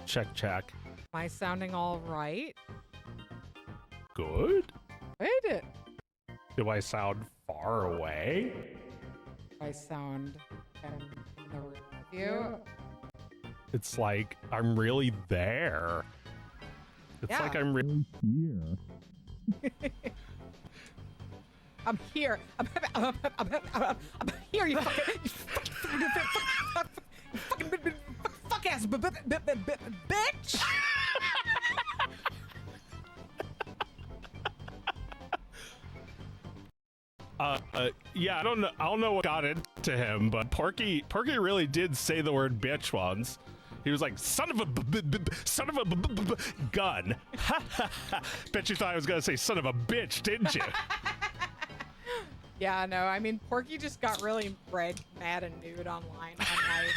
Check, check. Am I sounding all right? Good? Wait, Do I sound far away? I sound in the room with you. It's like I'm really there. It's Yeah. like I'm really here. I'm here. I'm here. You fuck ass bitch. Yeah, I don't know what got into him, but Porky really did say the word bitch once. He was like, son of a gun. Bet you thought I was gonna say son of a bitch, didn't you? Yeah, no, I mean, Porky just got really red, mad, and nude online one night.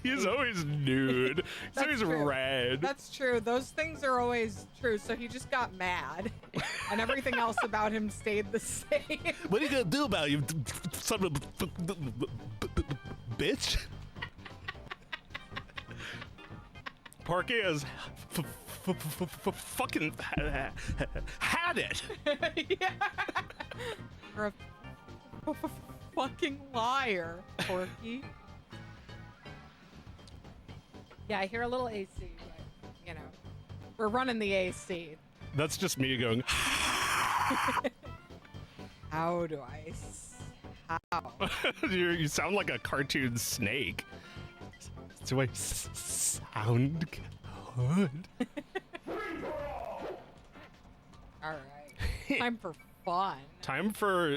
He's always nude. He's always true. red. That's true. Those things are always true. So he just got mad, and everything else about him stayed the same. What are you gonna do about it, you son of a bitch? Porky has fucking had it. Yeah. You're a fucking liar, Porky. Yeah, I hear a little AC, but, you know, we're running the AC. That's just me going. How do I? How? You sound like a cartoon snake. Do I sound good? All right. Time for fun. Time for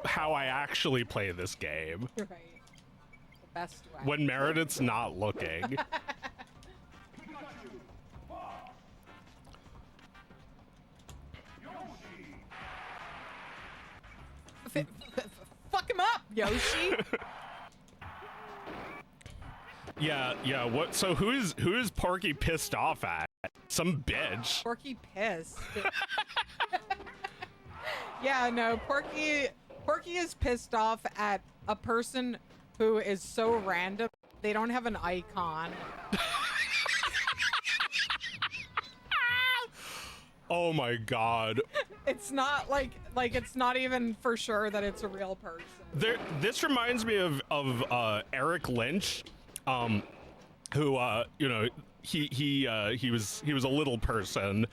how I actually play this game. Right. The best way. When Meredith's not looking. Fuck him up, Yoshi. Yeah. What? So who is Porky pissed off at? Some bitch. Porky pissed. Yeah, no, Porky is pissed off at a person who is so random they don't have an icon. Oh my god. It's not like it's not even for sure that it's a real person. This reminds me of Eric Lynch, who you know, he was a little person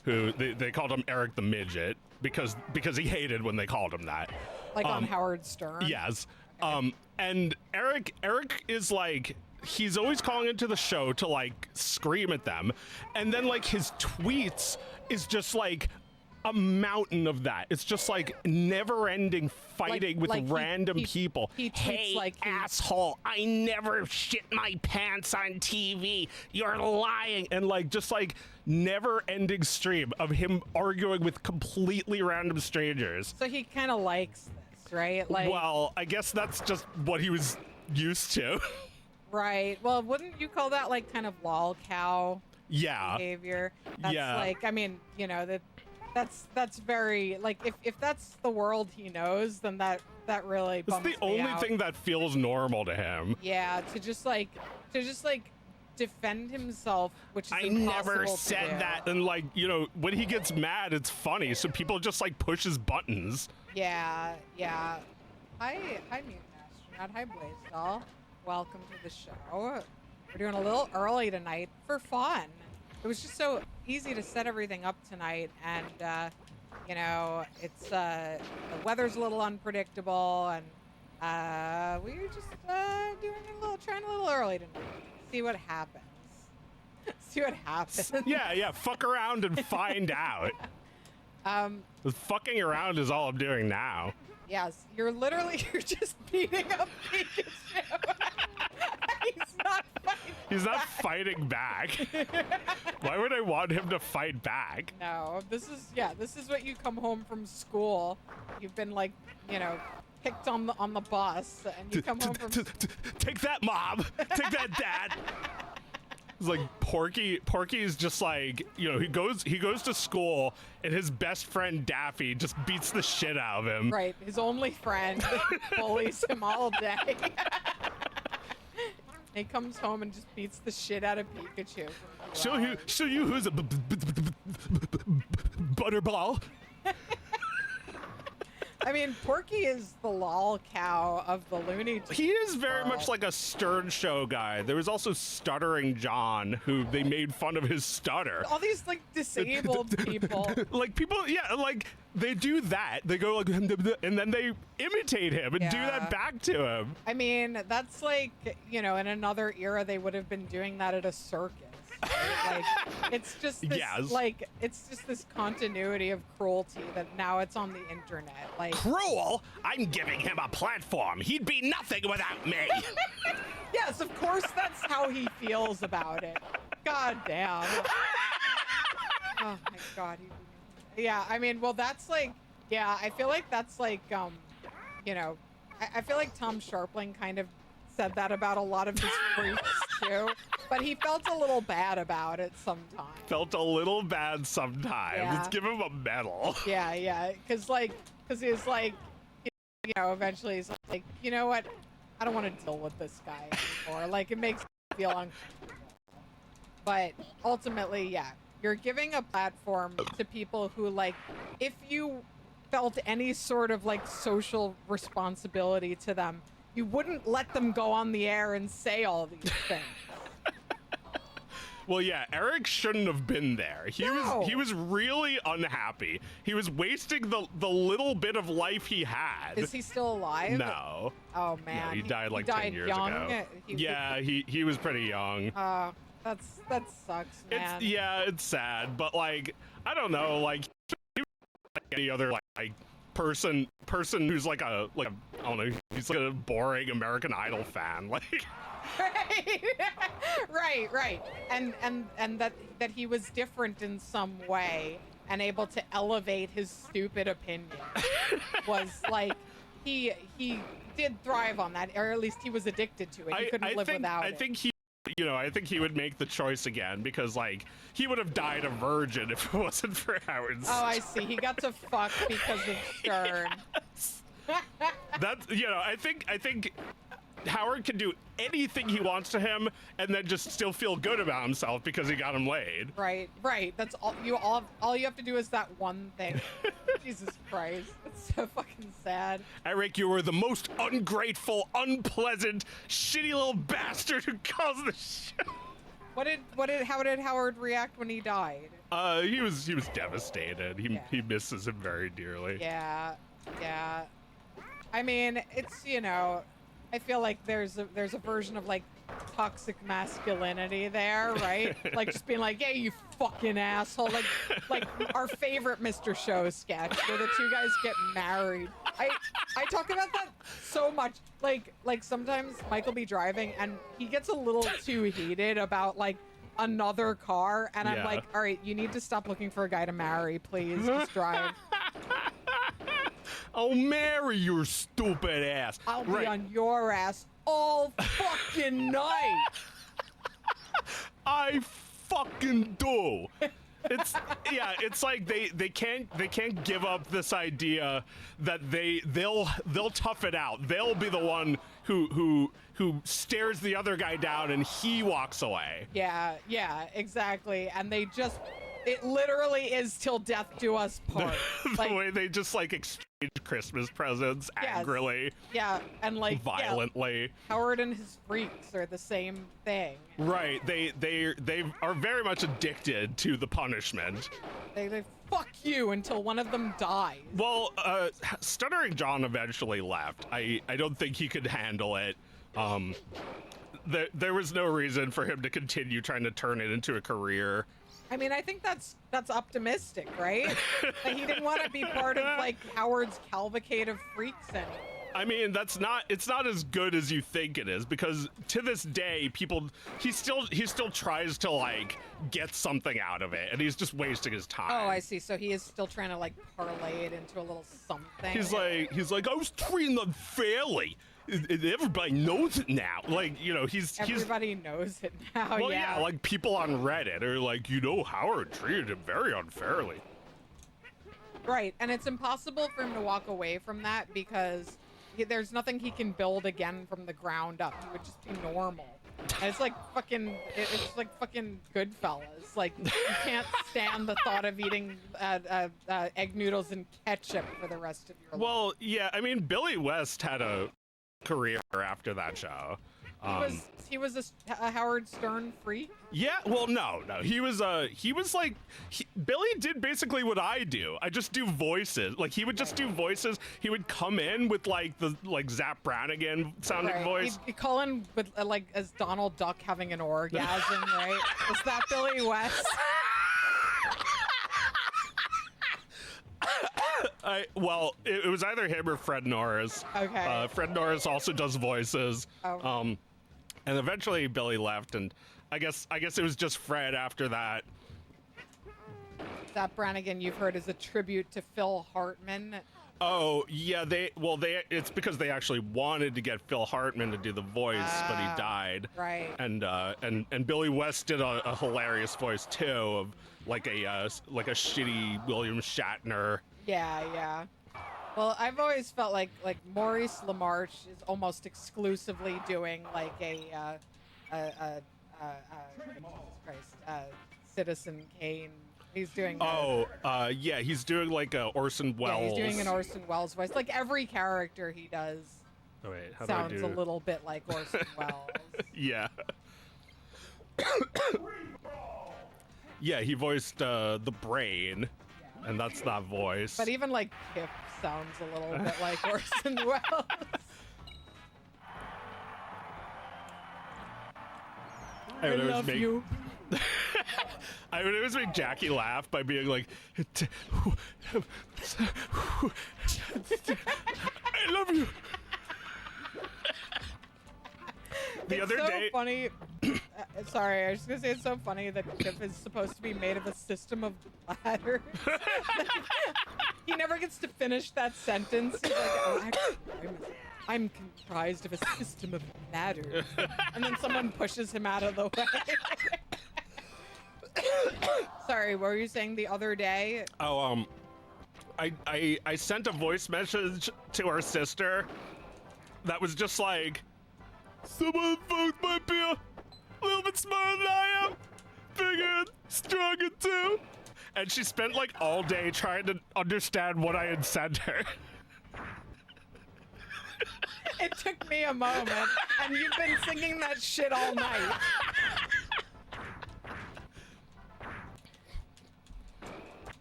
who they called him Eric the Midget because he hated when they called him that. Like on Howard Stern. Yes. And Eric is like, he's always calling into the show to like scream at them, and then like his tweets is just like a mountain of that. It's just like never-ending fighting with random people. He tweets hey, like asshole! I never shit my pants on TV. You're lying, and like just like never-ending stream of him arguing with completely random strangers. So he kind of likes this, right? Like, well, I guess that's just what he was used to. Right. Well, wouldn't you call that like kind of lol cow Yeah. behavior? That's Yeah. like, I mean, you know, that's very like if that's the world he knows, then that really It's bums the me only out. thing that feels normal to him. Yeah, to just like defend himself, which is I impossible never to said do. that. And like, you know, when he gets mad, it's funny. So people just like push his buttons. Yeah. Hi, Mutant Astronaut. Hi, Blaze Welcome to the show. We're doing a little early tonight for fun. It was just so easy to set everything up tonight, and you know, it's the weather's a little unpredictable, and we were just trying a little early tonight. See what happens. See what happens. Yeah. Fuck around and find out. The fucking around is all I'm doing now. Yes, you're just beating up Pikachu. He's not fighting back. Why would I want him to fight back? No, this is what you come home from school. You've been like, you know, picked on the bus, and you come home from. Take that, Mom. Take that, Dad. It's like Porky's just like, you know, he goes to school, and his best friend Daffy just beats the shit out of him. Right, his only friend bullies him all day. He comes home and just beats the shit out of Pikachu. Show you who's a butterball. I mean, Porky is the lol cow of the Looney Tunes. He is very world. much like a Stern Show guy. There was also Stuttering John, who they made fun of his stutter. All these like disabled people. Like people, yeah, like they do that. They go like, and then they imitate him and do Yeah. that back to him. I mean, that's like, you know, in another era, they would have been doing that at a circus. Right? Like, it's just this, Yes. like, it's just this continuity of cruelty that now it's on the internet. Like, Cruel? I'm giving him a platform. He'd be nothing without me. yes, of course, that's how he feels about it. God damn. Oh my God. Yeah, I mean, well, that's like, yeah, I feel like that's like, you know, I feel like Tom Sharpling kind of said that about a lot of his freaks too, but he felt a little bad about it sometimes. Felt a little bad sometimes. Yeah. Let's give him a medal. Yeah, because he was like, you know, eventually he's like, you know what, I don't want to deal with this guy anymore. Like, it makes me feel uncomfortable. But ultimately, yeah, you're giving a platform to people who, like, if you felt any sort of like social responsibility to them, you wouldn't let them go on the air and say all these things. Well, yeah, Eric shouldn't have been there. He was really unhappy. He was wasting the little bit of life he had. Is he still alive? No. Oh man, No, he died like 10 years young. ago. Yeah, he was pretty young. That sucks, man. It's sad, but like I don't know, like he was like any other like person who's like a I don't know, he's like a boring American Idol fan, like. right, and that he was different in some way and able to elevate his stupid opinion was like he did thrive on that, or at least he was addicted to it. He couldn't live without it. I think he would make the choice again because, like, he would have died a virgin if it wasn't for Howard Stern. Oh, I see. He got to fuck because of Stern. Yes. That's, I think Howard can do anything he wants to him and then just still feel good about himself because he got him laid. Right. That's all you have to do is that one thing. Jesus Christ. It's so fucking sad. Eric, you were the most ungrateful, unpleasant, shitty little bastard who caused the shit. How did Howard react when he died? He was devastated. He misses him very dearly. Yeah. I mean, it's, I feel like there's a version of like toxic masculinity there, right? Like just being like, "Hey, you fucking asshole!" Like our favorite Mr. Show sketch where the two guys get married. I talk about that so much. Like sometimes Mike will be driving and he gets a little too heated about like another car, and I'm like, "All right, you need to stop looking for a guy to marry, please. Just drive." I'll marry your stupid ass. I'll be on your ass all fucking night. I fucking do. It's like they can't give up this idea that they'll tough it out. They'll be the one who stares the other guy down and he walks away. Yeah, exactly. And it literally is till death do us part. The way they just like exchange Christmas presents angrily. Yeah, and like violently. Yeah, Howard and his freaks are the same thing. Right. They are very much addicted to the punishment. They fuck you until one of them dies. Well, Stuttering John eventually left. I don't think he could handle it. There was no reason for him to continue trying to turn it into a career. I mean, I think that's optimistic, right? Like, he didn't want to be part of like Howard's cavalcade of freaks anymore. I mean, it's not as good as you think it is, because to this day, he still tries to like get something out of it, and he's just wasting his time. Oh, I see. So he is still trying to like parlay it into a little something. He's like, I was treating them fairly. Everybody knows it now. Like, everybody knows it now. Well, yeah, like people on Reddit are like, Howard treated him very unfairly. Right, and it's impossible for him to walk away from that because there's nothing he can build again from the ground up. He would just be normal. And it's like fucking, it's like fucking Goodfellas. Like, you can't stand the thought of eating egg noodles and ketchup for the rest of your life. Well, yeah, I mean, Billy West had a career after that show. He was a Howard Stern freak. Yeah, well, no, he was like, Billy did basically what I do. I just do voices. Like, he would just do voices. He would come in with like the Zap Brannigan sounding voice. He'd call in with like as Donald Duck having an orgasm, right? Is that Billy West? Well, it was either him or Fred Norris. Okay. Fred Norris also does voices. Oh. And eventually Billy left, and I guess it was just Fred after that. Zap Brannigan, you've heard, is a tribute to Phil Hartman. Oh yeah, it's because they actually wanted to get Phil Hartman to do the voice, but he died. Right. And Billy West did a hilarious voice too, of like a shitty William Shatner. Yeah. Well, I've always felt like Maurice LaMarche is almost exclusively doing like a Citizen Kane. He's doing. Yeah, he's doing like a Orson Welles. Yeah, he's doing an Orson Welles voice. Like every character he does sounds a little bit like Orson Welles. Yeah. Yeah, he voiced the Brain, and that's that voice. But even like Kip sounds a little bit like Orson Welles. I love you. I would always make Jackie laugh by being like, I love you. The other day, funny. Sorry, I was just gonna say it's so funny that Kip is supposed to be made of a system of ladders. He never gets to finish that sentence. He's like, oh, actually, I'm comprised of a system of ladders. And then someone pushes him out of the way. Sorry, what were you saying the other day? Oh, I sent a voice message to our sister that was just like, some of the folks might be a little bit smarter than I am, bigger and stronger too. And she spent like all day trying to understand what I had sent her. It took me a moment, and you've been singing that shit all night.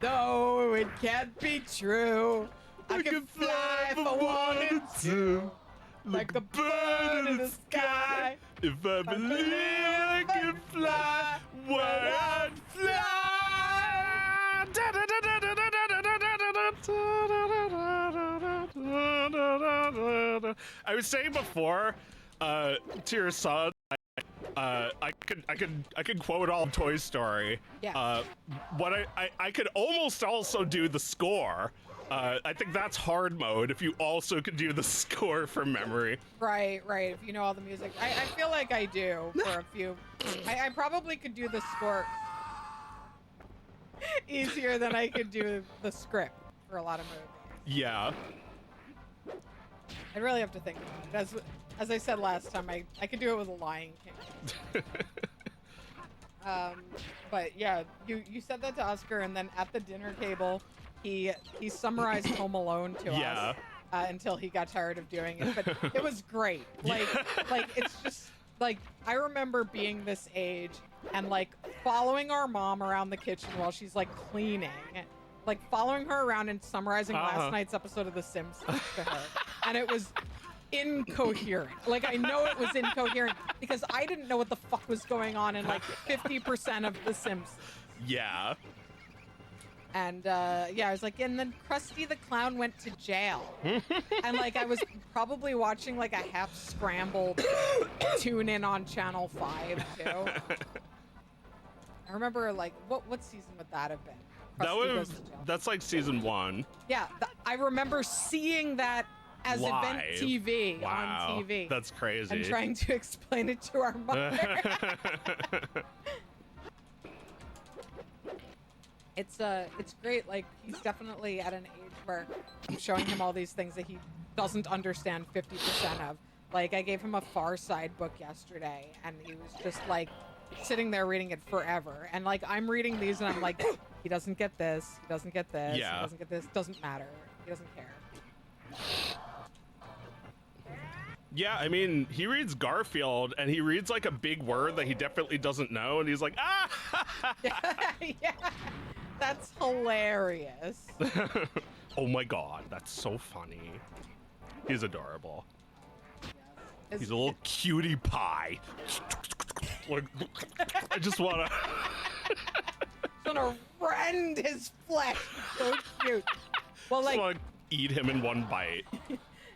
No, it can't be true. I can fly if I wanted to. Like a bird in the sky. If I believe I can fly, why I'd fly. I was saying before to your son, I could quote all of Toy Story. Yeah. What I could almost also do the score. I think that's hard mode if you also could do the score from memory. Right. If you know all the music. I feel like I do for a few. I probably could do the score easier than I could do the script for a lot of movies. Yeah. I really have to think about it. As I said last time, I could do it with a Lion King. But yeah, you said that to Oscar, and then at the dinner table, he summarized Home Alone to us until he got tired of doing it. But it was great. Like it's just like I remember being this age and like following our mom around the kitchen while she's like cleaning, like following her around and summarizing last night's episode of The Simpsons to her, and it was incoherent. Like I know it was incoherent because I didn't know what the fuck was going on in like 50% of The Simpsons. Yeah. And I was like, and then Krusty the Clown went to jail. And like I was probably watching like a half scrambled tune in on Channel 5 too. I remember like what season would that have been? That's like season 1. Yeah, I remember seeing that as Live. event TV on TV. That's crazy. And trying to explain it to our mother. It's great. Like he's definitely at an age where I'm showing him all these things that he doesn't understand 50% of. Like, I gave him a Far Side book yesterday, and he was just like sitting there reading it forever. And like, I'm reading these, and I'm like, he doesn't get this. He doesn't get this. Yeah. He doesn't get this. Doesn't matter. He doesn't care. Yeah, I mean, he reads Garfield, and he reads like a big word that he definitely doesn't know, and he's like, ah! Yeah, that's hilarious. Oh my god, that's so funny. He's adorable. Yes. He's a little cutie pie. Like, I just wanna... Gonna rend his flesh. So cute. Well, just like, wanna eat him in one bite.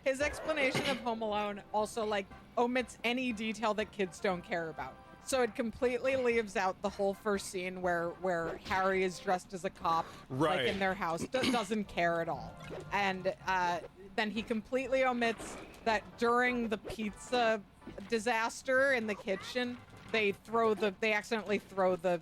his explanation of Home Alone also like omits any detail that kids don't care about. So it completely leaves out the whole first scene where Harry is dressed as a cop, Right. like in their house, doesn't care at all. And then he completely omits that during the pizza disaster in the kitchen, they accidentally throw the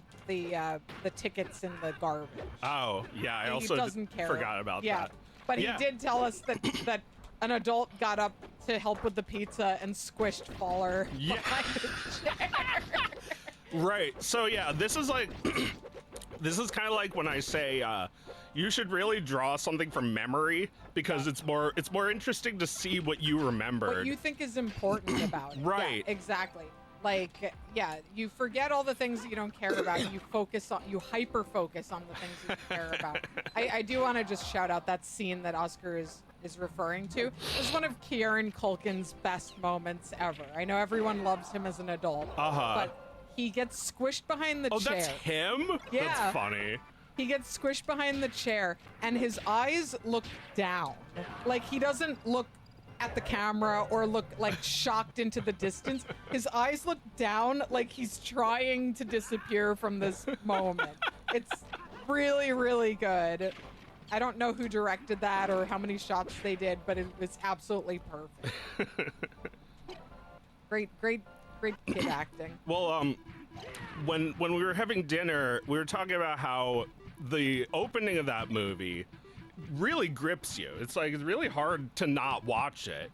tickets in the garbage. Oh, yeah, I And also he doesn't care. forgot about yeah. that. But Yeah. he did tell us that an adult got up to help with the pizza and squished Faller Yeah. behind the chair. Right. So yeah, this is like this is kind of like when I say you should really draw something from memory because it's more interesting to see what you remembered. What you think is important about it. Right. Yeah, exactly. Like, yeah, you forget all the things that you don't care about. You hyper focus on the things that you care about. I do want to just shout out that scene that Oscar is referring to. It's one of Kieran Culkin's best moments ever. I know everyone loves him as an adult, but he gets squished behind the Oh, chair. that's him? Yeah. That's funny. He gets squished behind the chair, and his eyes look down. Like, he doesn't look at the camera or look like shocked into the distance. His eyes look down like he's trying to disappear from this moment. It's really, really good. I don't know who directed that or how many shots they did, but it was absolutely perfect. Great kid acting. Well, when we were having dinner, we were talking about how the opening of that movie really grips you. It's like it's really hard to not watch it.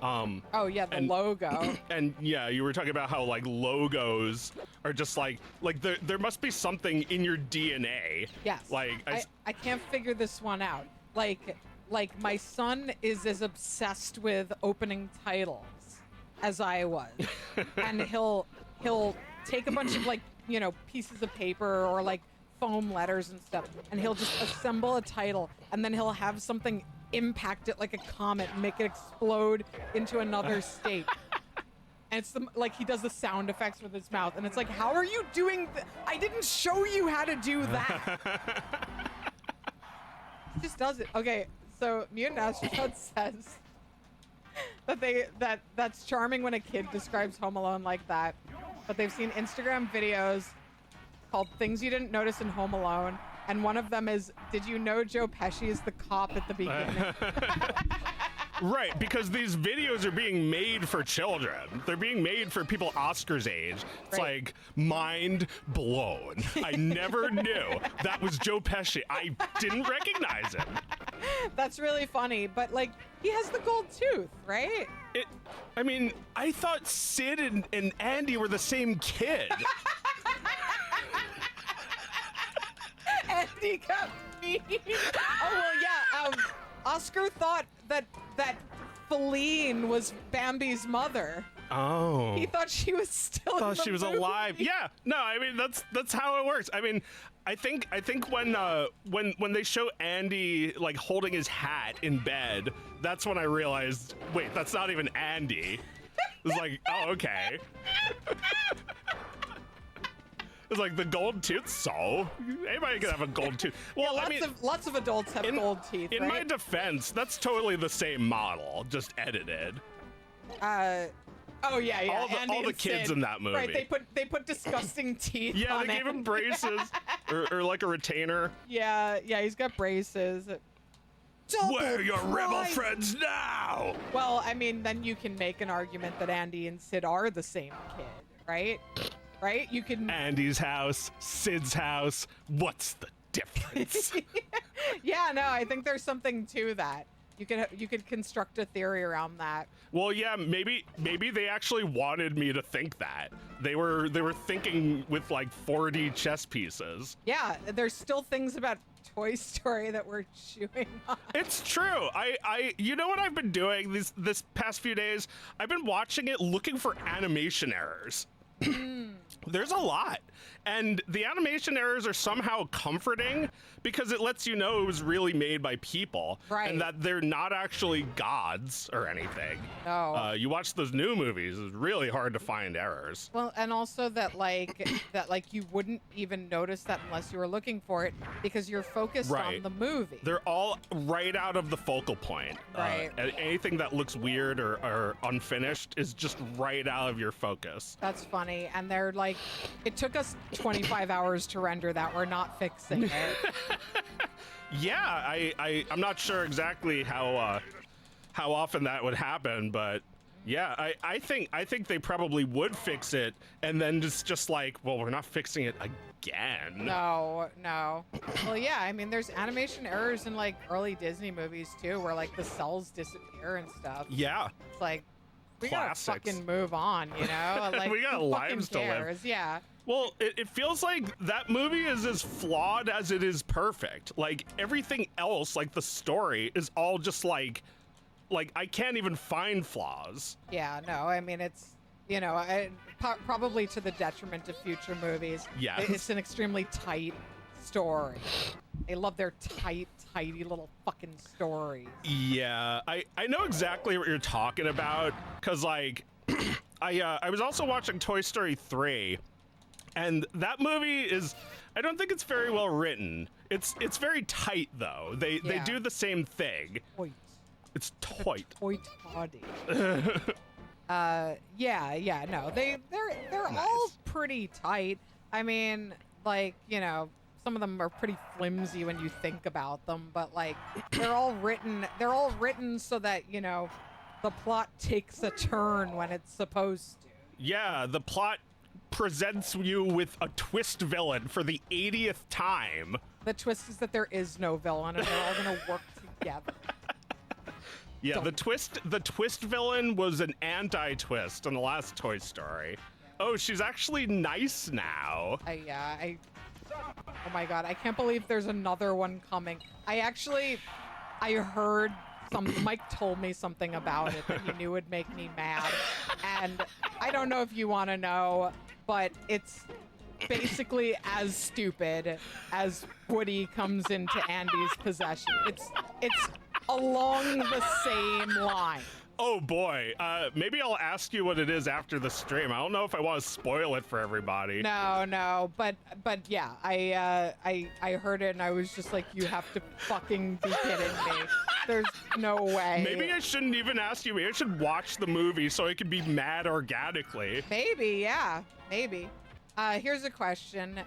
Oh yeah, the logo. And yeah, you were talking about how like logos are just like there must be something in your DNA. Yes. Like I can't figure this one out. Like my son is as obsessed with opening titles as I was. And he'll take a bunch of like, you know, pieces of paper or like foam letters and stuff, and he'll just assemble a title, and then he'll have something impact it like a comet and make it explode into another state. And it's like he does the sound effects with his mouth, and it's like, how are you doing I didn't show you how to do that. He just does it. Okay, so Mutant Astronaut says that that's charming when a kid describes Home Alone like that, but they've seen Instagram videos called Things You Didn't Notice in Home Alone, and one of them is, did you know Joe Pesci is the cop at the beginning? Right, because these videos are being made for children. They're being made for people Oscar's age. It's Right. like, mind blown. I never knew that was Joe Pesci. I didn't recognize him. That's really funny, but like, he has the gold tooth, right? I mean, I thought Sid and Andy were the same kid. Andy got me. Oh well, yeah. Oscar thought that Feline was Bambi's mother. Oh. He thought she was still. Thought in the she was movie. alive. Yeah. No, I mean that's how it works. I mean, I think when they show Andy like holding his hat in bed, that's when I realized, wait, that's not even Andy. It's like, oh, okay. It's like the gold tooth. So anybody can have a gold tooth. Well, Yeah, I mean, lots of adults have gold teeth. in right? my defense, that's totally the same model, just edited. Oh yeah, yeah. All the- Andy all the and kids Sid. in that movie. Right, they put disgusting teeth. Yeah, on they gave him Andy. braces or like a retainer. Yeah, he's got braces. Where are your rebel price. friends now? Well, I mean, then you can make an argument that Andy and Sid are the same kid, right? Right? You can. Andy's house, Sid's house. What's the difference? Yeah, no, I think there's something to that. You could construct a theory around that. Well, yeah, maybe they actually wanted me to think that. They were thinking with like 4D chess pieces. Yeah, there's still things about Toy Story that we're chewing on. It's true. You know what I've been doing this past few days? I've been watching it looking for animation errors. There's a lot. And the animation errors are somehow comforting because it lets you know it was really made by people. Right. And that they're not actually gods or anything. No. You watch those new movies, it's really hard to find errors. Well, and also that you wouldn't even notice that unless you were looking for it because you're focused Right. on the movie. They're all right out of the focal point. Right. And anything that looks weird or unfinished is just right out of your focus. That's funny. And they're like, it took us 25 hours to render that. We're not fixing it. Yeah, I'm not sure exactly how often that would happen, but yeah, I think they probably would fix it, and then just like, well, we're not fixing it again. No. Well, yeah, I mean, there's animation errors in like early Disney movies too, where like the cells disappear and stuff. Yeah. It's like, we Classics. gotta fucking move on, you know? Like, We got who lives to fucking live. cares? Yeah. Well, it feels like that movie is as flawed as it is perfect. Like everything else, like the story, is all just like I can't even find flaws. Yeah, no, I mean, it's, you know, probably to the detriment of future movies. Yes. It's an extremely tight story. They love their tidy little fucking stories. Yeah, I know exactly what you're talking about, because like I was also watching Toy Story 3, and that movie is, I don't think it's very well written. It's very tight though. They do the same thing. Toy. It's tight. Toy toddy. Yeah, no, they're Nice. all pretty tight. I mean, like, you know, some of them are pretty flimsy when you think about them, but like they're all written so that, you know, the plot takes a turn when it's supposed to. Yeah, the plot presents you with a twist villain for the 80th time. The twist is that there is no villain and they're all gonna work together. Yeah, the twist villain was an anti-twist in the last Toy Story. Oh, she's actually nice now. Oh my god, I can't believe there's another one coming. I heard Mike told me something about it that he knew would make me mad. And I don't know if you want to know, but it's basically as stupid as Woody comes into Andy's possession. It's along the same line. Oh boy, maybe I'll ask you what it is after the stream. I don't know if I want to spoil it for everybody. No, but yeah, I heard it and I was just like, you have to fucking be kidding me. There's no way. Maybe I shouldn't even ask you. Maybe I should watch the movie so I can be mad organically. Maybe, yeah, maybe. Here's a question.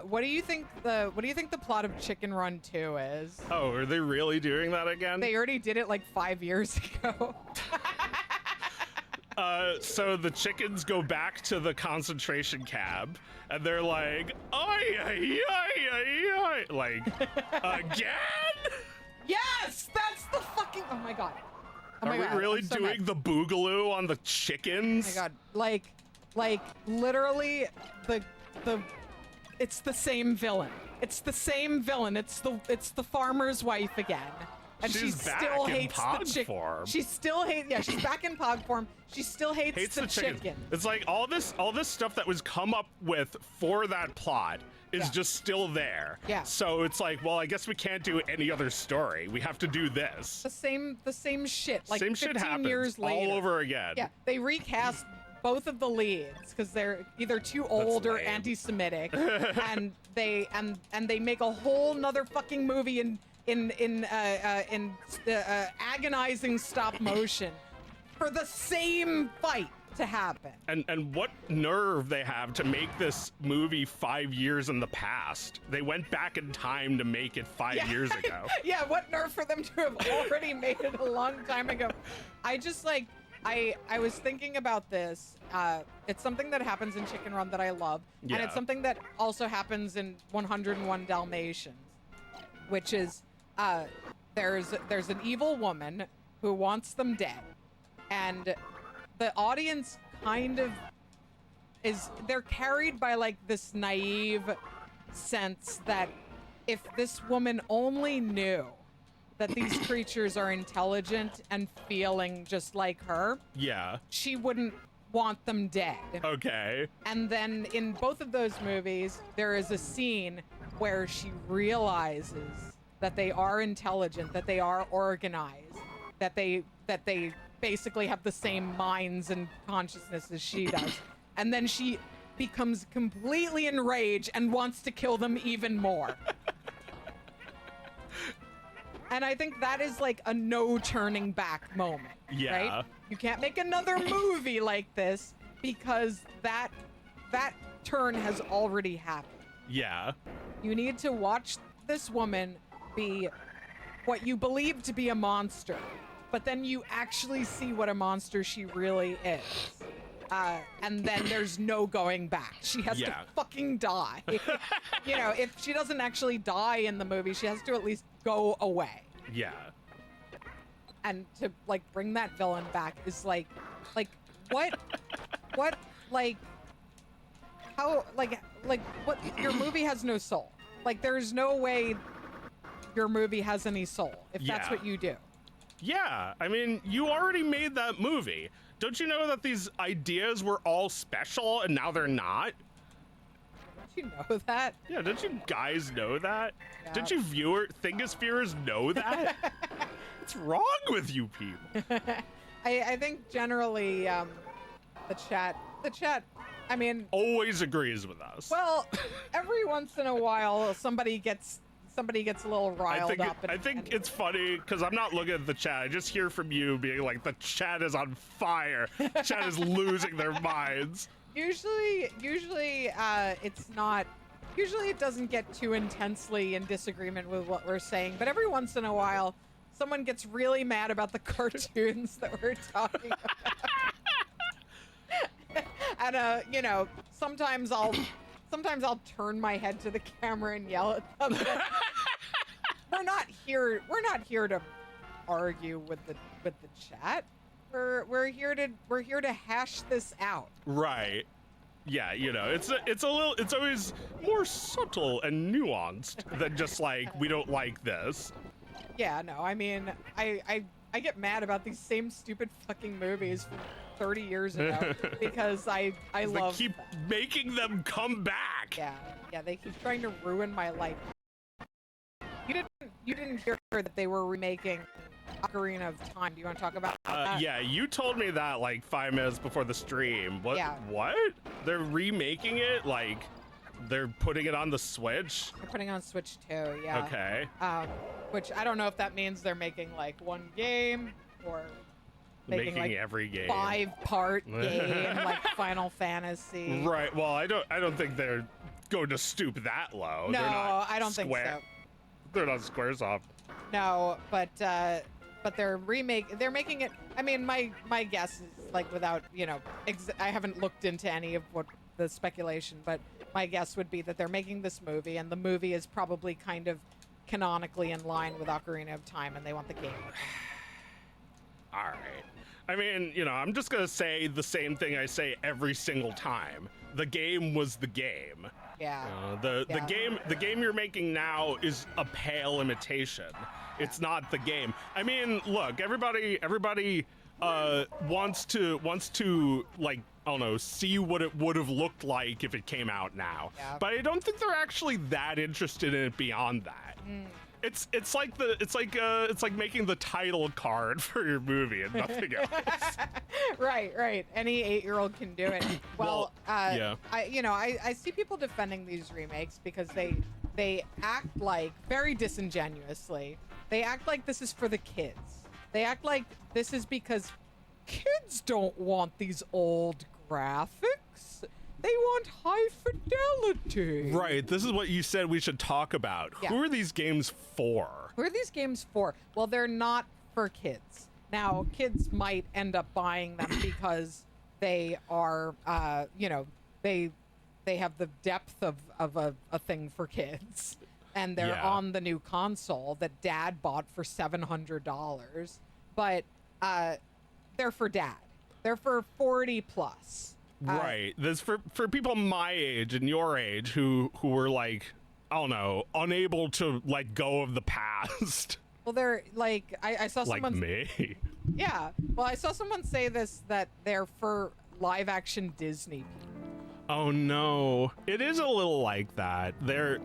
What do you think the plot of Chicken Run 2 is? Oh, are they really doing that again? They already did it like 5 years ago. So the chickens go back to the concentration camp, and they're like, "Ay, ay, ay, ay, ay," like, again? Yes, that's the fucking. Oh my god. Oh my Are we god, really I'm so doing mad. the boogaloo on the chickens? Oh my god, like literally the it's the same villain. It's the same villain. It's the farmer's wife again. And she She's back still in hates pod the chicken. form. She still hates. Yeah, she's back in pod form. She still hates the chickens. chicken. It's like all this stuff that was come up with for that plot is Yeah. just still there. Yeah. So it's like, well, I guess we can't do any other story. We have to do this. The same shit. Like Same 15 shit happens years later. all over again. Yeah, they recast both of the leads because they're either too old or lame. anti-Semitic, and they make a whole nother fucking movie in agonizing stop motion for the same fight to happen. And what nerve they have to make this movie 5 years in the past. They went back in time to make it 5 years ago. Yeah, what nerve for them to have already made it a long time ago. I just like I was thinking about this. It's something that happens in Chicken Run that I love, and Yeah. it's something that also happens in 101 Dalmatians, which is there's an evil woman who wants them dead, and the audience kind of they're carried by like this naive sense that if this woman only knew that these creatures are intelligent and feeling just like her, Yeah. she wouldn't want them dead. Okay. And then in both of those movies, there is a scene where she realizes that they are intelligent, that they are organized, that they basically have the same minds and consciousness as she does. And then she becomes completely enraged and wants to kill them even more. And I think that is like a no turning back moment. Yeah. Right? You can't make another movie like this because that turn has already happened. Yeah. You need to watch this woman be what you believe to be a monster, but then you actually see what a monster she really is. And then there's no going back. She has to fucking die. You know, if she doesn't actually die in the movie, she has to at least go away. Yeah. And to like bring that villain back is like what like how like what, your movie has no soul. Like there's no way your movie has any soul if that's what you do. Yeah, I mean, you already made that movie. Don't you know that these ideas were all special and now they're not? Don't you know that? Yeah, don't you guys know that? Yeah. Didn't you Thingus viewers know that? What's wrong with you people? I think generally the chat, I mean, always agrees with us. well, every once in a while somebody gets a little riled up. I think it's funny because I'm not looking at the chat. I just hear from you being like, the chat is on fire. Chat is losing their minds. Usually it's not. Usually it doesn't get too intensely in disagreement with what we're saying, but every once in a while, someone gets really mad about the cartoons that we're talking about. And you know, sometimes I'll turn my head to the camera and yell at them. We're not here to argue with the chat. We're here to hash this out. Right. Yeah, you know, it's always more subtle and nuanced than just like, we don't like this. Yeah, no, I mean, I get mad about these same stupid fucking movies from 30 years ago because I love They keep them. making them come back. Yeah, they keep trying to ruin my life. You didn't hear that they were remaking Ocarina of Time. Do you want to talk about that? Yeah, you told me that like 5 minutes before the stream. What? Yeah. What? They're remaking it? Like, they're putting it on the Switch? They're putting it on Switch too, yeah. Okay. Which I don't know if that means they're making like one game or making like every game 5-part game like Final Fantasy. Right. Well, I don't think they're going to stoop that low. No, They're not I don't think so. They're not Squaresoft. No, but they're making it. I mean, my guess is like without, you know, I haven't looked into any of what the speculation, but my guess would be that they're making this movie, and the movie is probably kind of canonically in line with Ocarina of Time, and they want the game. All right. I mean, you know, I'm just gonna say the same thing I say every single time. The game was the game. Yeah. The game you're making now is a pale imitation. It's not the game. I mean, look, everybody wants to like, I don't know, see what it would have looked like if it came out now. Yeah. But I don't think they're actually that interested in it beyond that. It's like making the title card for your movie and nothing else. Right. Any 8-year-old can do it. Well, yeah. I see people defending these remakes because they act like, very disingenuously, they act like this is for the kids. They act like this is because kids don't want these old graphics. They want high fidelity. Right, this is what you said we should talk about. Yeah. Who are these games for? Who are these games for? Well, they're not for kids. Now, kids might end up buying them because they are, they have the depth of a thing for kids. and they're Yeah. on the new console that dad bought for $700, but they're for dad. They're for 40 plus. Right. This for people my age and your age who were like, I don't know, unable to let go of the past. Well, they're like, I saw Like someone. me. Yeah. Well, I saw someone say this, that they're for live action Disney. Oh no. It is a little like that. They're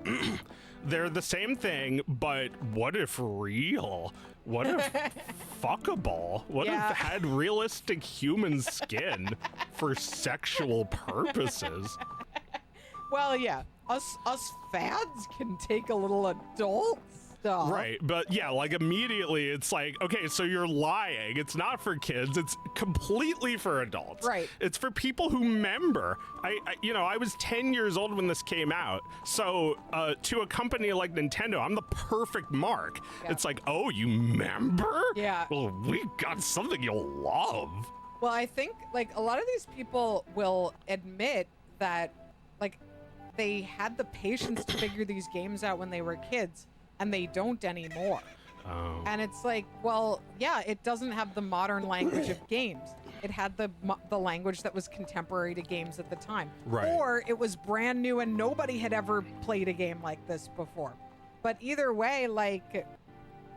they're the same thing, but what if real? What if fuckable? What Yeah. if had realistic human skin for sexual purposes? Well, yeah. Us fads can take a little adult stuff. Right, but yeah, like immediately it's like, okay, so you're lying. It's not for kids. It's completely for adults. Right. It's for people who member. I was 10 years old when this came out. So to a company like Nintendo, I'm the perfect mark. Yeah. It's like, oh, you member? Yeah. Well, we got something you'll love. Well, I think like a lot of these people will admit that like they had the patience to figure these games out when they were kids, and they don't anymore. Oh. And it's like, well, yeah, it doesn't have the modern language of games. It had the language that was contemporary to games at the time. Right. Or it was brand new and nobody had ever played a game like this before. But either way, like,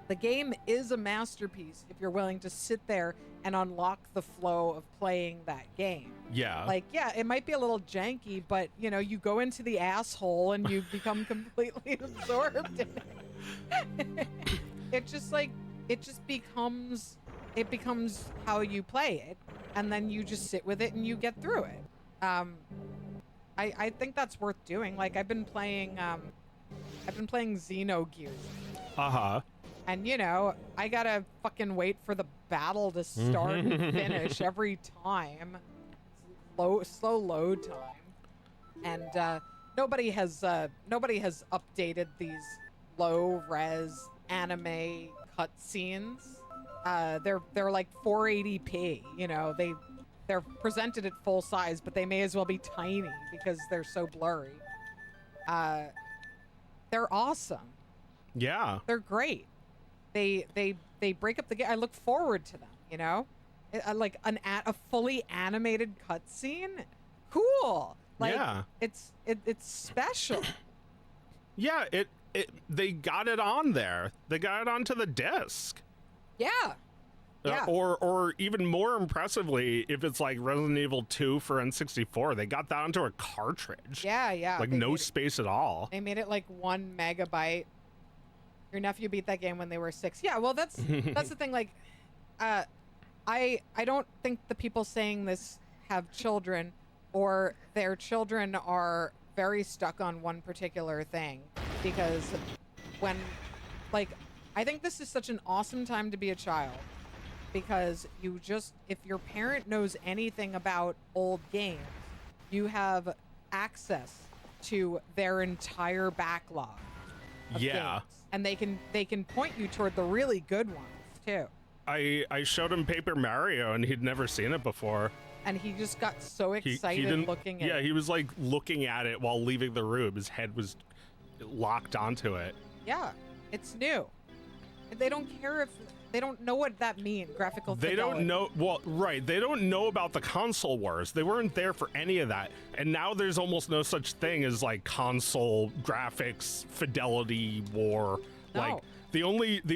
the game is a masterpiece if you're willing to sit there and unlock the flow of playing that game. Yeah. Like, yeah, it might be a little janky, but, you know, you go into the asshole and you become completely absorbed in it. It just becomes how you play it, and then you just sit with it and you get through it. I think that's worth doing. Like, I've been playing Xenogears, Uh-huh. and you know, I gotta fucking wait for the battle to start and finish every time. It's slow load time, and nobody has updated these low res anime cutscenes. They're like 480p. You know, they're presented at full size, but they may as well be tiny because they're so blurry. They're awesome. Yeah. They're great. They break up the game. I look forward to them. You know, like a fully animated cutscene. Cool. Like, Yeah. it's special. Yeah, they got it on there. They got it onto the disc. Yeah. Yeah. Or even more impressively, if it's like Resident Evil 2 for N64, they got that onto a cartridge. Yeah. Like They no made it- space at all. They made it like 1 megabyte. Your nephew beat that game when they were 6. Yeah, well, that's the thing. Like, I don't think the people saying this have children, or their children are very stuck on one particular thing, because when, like, I think this is such an awesome time to be a child, because if your parent knows anything about old games, you have access to their entire backlog of Yeah. games. And they can point you toward the really good ones too. I showed him Paper Mario and he'd never seen it before. And he just got so He excited didn't looking at Yeah, it. he was like looking at it while leaving the room. His head was locked onto it. Yeah, it's new. They don't care if they don't know what that means. Graphical They fidelity. don't know. Well, right. They don't know about the console wars. They weren't there for any of that. And now there's almost no such thing as like console graphics fidelity war. No. Like the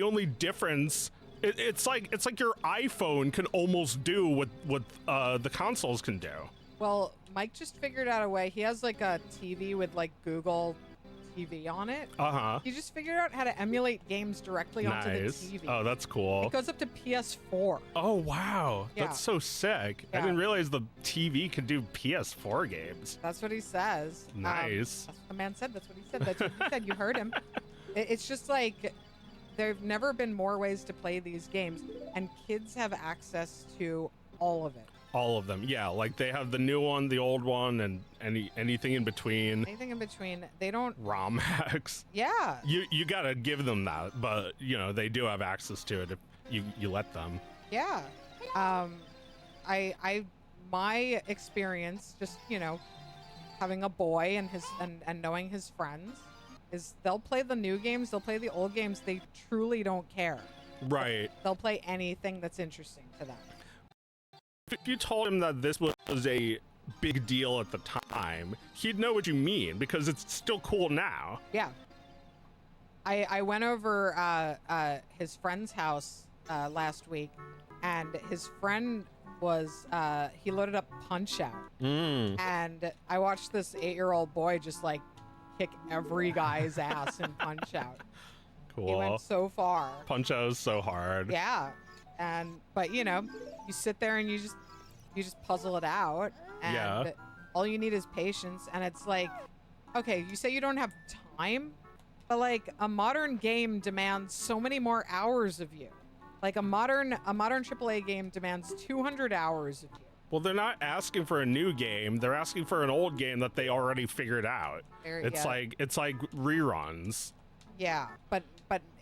only difference. It's like your iPhone can almost do what the consoles can do. Well, Mike just figured out a way. He has like a TV with like Google TV on it. Uh-huh. He just figured out how to emulate games directly onto the Nice. TV. Oh, that's cool. It goes up to PS4. Oh, wow. Yeah. That's so sick. I Yeah. didn't realize the TV could do PS4 games. That's what he says. Nice. That's what the man said. That's what he said. That's what he said. You heard him. It's just like there've never been more ways to play these games, and kids have access to all of it. All of them. Yeah, like they have the new one, the old one, and anything in between. Anything in between, they don't. ROM hacks. Yeah. You gotta give them that, but you know they do have access to it if you let them. Yeah. My experience, just, you know, having a boy and knowing his friends, is they'll play the new games, they'll play the old games. They truly don't care. Right. They'll play anything that's interesting to them. If you told him that this was a big deal at the time, he'd know what you mean because it's still cool now. Yeah. I went over his friend's house last week, and his friend was he loaded up Punch-Out, and I watched this 8-year-old boy just like kick every guy's ass in Punch-Out. Cool. He went so far. Punch-Out is so hard. Yeah, but you know, you sit there and you just puzzle it out, and all you need is patience. And it's like, okay, you say you don't have time, but like a modern game demands so many more hours of you. Like a modern AAA game demands 200 hours of you. Well, they're not asking for a new game. They're asking for an old game that they already figured out. It's like reruns. Yeah, but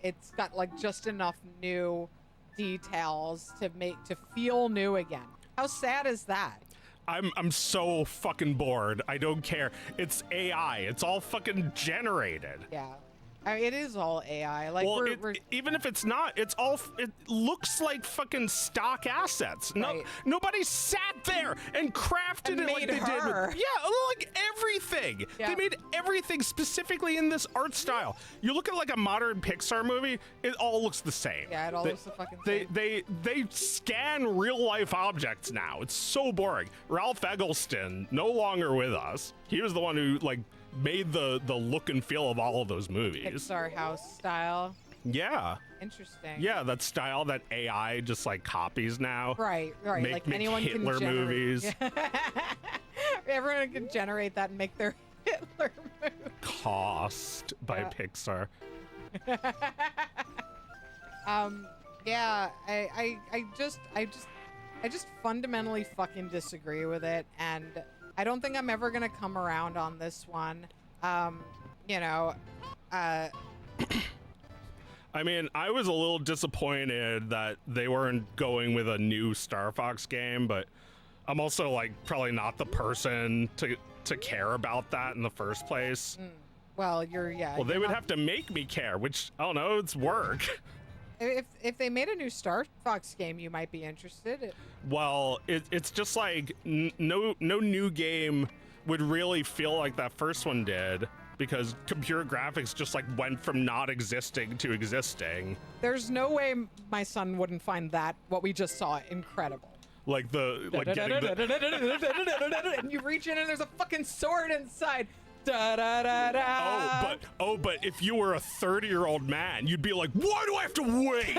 it's got like just enough new details to feel new again. How sad is that? I'm so fucking bored. I don't care. It's AI. It's all fucking generated. Yeah. I mean, it is all AI. Like, well, we're even if it's not, it looks like fucking stock assets. Right. Nobody sat there and crafted And it like made they her. did. Like everything. Yeah. They made everything specifically in this art style. You look at like a modern Pixar movie, it all looks the same. Yeah, it all looks the fucking same. They scan real life objects now. It's so boring. Ralph Eggleston no longer with us. He was the one who like made the look and feel of all of those movies. Pixar house style. Yeah. Interesting. Yeah, that style that AI just like copies now. Right. Make anyone Hitler can generate movies. Everyone can generate that and make their Hitler movie. Cost by Pixar. Yeah, I just fundamentally fucking disagree with it, and I don't think I'm ever gonna come around on this one. You know, I mean, I was a little disappointed that they weren't going with a new Star Fox game, but I'm also like probably not the person to care about that in the first place. Well, Well, they would have to make me care, which I don't know, it's work. If they made a new Star Fox game, you might be interested. Well, it's just like no new game would really feel like that first one did, because computer graphics just like went from not existing to existing. There's no way my son wouldn't find that what we just saw incredible. Like getting the and you reach in and there's a fucking sword inside. Da, da, da, da. But if you were a 30-year-old man, you'd be like, why do I have to wait?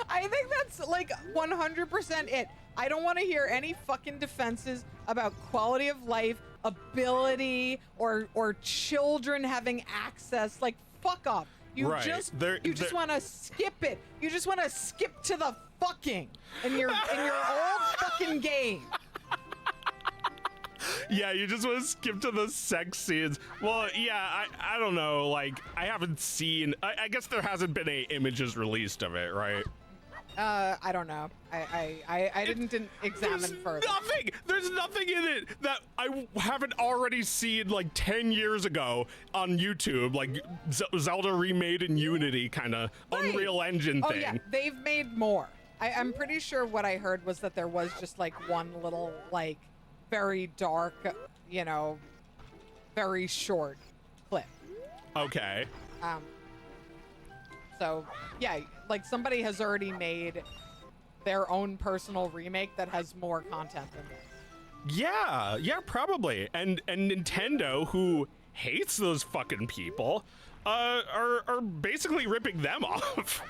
I think that's like 100% it. I don't want to hear any fucking defenses about quality of life, ability, or children having access. Like, fuck off. You Right. just They're- want to skip it. You just want to skip to the fucking in your old fucking game. Yeah, you just want to skip to the sex scenes. Well, yeah, I don't know. Like, I haven't seen. I guess there hasn't been any images released of it, right? I don't know. I didn't examine further. There's nothing in it that I haven't already seen like 10 years ago on YouTube, like Zelda remade in Unity kind of Unreal Engine thing. Oh yeah, they've made more. I'm pretty sure what I heard was that there was just like one little like very dark, you know, very short clip. Okay. So yeah, like somebody has already made their own personal remake that has more content than this. Yeah, probably. And Nintendo, who hates those fucking people, are basically ripping them off.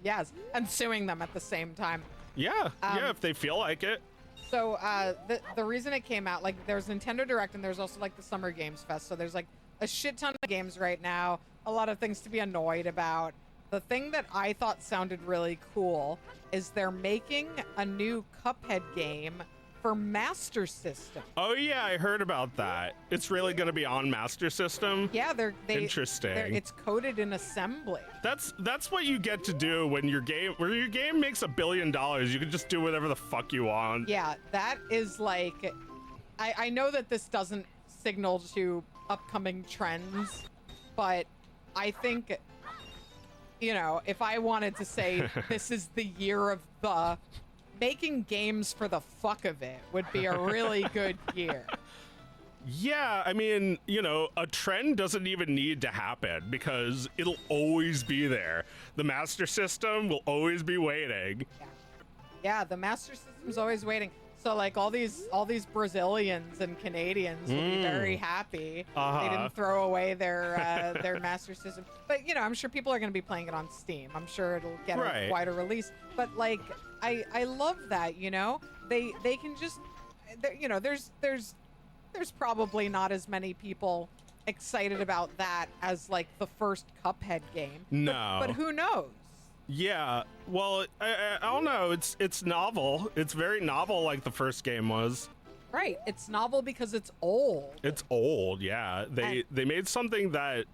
Yes, and suing them at the same time. Yeah, if they feel like it. So the reason it came out, like there's Nintendo Direct and there's also like the Summer Games Fest. So there's like a shit ton of games right now, a lot of things to be annoyed about. The thing that I thought sounded really cool is they're making a new Cuphead game for Master System. Oh yeah, I heard about that. It's really going to be on Master System. Yeah, Interesting. it's coded in assembly. That's what you get to do when your game makes $1 billion. You can just do whatever the fuck you want. Yeah, that is like, I know that this doesn't signal to upcoming trends, but I think, you know, if I wanted to say this is the year of the making games for the fuck of it would be a really good year. Yeah, I mean, you know, a trend doesn't even need to happen because it'll always be there. The Master System will always be waiting. Yeah, the Master System's always waiting. So like all these Brazilians and Canadians will be very happy they didn't throw away their Master System. But you know, I'm sure people are going to be playing it on Steam. I'm sure it'll get a wider release. But like, I love that. You know, they can just, you know, there's probably not as many people excited about that as like the first Cuphead game. No, but who knows? Yeah, well, I don't know. It's novel. It's very novel, like the first game was. Right. It's novel because it's old. It's old. Yeah. They made something that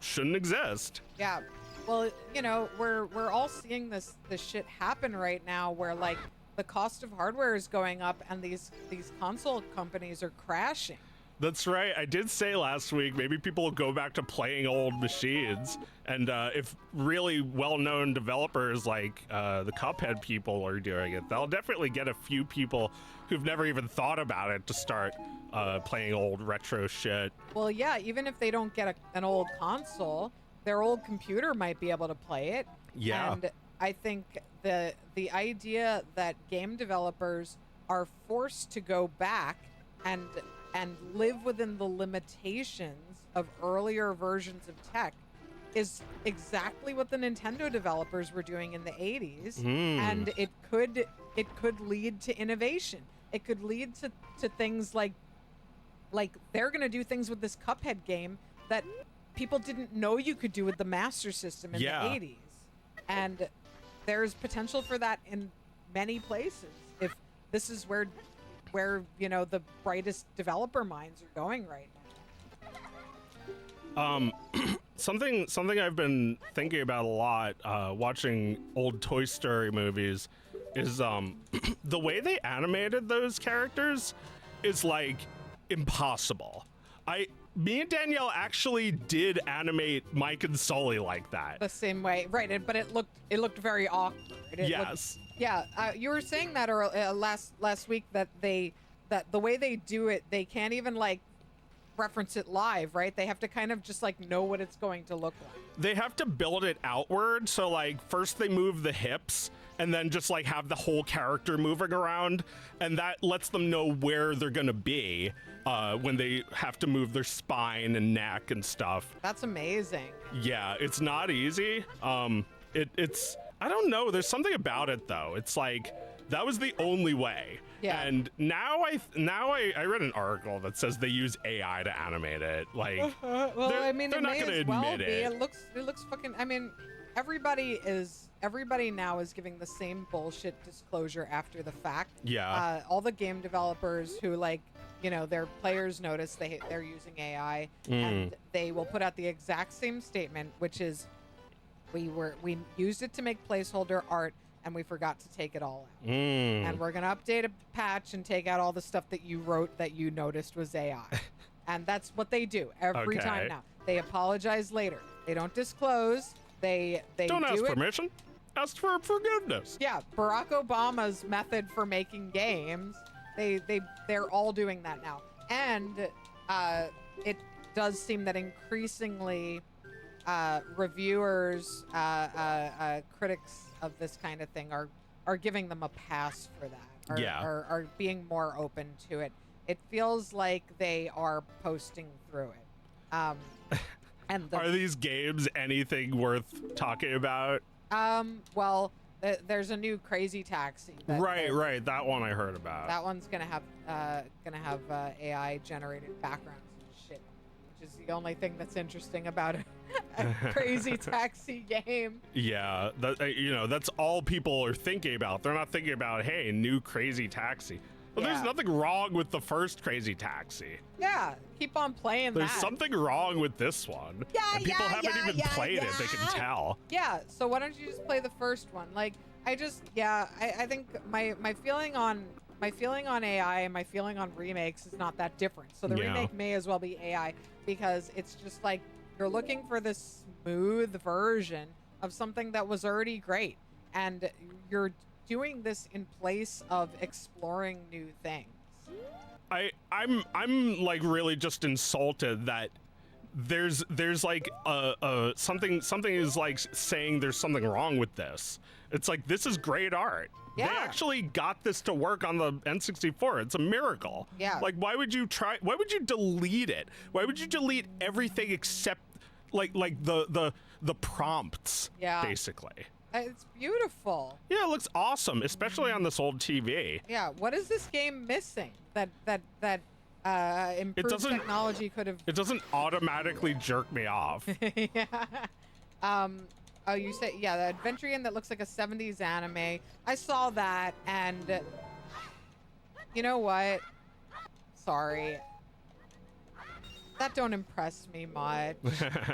shouldn't exist. Yeah. Well, you know, we're all seeing this shit happen right now, where like the cost of hardware is going up and these console companies are crashing. That's right. I did say last week, maybe people will go back to playing old machines. And if really well-known developers like the Cuphead people are doing it, they'll definitely get a few people who've never even thought about it to start playing old retro shit. Well, yeah, even if they don't get an old console, their old computer might be able to play it. Yeah. And I think the idea that game developers are forced to go back and live within the limitations of earlier versions of tech is exactly what the Nintendo developers were doing in the 80s. And it could lead to innovation. It could lead to things like they're going to do things with this Cuphead game that people didn't know you could do with the Master System in the 80s. And there's potential for that in many places. If this is where you know the brightest developer minds are going right now. Something I've been thinking about a lot watching old Toy Story movies is the way they animated those characters is like impossible. Me and Danielle actually did animate Mike and Sully like that. The same way, right? But it looked very awkward. Yes. You were saying that last week that the way they do it, they can't even like reference it live, right? They have to kind of just like know what it's going to look like. They have to build it outward. So like first they move the hips and then just like have the whole character moving around, and that lets them know where they're gonna be when they have to move their spine and neck and stuff. That's amazing. Yeah, it's not easy. It's I don't know. There's something about it though. It's like that was the only way. Yeah. And now I read an article that says they use AI to animate it. Like, well, I mean, they're it not may gonna as well admit be. it. It looks fucking. I mean, everybody now is giving the same bullshit disclosure after the fact. Yeah. All the game developers who like, you know, their players notice they're using AI, and they will put out the exact same statement, which is, we used it to make placeholder art, and we forgot to take it all out. And we're gonna update a patch and take out all the stuff that you wrote that you noticed was AI. And that's what they do every time now. They apologize later. They don't disclose. They don't ask permission. Ask for forgiveness. Yeah, Barack Obama's method for making games. They're all doing that now, and it does seem that increasingly reviewers, critics of this kind of thing are giving them a pass for that. Are being more open to it. It feels like they are posting through it. And are these games anything worth talking about? Well, there's a new Crazy Taxi. Right. That one I heard about. That one's gonna have AI generated backgrounds and shit, which is the only thing that's interesting about a Crazy Taxi game. Yeah, that's all people are thinking about. They're not thinking about, hey, new Crazy Taxi. Well, there's nothing wrong with the first Crazy Taxi. Yeah, keep on playing There's that. something wrong with this one. Yeah, and people haven't even played it, they can tell. Yeah, so why don't you just play the first one? Like, I think my feeling on AI and my feeling on remakes is not that different. So the remake may as well be AI, because it's just like you're looking for this smooth version of something that was already great, and you're doing this in place of exploring new things. I'm like really just insulted that there's like something is like saying there's something wrong with this. It's like, this is great art. Yeah. They actually got this to work on the N64. It's a miracle. Yeah. Like, why would you delete it? Why would you delete everything except like the prompts? Yeah. Basically. It's beautiful. Yeah, it looks awesome, especially on this old TV. Yeah. What is this game missing that improved technology could have? It doesn't automatically jerk me off. Yeah. Oh, you said, yeah, the Adventurean that looks like a 70s anime. I saw that, and you know what? Sorry. That don't impress me much.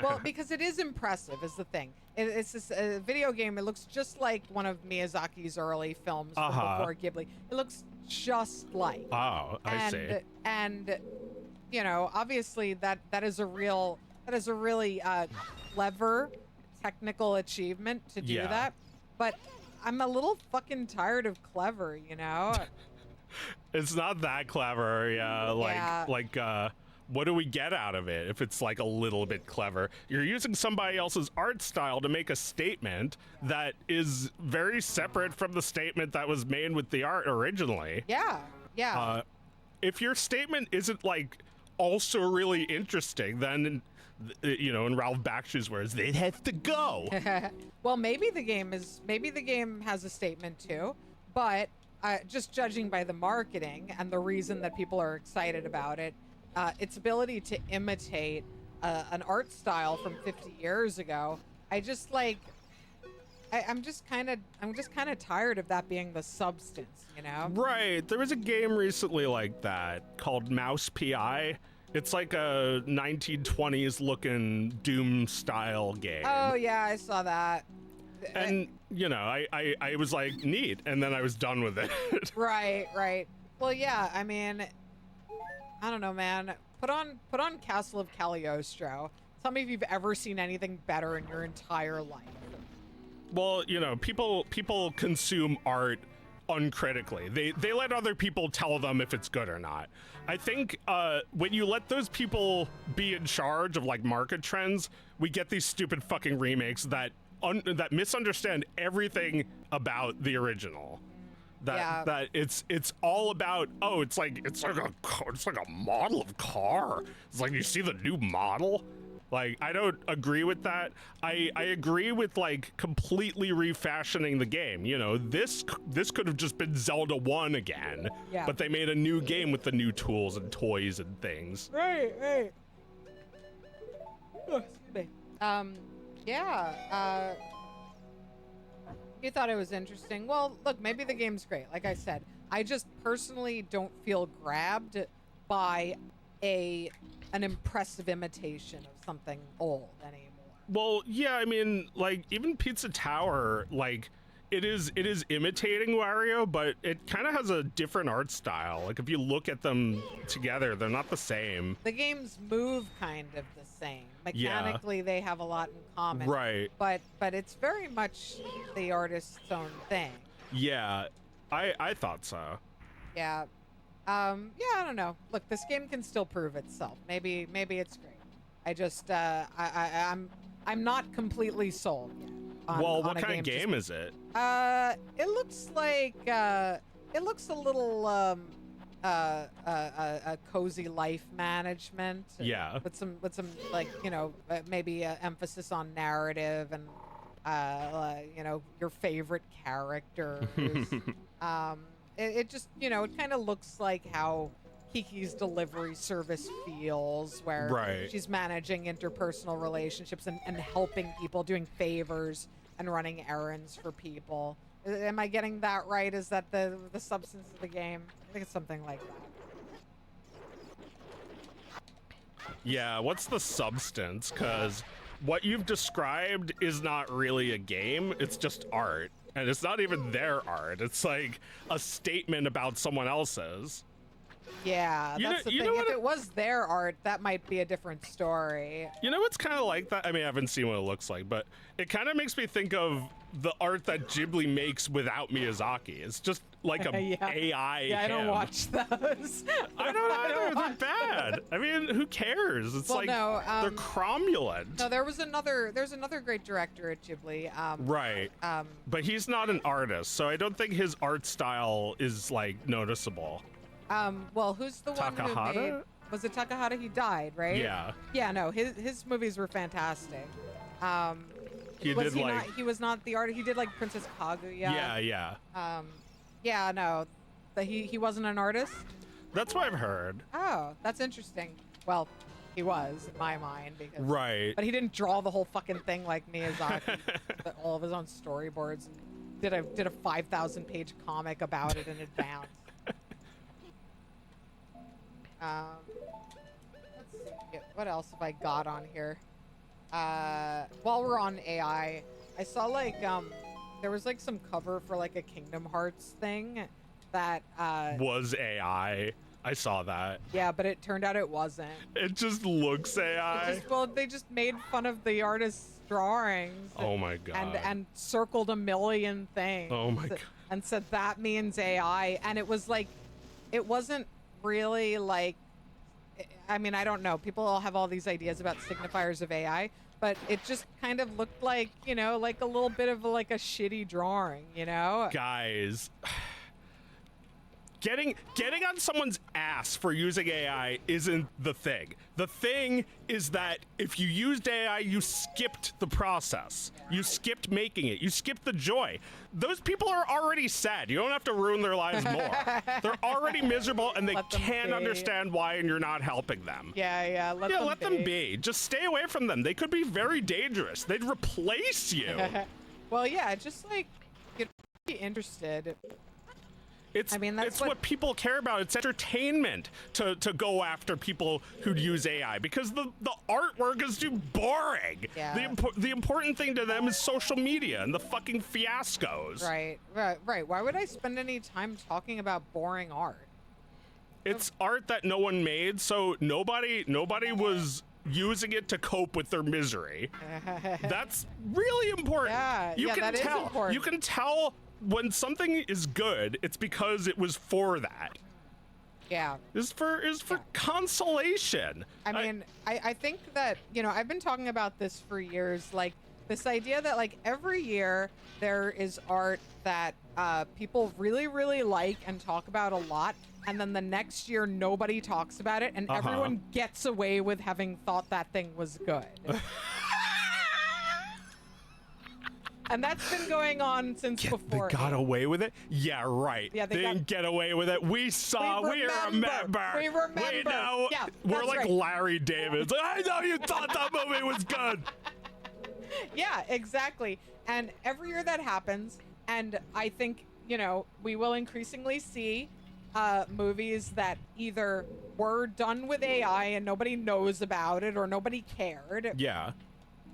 Well, because it is impressive, is the thing. It's this video game. It looks just like one of Miyazaki's early films from before Ghibli. It looks just like. Oh, I see. And you know, obviously that is a really clever technical achievement to do that. But I'm a little fucking tired of clever, you know? It's not that clever, like what do we get out of it if it's like a little bit clever? You're using somebody else's art style to make a statement that is very separate from the statement that was made with the art originally. Yeah. If your statement isn't like also really interesting, then you know, in Ralph Bakshi's words, they'd have to go. Well, maybe the game has a statement too, but just judging by the marketing and the reason that people are excited about it, its ability to imitate an art style from 50 years ago, I'm just kind of tired of that being the substance, you know? Right. There was a game recently like that called Mouse PI. It's like a 1920s looking Doom style game. Oh yeah, I saw that. And you know, I was like, neat, and then I was done with it. Right. Well, yeah, I mean, I don't know, man. Put on Castle of Cagliostro. Tell me if you've ever seen anything better in your entire life. Well, you know, people consume art uncritically. They let other people tell them if it's good or not. I think when you let those people be in charge of like market trends, we get these stupid fucking remakes that misunderstand everything about the original. That it's all about, oh, it's like a model of car. It's like, you see the new model. Like, I don't agree with that. I agree with like completely refashioning the game. You know, this could have just been Zelda 1 again. Yeah. But they made a new game with the new tools and toys and things. Right. Oh, excuse me. Yeah. You thought it was interesting. Well, look, maybe the game's great. Like I said, I just personally don't feel grabbed by an impressive imitation of something old anymore. Well, yeah, I mean, like, even Pizza Tower, like, it is imitating Wario, but it kind of has a different art style. Like, if you look at them together, they're not the same. The games move kind of the same. Mechanically, they have a lot in common. Right. But it's very much the artist's own thing. Yeah, I thought so. Yeah. I don't know. Look, this game can still prove itself. Maybe it's great. I just I'm not completely sold yet. What kind of game is it? It looks like it looks a little a cozy life management. Yeah. With some like, you know, maybe emphasis on narrative and you know, your favorite characters. It just, you know, it kind of looks like how Kiki's delivery service feels, where she's managing interpersonal relationships and helping people, doing favors and running errands for people. Am I getting that right? Is that the substance of the game? I think it's something like that. Yeah, what's the substance? Because what you've described is not really a game, it's just art. And it's not even their art, it's like a statement about someone else's. Yeah, that's the thing. If it was their art, that might be a different story. You know what's kind of like that? I mean, I haven't seen what it looks like, but it kind of makes me think of the art that Ghibli makes without Miyazaki. It's just like a Yeah. AI Yeah, I don't him. watch those. I don't either. They're bad. I mean, who cares? It's Well, like no, they're cromulent. No, there's another great director at Ghibli. Right. But he's not an artist, so I don't think his art style is like noticeable. Well, who's the one who Takahata? made? Was it Takahata? He died, right? Yeah. Yeah, no, his movies were fantastic. He was did he like not, he was not the artist. He did like Princess Kaguya. yeah. Yeah, no, but he wasn't an artist. That's what I've heard. Oh, that's interesting. Well, he was in my mind because Right. but he didn't draw the whole fucking thing like Miyazaki. But all of his own storyboards. Did a 5,000 page comic about it in advance. Let's see. What else have I got on here? While we're on AI, I saw like there was like some cover for like a Kingdom Hearts thing that Was AI. I saw that. yeah, but it turned out it wasn't. It just looks AI. Well, they just made fun of the artist's drawings. Oh my god. And circled a million things. Oh my god. And said that means AI, and it was like, it wasn't really like, I mean, I don't know. People all have all these ideas about signifiers of AI, but it just kind of looked like, you know, like a little bit of like a shitty drawing, you know? Guys, getting on someone's ass for using AI isn't the thing. The thing is that if you used AI, you skipped the process. You skipped making it. You skipped the joy. Those people are already sad. You don't have to ruin their lives more. They're already miserable and they Let them can't be. understand why, and you're not helping them. Yeah, let Them be. Just stay away from them. They could be very dangerous. They'd replace you. Well, yeah, just like, get interested. It's, I mean, that's it's what people care about. It's entertainment to go after people who'd use AI because the artwork is too boring. Yeah. The important thing to them is social media and the fucking fiascos. Right. Why would I spend any time talking about boring art? It's art that no one made, so nobody was using it to cope with their misery. That's really important. Yeah, that is important. You can tell when something is good, it's because it was for that. Yeah. Is for consolation. I mean, I think that, you know, I've been talking about this for years, like this idea that like every year there is art that people really, really like and talk about a lot. And then the next year, nobody talks about it and everyone gets away with having thought that thing was good. And that's been going on since before. They got away with it? Yeah, right. Yeah, they didn't get away with it. We saw. We remember. We remember. We know. Yeah, we're that's like right. Larry David. I know you thought that movie was good. Yeah, exactly. And every year that happens, and I think, you know, we will increasingly see movies that either were done with AI and nobody knows about it or nobody cared. Yeah.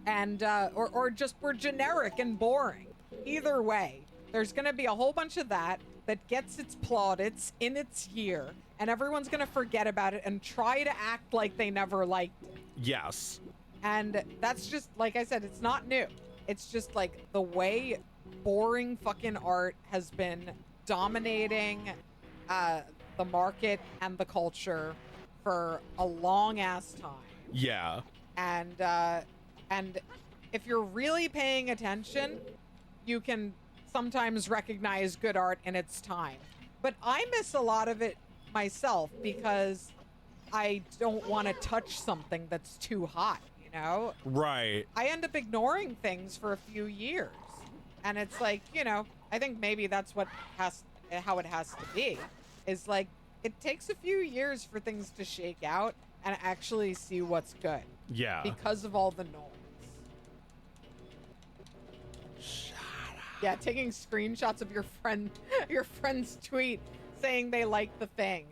And or just were generic and boring. Either way, there's going to be a whole bunch of that gets its plaudits in its year, and everyone's going to forget about it and try to act like they never liked it. Yes. And that's just, like I said, it's not new. It's just like the way boring fucking art has been dominating the market and the culture for a long ass time. Yeah. And if you're really paying attention, you can sometimes recognize good art in its time. But I miss a lot of it myself because I don't want to touch something that's too hot, you know? Right. I end up ignoring things for a few years. And it's like, you know, I think maybe that's how it has to be. Is like, it takes a few years for things to shake out and actually see what's good. Yeah. Because of all the noise. Shut Yeah, taking screenshots of your friend's tweet saying they like the thing.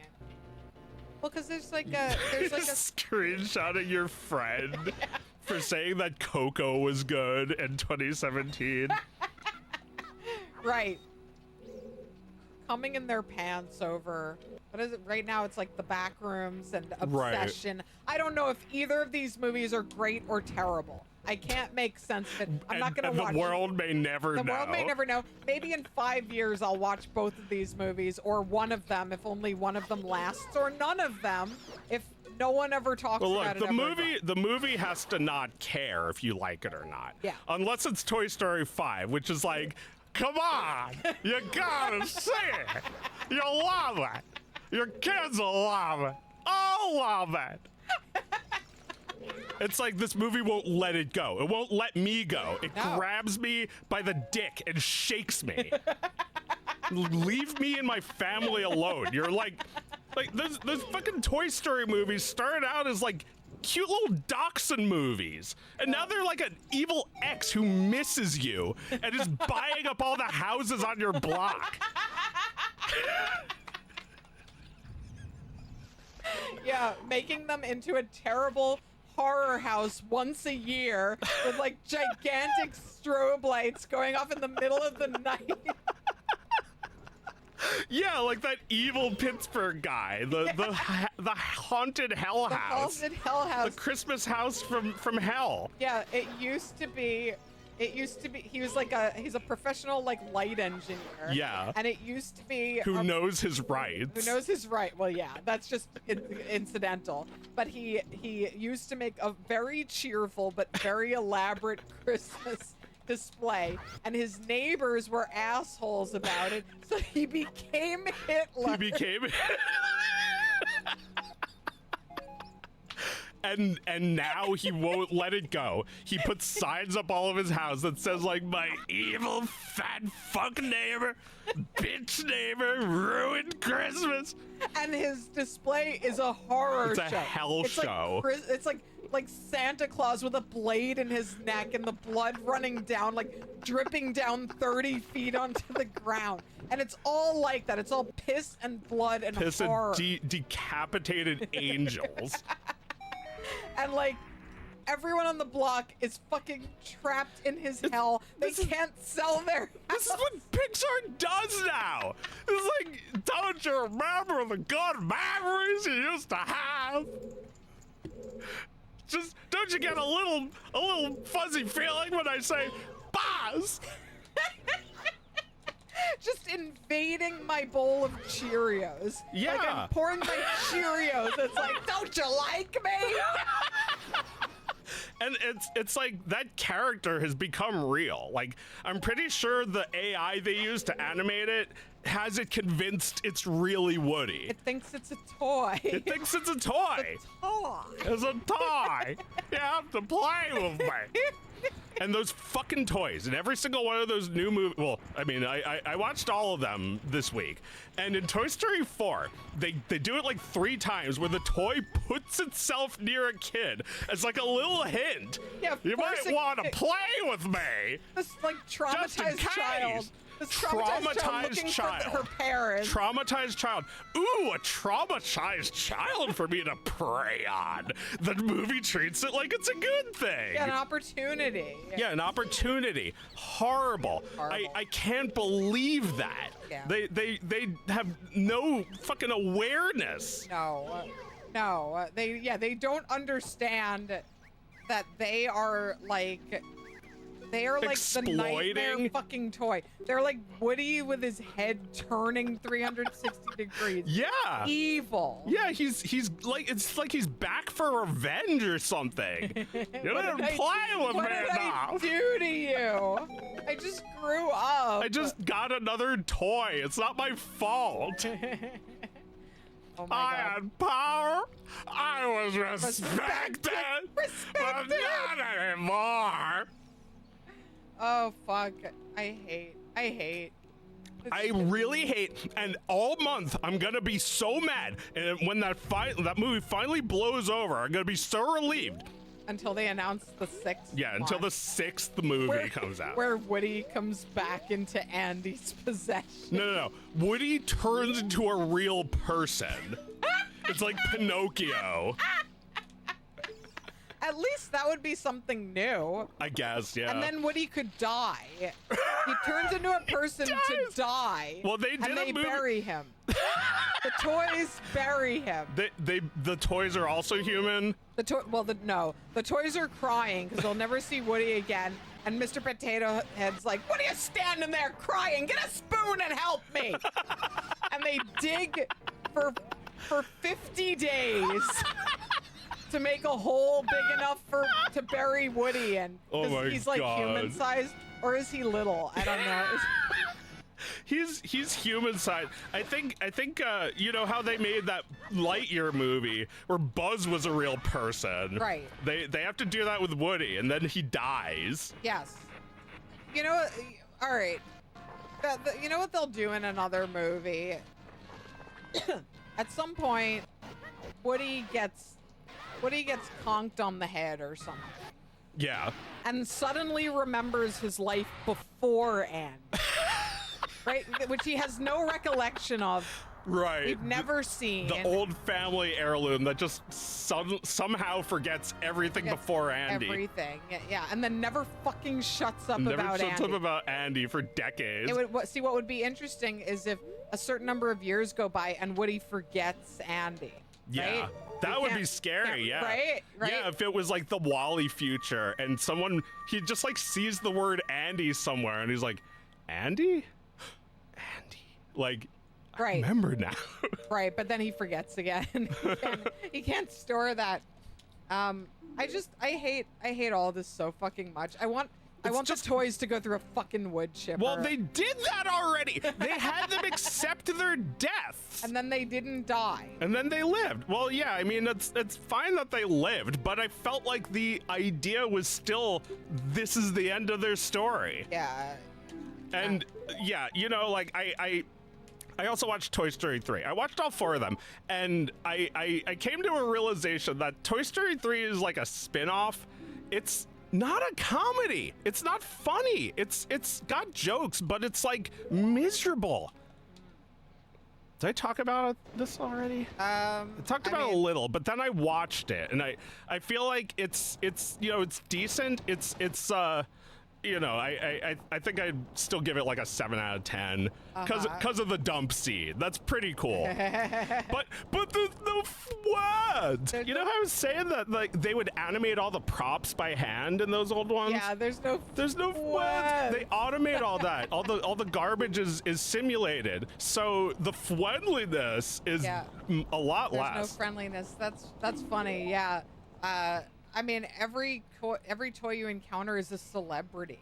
Well, because there's like a screenshotting your friend for saying that Coco was good in 2017. Right. Coming in their pants over, what is it right now? It's like The Backrooms and Obsession. Right. I don't know if either of these movies are great or terrible. I can't make sense of it. I'm not going to watch The world may never know. The world may never know. Maybe in 5 years I'll watch both of these movies, or one of them if only one of them lasts, or none of them if no one ever talks about it. The movie has to not care if you like it or not. Yeah. Unless it's Toy Story 5, which is like, come on, you gotta see it. You love it. Your kids will love it. I'll love it. It's like this movie won't let it go. It won't let me go. It grabs me by the dick and shakes me. Leave me and my family alone. You're like those fucking Toy Story movies started out as like cute little dachshund movies, and now they're like an evil ex who misses you and is buying up all the houses on your block. Yeah, making them into a terrible horror house once a year with like gigantic strobe lights going off in the middle of the night. Yeah, like that evil Pittsburgh guy, the haunted hell house. The haunted hell house. The Christmas house from hell. Yeah, it used to be he was like he's a professional like light engineer. Yeah. And it used to be who knows his rights. Who knows his right. Well, yeah, that's just incidental. But he used to make a very cheerful but very elaborate Christmas display, and his neighbors were assholes about it, so he became Hitler. And now he won't let it go. He puts signs up all of his house that says like, my evil fat fuck neighbor, bitch neighbor, ruined Christmas. And his display is a horror show. It's a hell show. It's like Santa Claus with a blade in his neck and the blood running down, like dripping down 30 feet onto the ground. And it's all like that. It's all piss and blood and horror. And decapitated angels. And like everyone on the block is fucking trapped in his hell. They can't sell their house. This is what Pixar does now. It's like, don't you remember the good memories you used to have? Just don't you get a little fuzzy feeling when I say Boz? Just invading my bowl of Cheerios. Yeah. Like I'm pouring my Cheerios. It's like, don't you like me? And it's like that character has become real. Like, I'm pretty sure the AI they use to animate it has it convinced it's really Woody. It thinks it's a toy. It thinks it's a toy. It's a toy. It's a toy. You have to play with me. And those fucking toys, and every single one of those new movies, well, I mean, I watched all of them this week, and in Toy Story 4, they do it like 3 times where the toy puts itself near a kid as like a little hint. Yeah, you might want to play with me. This like traumatized child. This traumatized child. Her parents. Traumatized child. Ooh, a traumatized child for me to prey on. The movie treats it like it's a good thing. Yeah, an opportunity. Yeah, an opportunity. Horrible. I can't believe that. Yeah. They have no fucking awareness. No. They don't understand that they are like the nightmare fucking toy. They're like Woody with his head turning 360 degrees. Yeah. Evil. Yeah, he's like, it's like he's back for revenge or something. You didn't play with me enough. What did I do to you? I just grew up. I just got another toy. It's not my fault. Oh my I God. had power. I was respected. But not anymore. Oh fuck! I hate. I really hate, and all month I'm gonna be so mad, and when that movie finally blows over, I'm gonna be so relieved. until they announce the 6th. Yeah, until the 6th movie comes out. Where Woody comes back into Andy's possession. No. Woody turns into a real person. It's like Pinocchio. At least that would be something new. I guess, yeah. And then Woody could die. He turns into a person to die. Well, they did and they a movie. bury him. The toys bury him. The toys are also human. The toys are crying because they'll never see Woody again. And Mr. Potato Head's like, "What are you standing there crying? Get a spoon and help me!" And they dig for 50 days to make a hole big enough to bury Woody in. Oh my he's like God. human sized, or is he little? I don't know. He's human size. I think you know how they made that Lightyear movie where Buzz was a real person. Right. They have to do that with Woody, and then he dies. Yes. You know what? All right. You know what they'll do in another movie? At some point, Woody gets conked on the head or something. Yeah. And suddenly remembers his life before Andy. Right? Which he has no recollection of. Right. We've never seen. The old family heirloom that just somehow forgets everything before Andy. Everything. Yeah. And then never fucking shuts up Never about shuts Andy. up about Andy for decades. See, what would be interesting is if a certain number of years go by and Woody forgets Andy. Yeah. Right? That would be scary, yeah. Right? Yeah, if it was like the Wall-E future and he just like sees the word Andy somewhere and he's like, Andy? Andy. Like, Right. I remember now. Right, but then he forgets again. He can't store that. I hate all this so fucking much. I want the toys to go through a fucking wood chipper. Well, they did that already. They had them accept their deaths. And then they didn't die. And then they lived. Well, yeah, I mean, it's fine that they lived, but I felt like the idea was still, this is the end of their story. Yeah. And yeah, you know, like I also watched Toy Story 3. I watched all 4 of them, and I came to a realization that Toy Story 3 is like a spin-off. It's not a comedy. It's not funny. It's got jokes, but it's like miserable. Did I talk about this already? I talked about it a little, but then I watched it, and I feel like it's you know, it's decent. It's you know, I think I'd still give it like a 7 out of 10 because of the dump scene. That's pretty cool. but there's no FWAD. You know how I was saying that like they would animate all the props by hand in those old ones? Yeah, there's no FWAD. They automate all that. All the garbage is simulated. So the FWADliness is a lot less. There's no friendliness. That's funny. Yeah. I mean, every toy you encounter is a celebrity.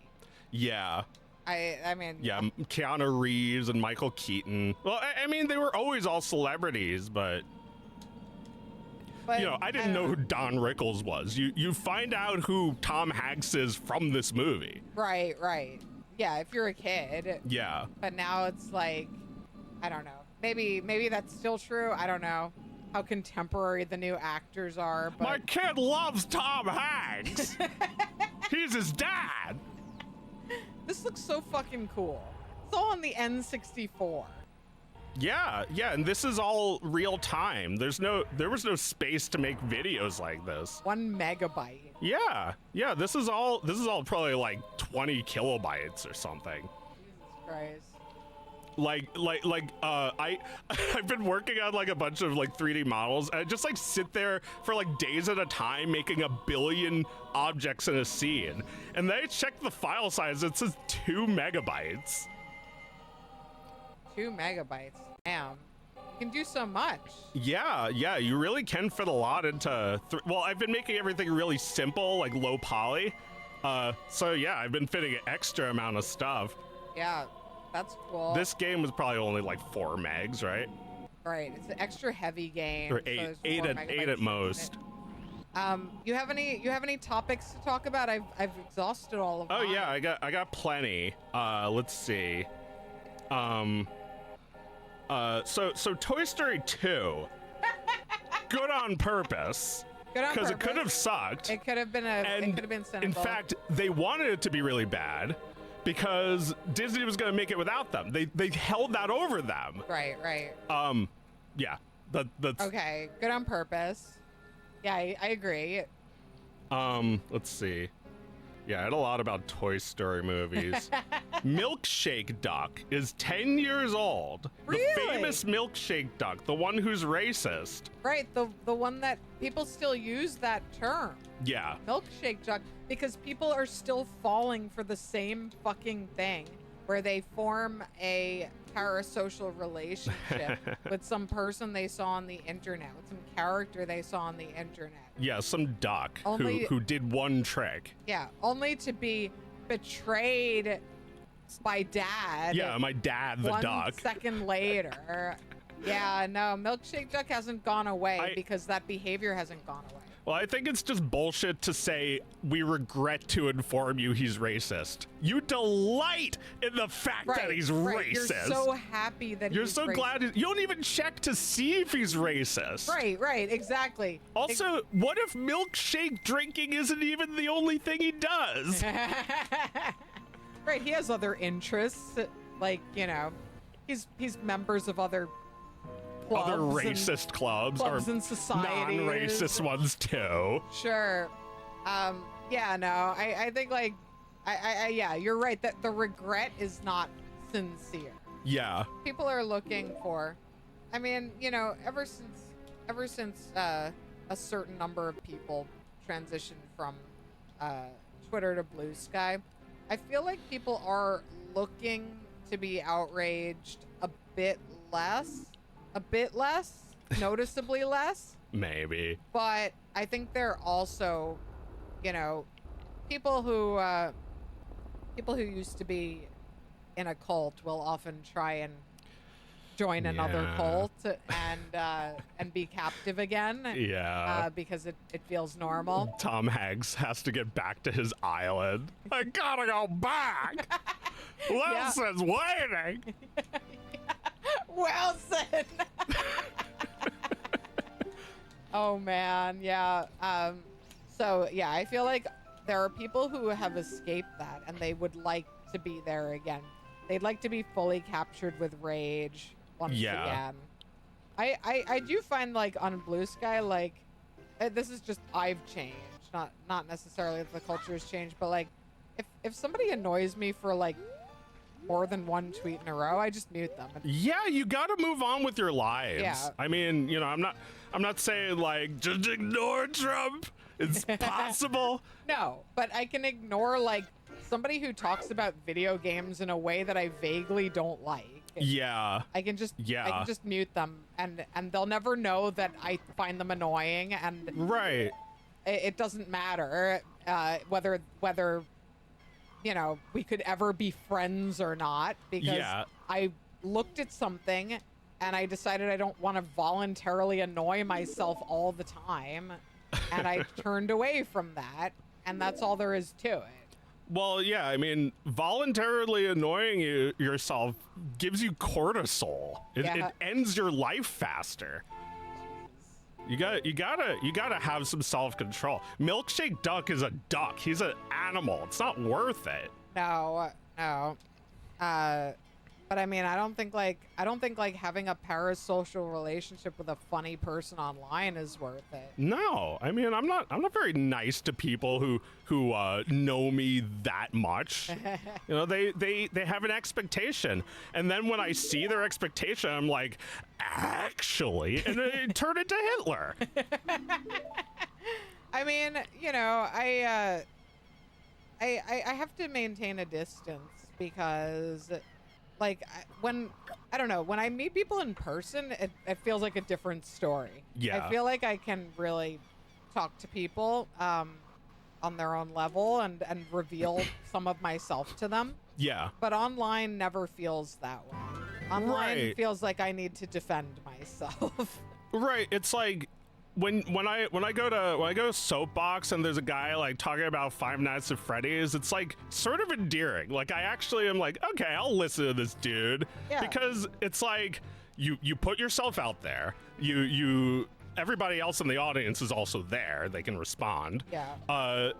Yeah. I mean. Yeah, Keanu Reeves and Michael Keaton. Well, I mean, they were always all celebrities, but you know, I didn't know who Don Rickles was. You find out who Tom Hanks is from this movie. Right. Yeah, if you're a kid. Yeah. But now it's like, I don't know. Maybe that's still true. I don't know how contemporary the new actors are, but my kid loves Tom Hanks. He's his dad. This looks so fucking cool. It's all on the N64. Yeah, and this is all real time. There was no space to make videos like this. 1 megabyte. Yeah. This is all probably like 20 kilobytes or something. Jesus Christ. I've been working on like a bunch of like 3D models. I just like sit there for like days at a time making a billion objects in a scene. And then I check the file size, it says 2 megabytes. 2 megabytes. Damn. You can do so much. Yeah, you really can fit a lot into well, I've been making everything really simple, like low poly. So yeah, I've been fitting an extra amount of stuff. Yeah. That's cool. This game was probably only like 4 megs, right? Right. It's an extra heavy game. Or 8 at most. You have any topics to talk about? I've exhausted all of them. Oh yeah, I got plenty. Let's see. So Toy Story 2. Good on purpose. Good on because it could have purpose. sucked. It could have been it could have been cynical. In fact, they wanted it to be really bad because Disney was going to make it without them. They held that over them. Right. Yeah. That's Okay. Good on purpose. Yeah, I agree. Let's see. Yeah, I had a lot about Toy Story movies. Milkshake Duck is 10 years old. Really? The famous Milkshake Duck, the one who's racist. Right, the one that people still use that term. Yeah. Milkshake duck, because people are still falling for the same fucking thing where they form a parasocial relationship with some person they saw on the internet, with some character they saw on the internet. Yeah, some duck Only- who did one trick. Yeah, only to be betrayed by dad. Yeah, my dad, the 1 duck. second later. Yeah, no, Milkshake Duck hasn't gone away because that behavior hasn't gone away. Well, I think it's just bullshit to say we regret to inform you he's racist. You delight in the fact that he's right. racist. You're so happy that You're he's so racist. glad you don't even check to see if he's racist. Right, exactly. Also, what if milkshake drinking isn't even the only thing he does? Right, he has other interests, like, you know, he's members of other clubs. Other racist clubs or and societies. non-racist ones too. Sure. Yeah, no, I think like, yeah, you're right that the regret is not sincere. Yeah. People are looking for, I mean, you know, ever since a certain number of people transitioned from Twitter to Blue Sky, I feel like people are looking to be outraged a bit less, noticeably less. Maybe. But I think they're also, you know, people who used to be in a cult will often try and join another Yeah. cult and be captive again. Yeah. Because it feels normal. Tom Hanks has to get back to his island. I gotta go back. Wilson's waiting. Wilson. Oh man, yeah. So yeah, I feel like there are people who have escaped that and they would like to be there again. They'd like to be fully captured with rage once again. I do find like on Blue Sky, like this is just I've changed, not necessarily that the culture has changed, but like if somebody annoys me for like more than one tweet in a row, I just mute them. Yeah, you got to move on with your lives. Yeah. I mean, you know, I'm not saying like just ignore Trump. It's possible. No, but I can ignore like somebody who talks about video games in a way that I vaguely don't like. Yeah. I can just mute them and they'll never know that I find them annoying, and Right. it doesn't matter whether you know, we could ever be friends or not, because I looked at something and I decided I don't want to voluntarily annoy myself all the time, and I turned away from that, and that's all there is to it. Well, yeah, I mean, voluntarily annoying yourself gives you cortisol. It ends your life faster. You gotta have some self-control. Milkshake Duck is a duck. He's an animal. It's not worth it. No. But I mean, I don't think like having a parasocial relationship with a funny person online is worth it. No, I mean, I'm not very nice to people who know me that much. You know, they have an expectation, and then when I see their expectation, I'm like, actually, and it turned into Hitler. I mean, you know, I have to maintain a distance because, like, when I meet people in person, it feels like a different story. Yeah. I feel like I can really talk to people on their own level and reveal some of myself to them. Yeah. But online never feels that way. Online Right. feels like I need to defend myself. Right. It's like when I go to Soapbox and there's a guy like talking about Five Nights at Freddy's, it's like sort of endearing. Like I actually am like, okay, I'll listen to this dude. Yeah. Because it's like you put yourself out there. You everybody else in the audience is also there. They can respond. Yeah.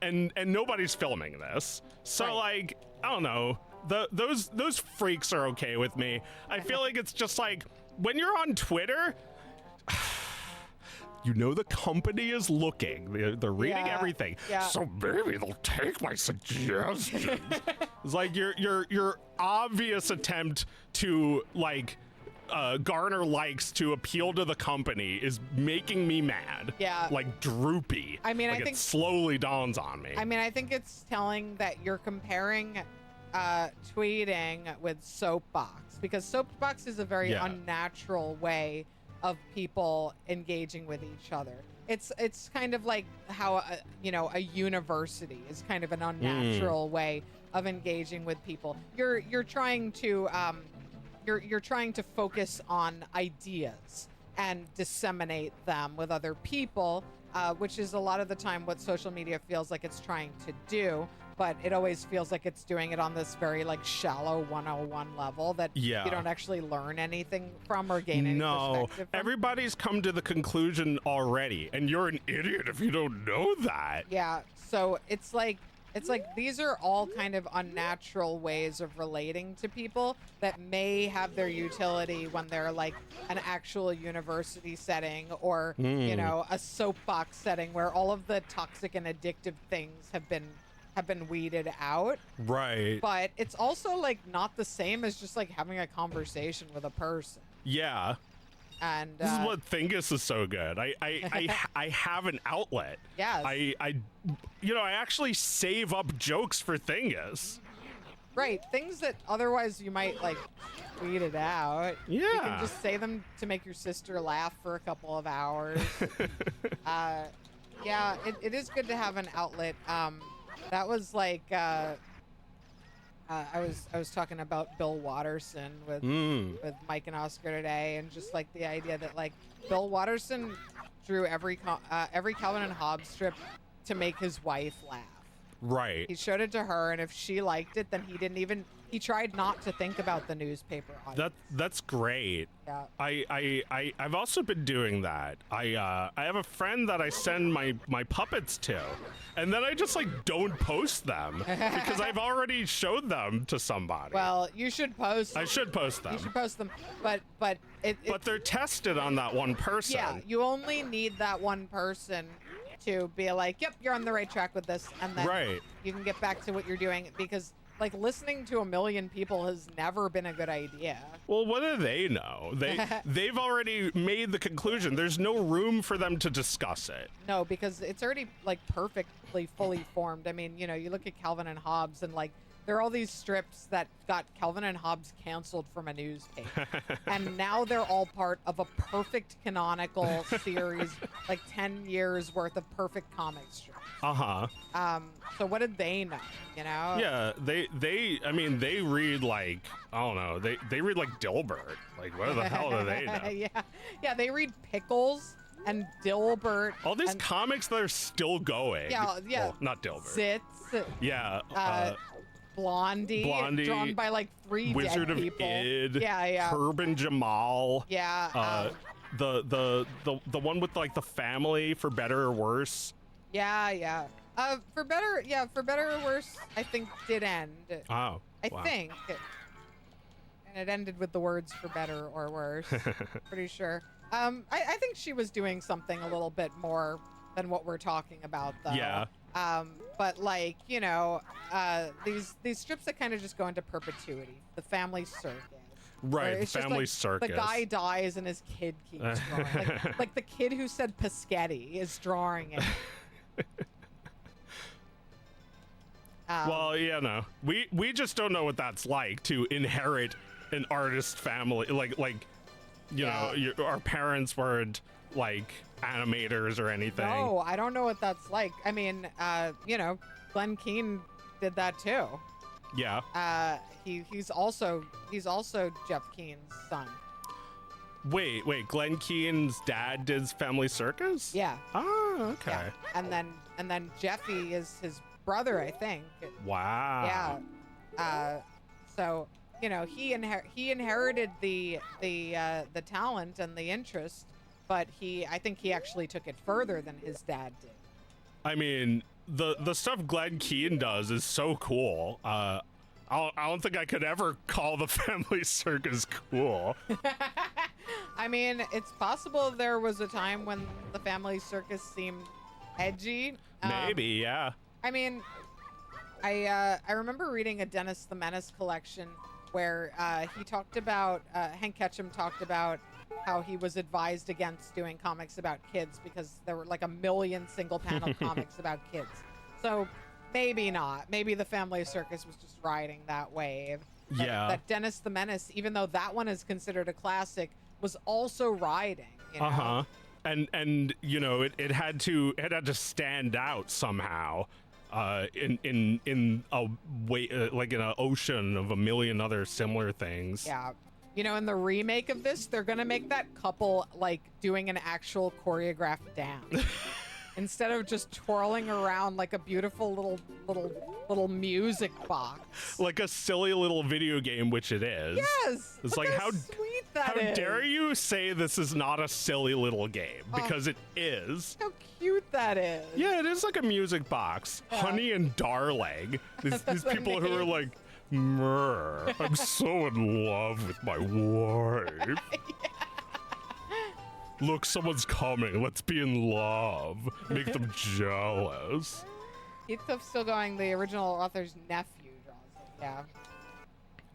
And nobody's filming this. So Right. like, I don't know. Those freaks are okay with me. I feel like it's just like when you're on Twitter, you know the company is looking. They're reading Yeah, everything. yeah. So maybe they'll take my suggestions. It's like your obvious attempt to like garner likes to appeal to the company is making me mad. Yeah. Like droopy. I mean, I like think- it slowly dawns on me. I mean, I think it's telling that you're comparing tweeting with soapbox, because soapbox is a very Yeah. unnatural way of people engaging with each other. It's kind of like how a university is kind of an unnatural way of engaging with people. You're trying to you're trying to focus on ideas and disseminate them with other people, which is a lot of the time what social media feels like it's trying to do. But it always feels like it's doing it on this very like shallow 101 level that Yeah. you don't actually learn anything from or gain any No, perspective from. everybody's come to the conclusion already, and you're an idiot if you don't know that. Yeah, so it's like these are all kind of unnatural ways of relating to people that may have their utility when they're like an actual university setting or you know, a soapbox setting where all of the toxic and addictive things have been weeded out. Right. But it's also like not the same as just like having a conversation with a person. Yeah. And This is what Thingus is so good. I have an outlet. Yes. I actually save up jokes for Thingus. right, things that otherwise you might like tweet it out. You Yeah. can just say them to make your sister laugh for a couple of hours. Yeah, it is good to have an outlet. That was like I was talking about Bill Watterson with Mike and Oscar today, and just like the idea that like Bill Watterson drew every Calvin and Hobbes strip to make his wife laugh. Right. He showed it to her, and if she liked it, then he tried not to think about the newspaper audience. That's great. Yeah. I've also been doing that. I have a friend that I send my puppets to, and then I just like don't post them because I've already showed them to somebody. Well, you should post. I should post them. You should post them, but But they're tested on that one person. yeah, you only need that one person to be like, yep, you're on the right track with this, and then Right. you can get back to what you're doing, because like listening to a million people has never been a good idea. Well, what do they know? They've already made the conclusion. There's no room for them to discuss it. No, because it's already like perfectly fully formed. I mean, you know, you look at Calvin and Hobbes, and like there are all these strips that got Calvin and Hobbes canceled from a newspaper, and now they're all part of a perfect canonical series, like 10 years worth of perfect comic strips. Uh-huh. So what did they know? You know? Yeah, they read like, I don't know, they read like Dilbert. Like, what the hell do they know? yeah, they read Pickles and Dilbert. All these and comics that are still going. Yeah. Well, not Dilbert. Zitz. Yeah. Blondie, drawn by like 3 Wizard dead of people. Id. Yeah. Herb and Jamal. Yeah. The one with like the family, For Better or Worse. Yeah. For better or worse, I think did end. Oh. I wow. think. And it ended with the words "for better or worse." Pretty sure. I think she was doing something a little bit more than what we're talking about, though. Yeah. But like, you know, these strips that kind of just go into perpetuity. The family circus. Right, Where the it's just family like, circus. The guy dies and his kid keeps drawing. Like the kid who said Paschetti is drawing it. Well, you know, we just don't know what that's like to inherit an artist family. Like you know, our parents weren't like animators or anything. No, I don't know what that's like. I mean, you know, Glenn Keane did that too. Yeah. He's also Jeff Keene's son. Wait, Glenn Keane's dad did Family Circus? Yeah. Oh, okay. Yeah. And then Jeffy is his brother, I think. Wow. Yeah. So, you know, he inherited the talent and the interest but I think he actually took it further than his dad did. I mean, the stuff Glenn Keane does is so cool. I don't think I could ever call the Family Circus cool. I mean, it's possible there was a time when the Family Circus seemed edgy. Maybe, yeah. I mean, I remember reading a Dennis the Menace collection where he talked about, Hank Ketchum talked about how he was advised against doing comics about kids because there were like 1 million single panel comics about kids. So maybe not. Maybe the Family Circus was just riding that wave. Yeah. That Dennis the Menace, even though that one is considered a classic, was also riding. You know? Uh-huh. And you know, it had to stand out somehow. In a way, like in an ocean of 1 million other similar things. Yeah. You know, in the remake of this, they're gonna make that couple like doing an actual choreographed dance instead of just twirling around like a beautiful little music box. Like a silly little video game, which it is. Yes. It's like how sweet that how is. dare you say this is not a silly little game, because it is. How cute that is. Yeah, it is like a music box. Yeah. Honey and Darling. These the people who are names. like, "Mrr, I'm so in love with my wife. Look, someone's coming. Let's be in love. Make them jealous." Heathcliff's still going. The original author's nephew draws it. Yeah.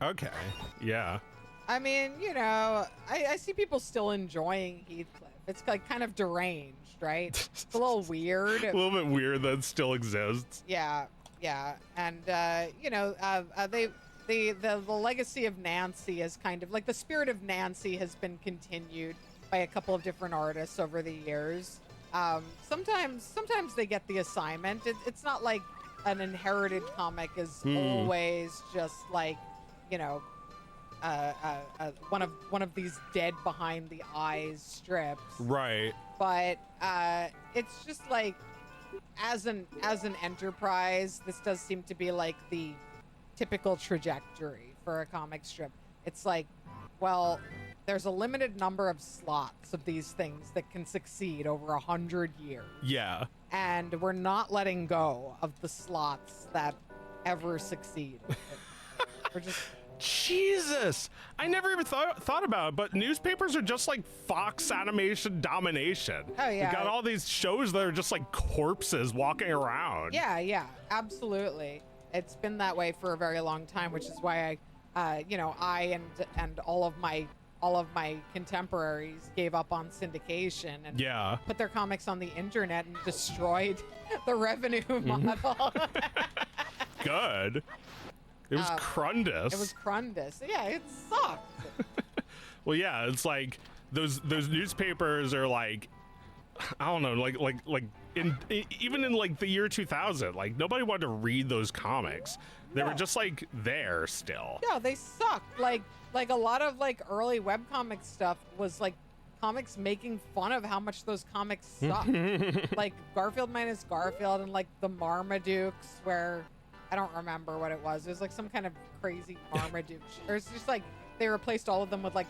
Okay. Yeah. I mean, you know, I see people still enjoying Heathcliff. It's like kind of deranged, right? It's a little weird. A little bit weird that it still exists. Yeah, yeah, and you know, the legacy of Nancy is kind of like the spirit of Nancy has been continued by a couple of different artists over the years. Sometimes they get the assignment. It's not like an inherited comic is always just like, you know, one of these dead behind the eyes strips. Right. But it's just like as an enterprise, this does seem to be like the typical trajectory for a comic strip. It's like, well, there's a limited number of slots of these things that can succeed over 100 years. Yeah. And we're not letting go of the slots that ever succeed. We're just Jesus, I never even thought about it, but newspapers are just like Fox Animation Domination. Oh, yeah. We got all these shows that are just like corpses walking around. yeah, absolutely. It's been that way for a very long time, which is why I and all of my contemporaries gave up on syndication and Yeah. put their comics on the internet and destroyed the revenue model. Good. It was Crundus. It was Crundus. Yeah, it sucked. Well, yeah, it's like those newspapers are like, I don't know, like even in like the year 2000, like nobody wanted to read those comics. They were just like there still. Yeah, they sucked. Like a lot of like early webcomic stuff was like comics making fun of how much those comics suck. Like Garfield minus Garfield and like the Marmadukes, where I don't remember what it was. It was like some kind of crazy Marmaduke. Or it's just like they replaced all of them with like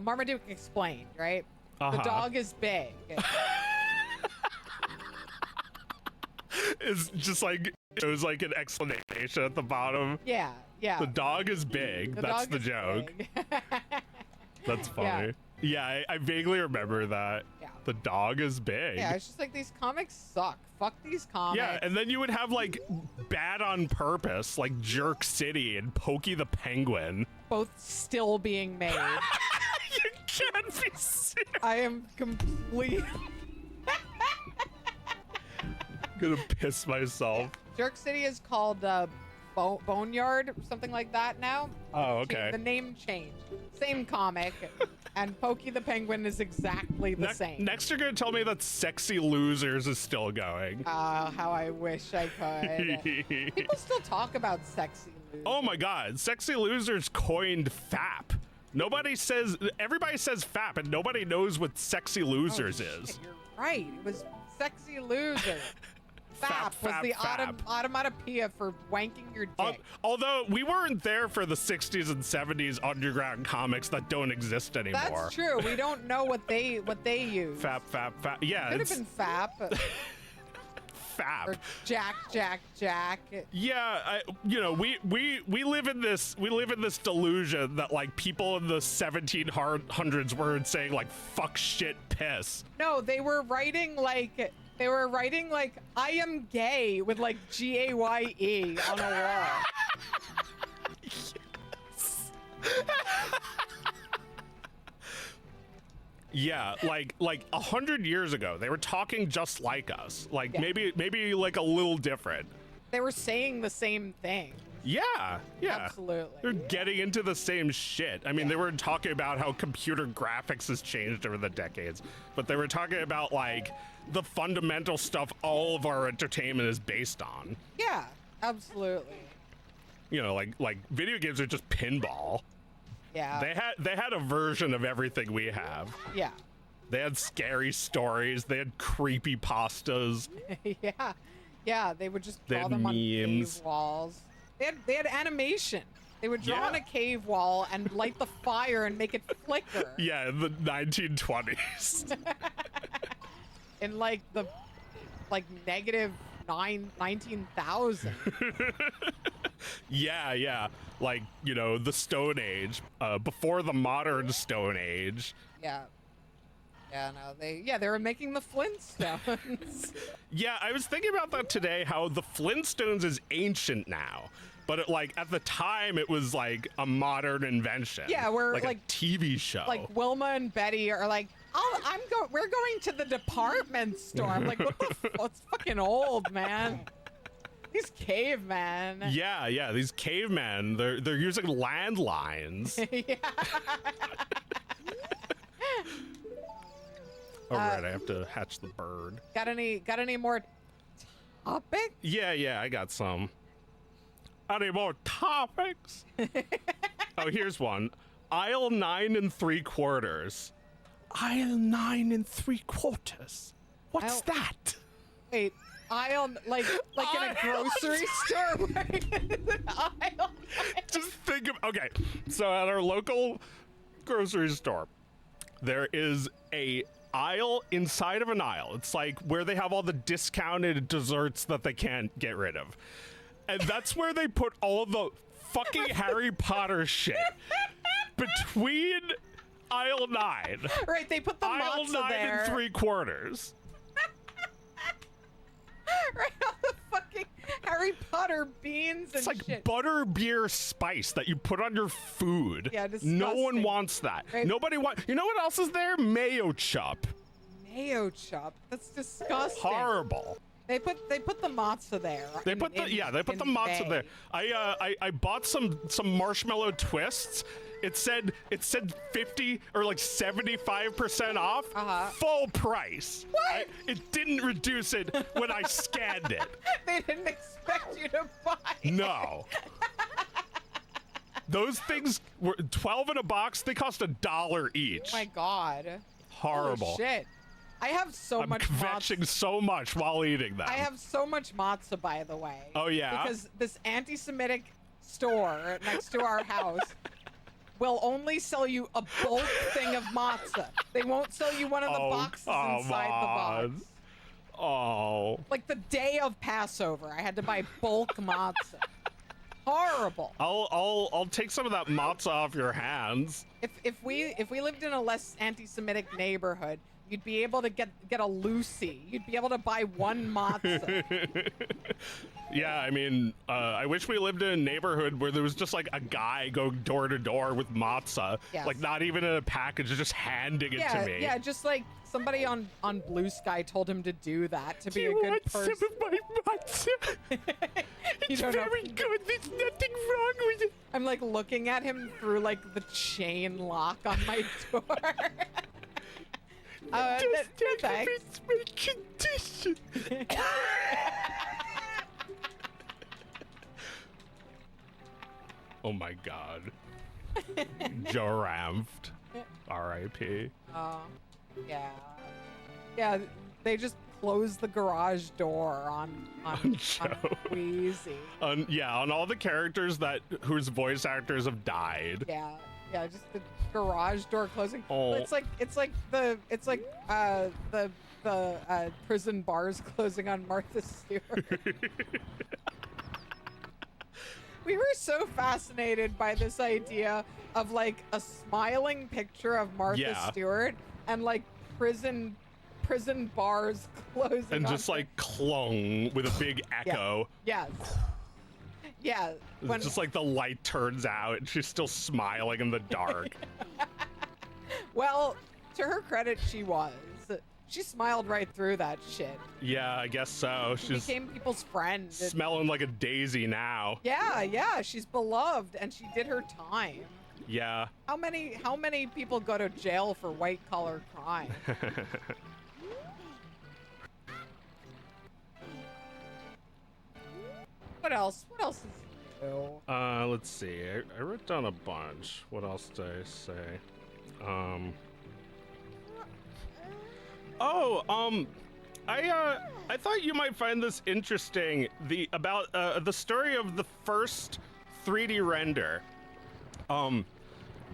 Marmaduke Explained, right? The dog is big. It's just like it was like an explanation at the bottom. Yeah. The dog is big. That's the joke. That's funny. Yeah, I vaguely remember that. Yeah. The dog is big. Yeah, it's just like these comics suck. Fuck these comics. Yeah, and then you would have like Bad on Purpose, like Jerk City and Pokey the Penguin. Both still being made. You can't be serious. I am complete. I'm gonna piss myself. Jerk City is called Boneyard or something like that now. Oh, okay. The name changed. Same comic. And Pokey the Penguin is exactly the same. Next, you're gonna tell me that Sexy Losers is still going. How I wish I could. People still talk about Sexy Losers. Oh my God, Sexy Losers coined FAP. Everybody says FAP, and nobody knows what Sexy Losers is. You're right. It was Sexy Loser. Fap was the fap. automatopoeia for wanking your dick. Although we weren't there for the 60s and 70s underground comics that don't exist anymore. That's true. We don't know what they use. Fap. Yeah, Could have been Fap. Fap. Or Jack. Yeah, we live in this delusion that like people in the 1700s were saying like fuck, shit, piss. No, they were writing like I am gay with like GAYE on a wall. Yeah, like 100 years ago, they were talking just like us. Like maybe like a little different. They were saying the same thing. Yeah. Absolutely. They're getting into the same shit. I mean, they were talking about how computer graphics has changed over the decades, but they were talking about like the fundamental stuff all of our entertainment is based on. Yeah, absolutely. You know, like video games are just pinball. Yeah. They had a version of everything we have. Yeah. They had scary stories. They had creepy pastas. Yeah. They would just They draw had them on memes. cave walls. They had animation. They would draw on a cave wall and light the fire and make it flicker. Yeah, in the 1920s. In like the negative 19,000. Yeah. Like, you know, the Stone Age, before the modern Stone Age. Yeah. Yeah, no, they were making the Flintstones. Yeah, I was thinking about that today, how the Flintstones is ancient now. But at the time, it was like a modern invention. Yeah, we're like a TV show. Like Wilma and Betty are like, we're going to the department store. I'm like, what the it's fucking old, man. These cavemen. Yeah, these cavemen, they're using landlines. Yeah. All right, I have to hatch the bird. Got any more topics? Yeah, I got some. Any more topics? Oh, here's one. Aisle 9 3/4. Aisle 9 3/4. What's that? Wait, aisle like in a grocery store? Aisle. Just think of, okay, so at our local grocery store, there is a aisle inside of an aisle. It's like where they have all the discounted desserts that they can't get rid of. And that's where they put all the fucking Harry Potter shit between aisle 9. Right, they put the aisle matzo 9 there. 3/4. Right, all the fucking Harry Potter beans and It's like shit. butter beer spice that you put on your food. Yeah, disgusting. No one wants that. Right. Nobody wants. You know what else is there? Mayo chup. Mayo chop. That's disgusting. Horrible. They put the matzo there. They put the matzo there. I bought some marshmallow twists. It said 50 or like 75% off. Full price. What? It didn't reduce it when I scanned it. They didn't expect you to buy it. No. Those things were 12 in a box. They cost $1 each. Oh my god. Horrible. Holy shit. I have so I'm much kvetching so much while eating them. I have so much matzah, by the way. Oh, yeah? Because this anti-Semitic store next to our house will only sell you a bulk thing of matzah. They won't sell you one of the boxes inside the box. Oh. Like the day of Passover, I had to buy bulk matzah. Horrible. I'll take some of that matzah off your hands. If we lived in a less anti-Semitic neighborhood, you'd be able to get a Lucy. You'd be able to buy one matzah. Yeah, I mean, I wish we lived in a neighborhood where there was just like a guy going door to door with matzah, Yes. like not even in a package, just handing it to me. Yeah, just like somebody on Blue Sky told him to do that to be a You good want person. some of my matzah? It's don't know. very good. There's nothing wrong with it. I'm like looking at him through like the chain lock on my door. Just take thanks. my condition. Oh my god. Joramft. R.I.P. Oh, yeah. Yeah, they just close the garage door on Joe. Wheezy. On all the characters whose voice actors have died. Yeah, just the garage door closing. Oh. It's like the prison bars closing on Martha Stewart. We were so fascinated by this idea of like a smiling picture of Martha Stewart and like prison bars closing And on just her. like clung with a big echo. Yes. Yeah. It's just like the light turns out and she's still smiling in the dark. Well, to her credit, she smiled right through that shit. Yeah, I guess so. She became people's friend. Smelling like a daisy now. Yeah, she's beloved and she did her time. Yeah. How many people go to jail for white collar crime? What else is new? Let's see. I wrote down a bunch. What else did I say? I thought you might find this interesting. About the story of the first 3D render.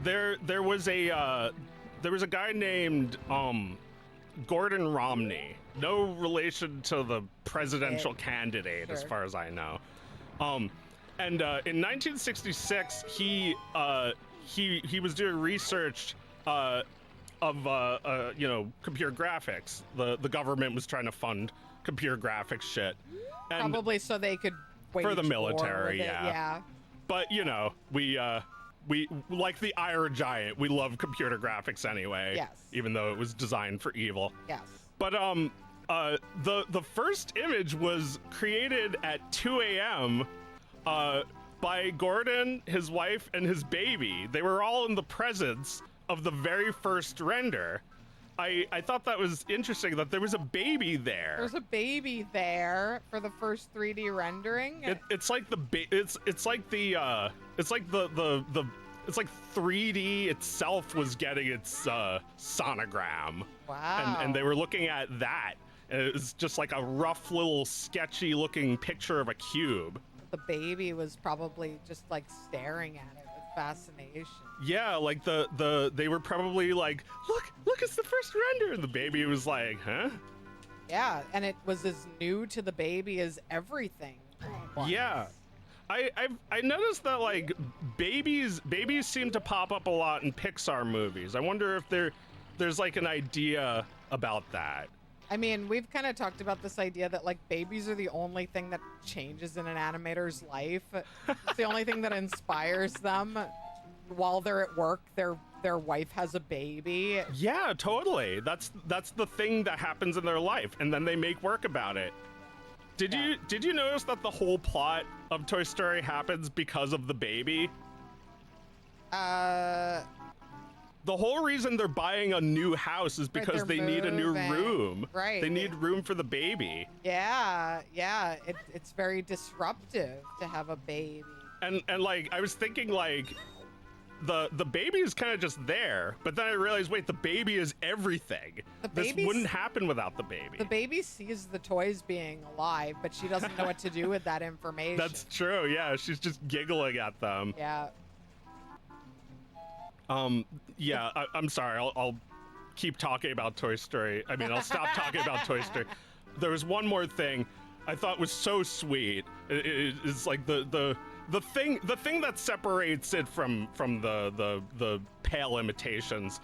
There was a guy named Gordon Romney. No relation to the presidential candidate, as far as I know. And in 1966, he was doing research of computer graphics. The government was trying to fund computer graphics shit, and probably so they could wage for the war military, with it. yeah. But we like the Iron Giant. We love computer graphics anyway. Yes. Even though it was designed for evil. Yes. But the first image was created at 2 a.m. By Gordon, his wife, and his baby. They were all in the presence of the very first render. I thought that was interesting that there was a baby there. There's a baby there for the first 3D rendering. It's like 3D itself was getting its sonogram. Wow. And they were looking at that. And it was just like a rough little sketchy looking picture of a cube. The baby was probably just like staring at it with fascination. Yeah, like they were probably like, look, it's the first render. And the baby was like, huh? Yeah, and it was as new to the baby as everything was. Yeah. I noticed that like babies seem to pop up a lot in Pixar movies. I wonder if there's like an idea about that. I mean, we've kind of talked about this idea that like babies are the only thing that changes in an animator's life. It's the only thing that inspires them while they're at work. Their wife has a baby. Yeah, totally. That's the thing that happens in their life, and then they make work about it. Did you notice that the whole plot of Toy Story happens because of the baby? The whole reason they're buying a new house is because they need a new room. Right. They need room for the baby. Yeah. It's very disruptive to have a baby. And like I was thinking like the baby is kind of just there, but then I realized, wait, the baby is everything. This wouldn't happen without the baby. The baby sees the toys being alive, but she doesn't know what to do with that information. That's true. Yeah, she's just giggling at them. Yeah. Yeah, I'm sorry. I'll keep talking about Toy Story. I mean, I'll stop talking about Toy Story. There was one more thing I thought was so sweet. It's like the thing that separates it from the pale imitations.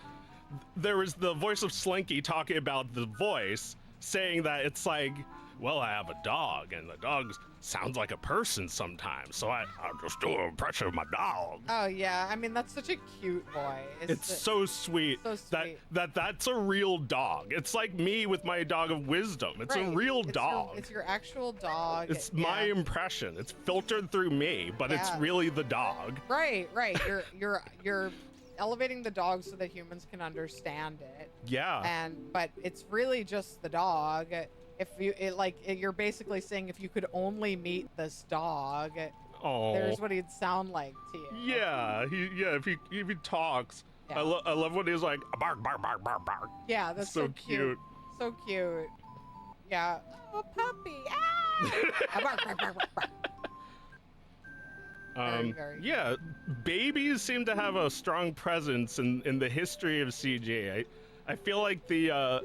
There was the voice of Slinky talking about the voice, saying that it's like, well, I have a dog, and the dog sounds like a person sometimes, so I'll just do an impression of my dog. Oh yeah, I mean that's such a cute voice. It's so sweet. So sweet. That's a real dog. It's like me with my dog of wisdom. It's a real dog. It's your actual dog. It's my impression. It's filtered through me, but it's really the dog. Right. You're elevating the dog so that humans can understand it. Yeah. But it's really just the dog. If you're basically saying if you could only meet this dog, there's what he'd sound like to you. Yeah, if he talks. Yeah. I love when he's like bark bark bark bark bark. Yeah, that's so cute. So cute. Yeah. Oh, puppy. Ah! Bark, bark, bark, bark, bark. Very Yeah, babies seem to have a strong presence in the history of CG. I feel like the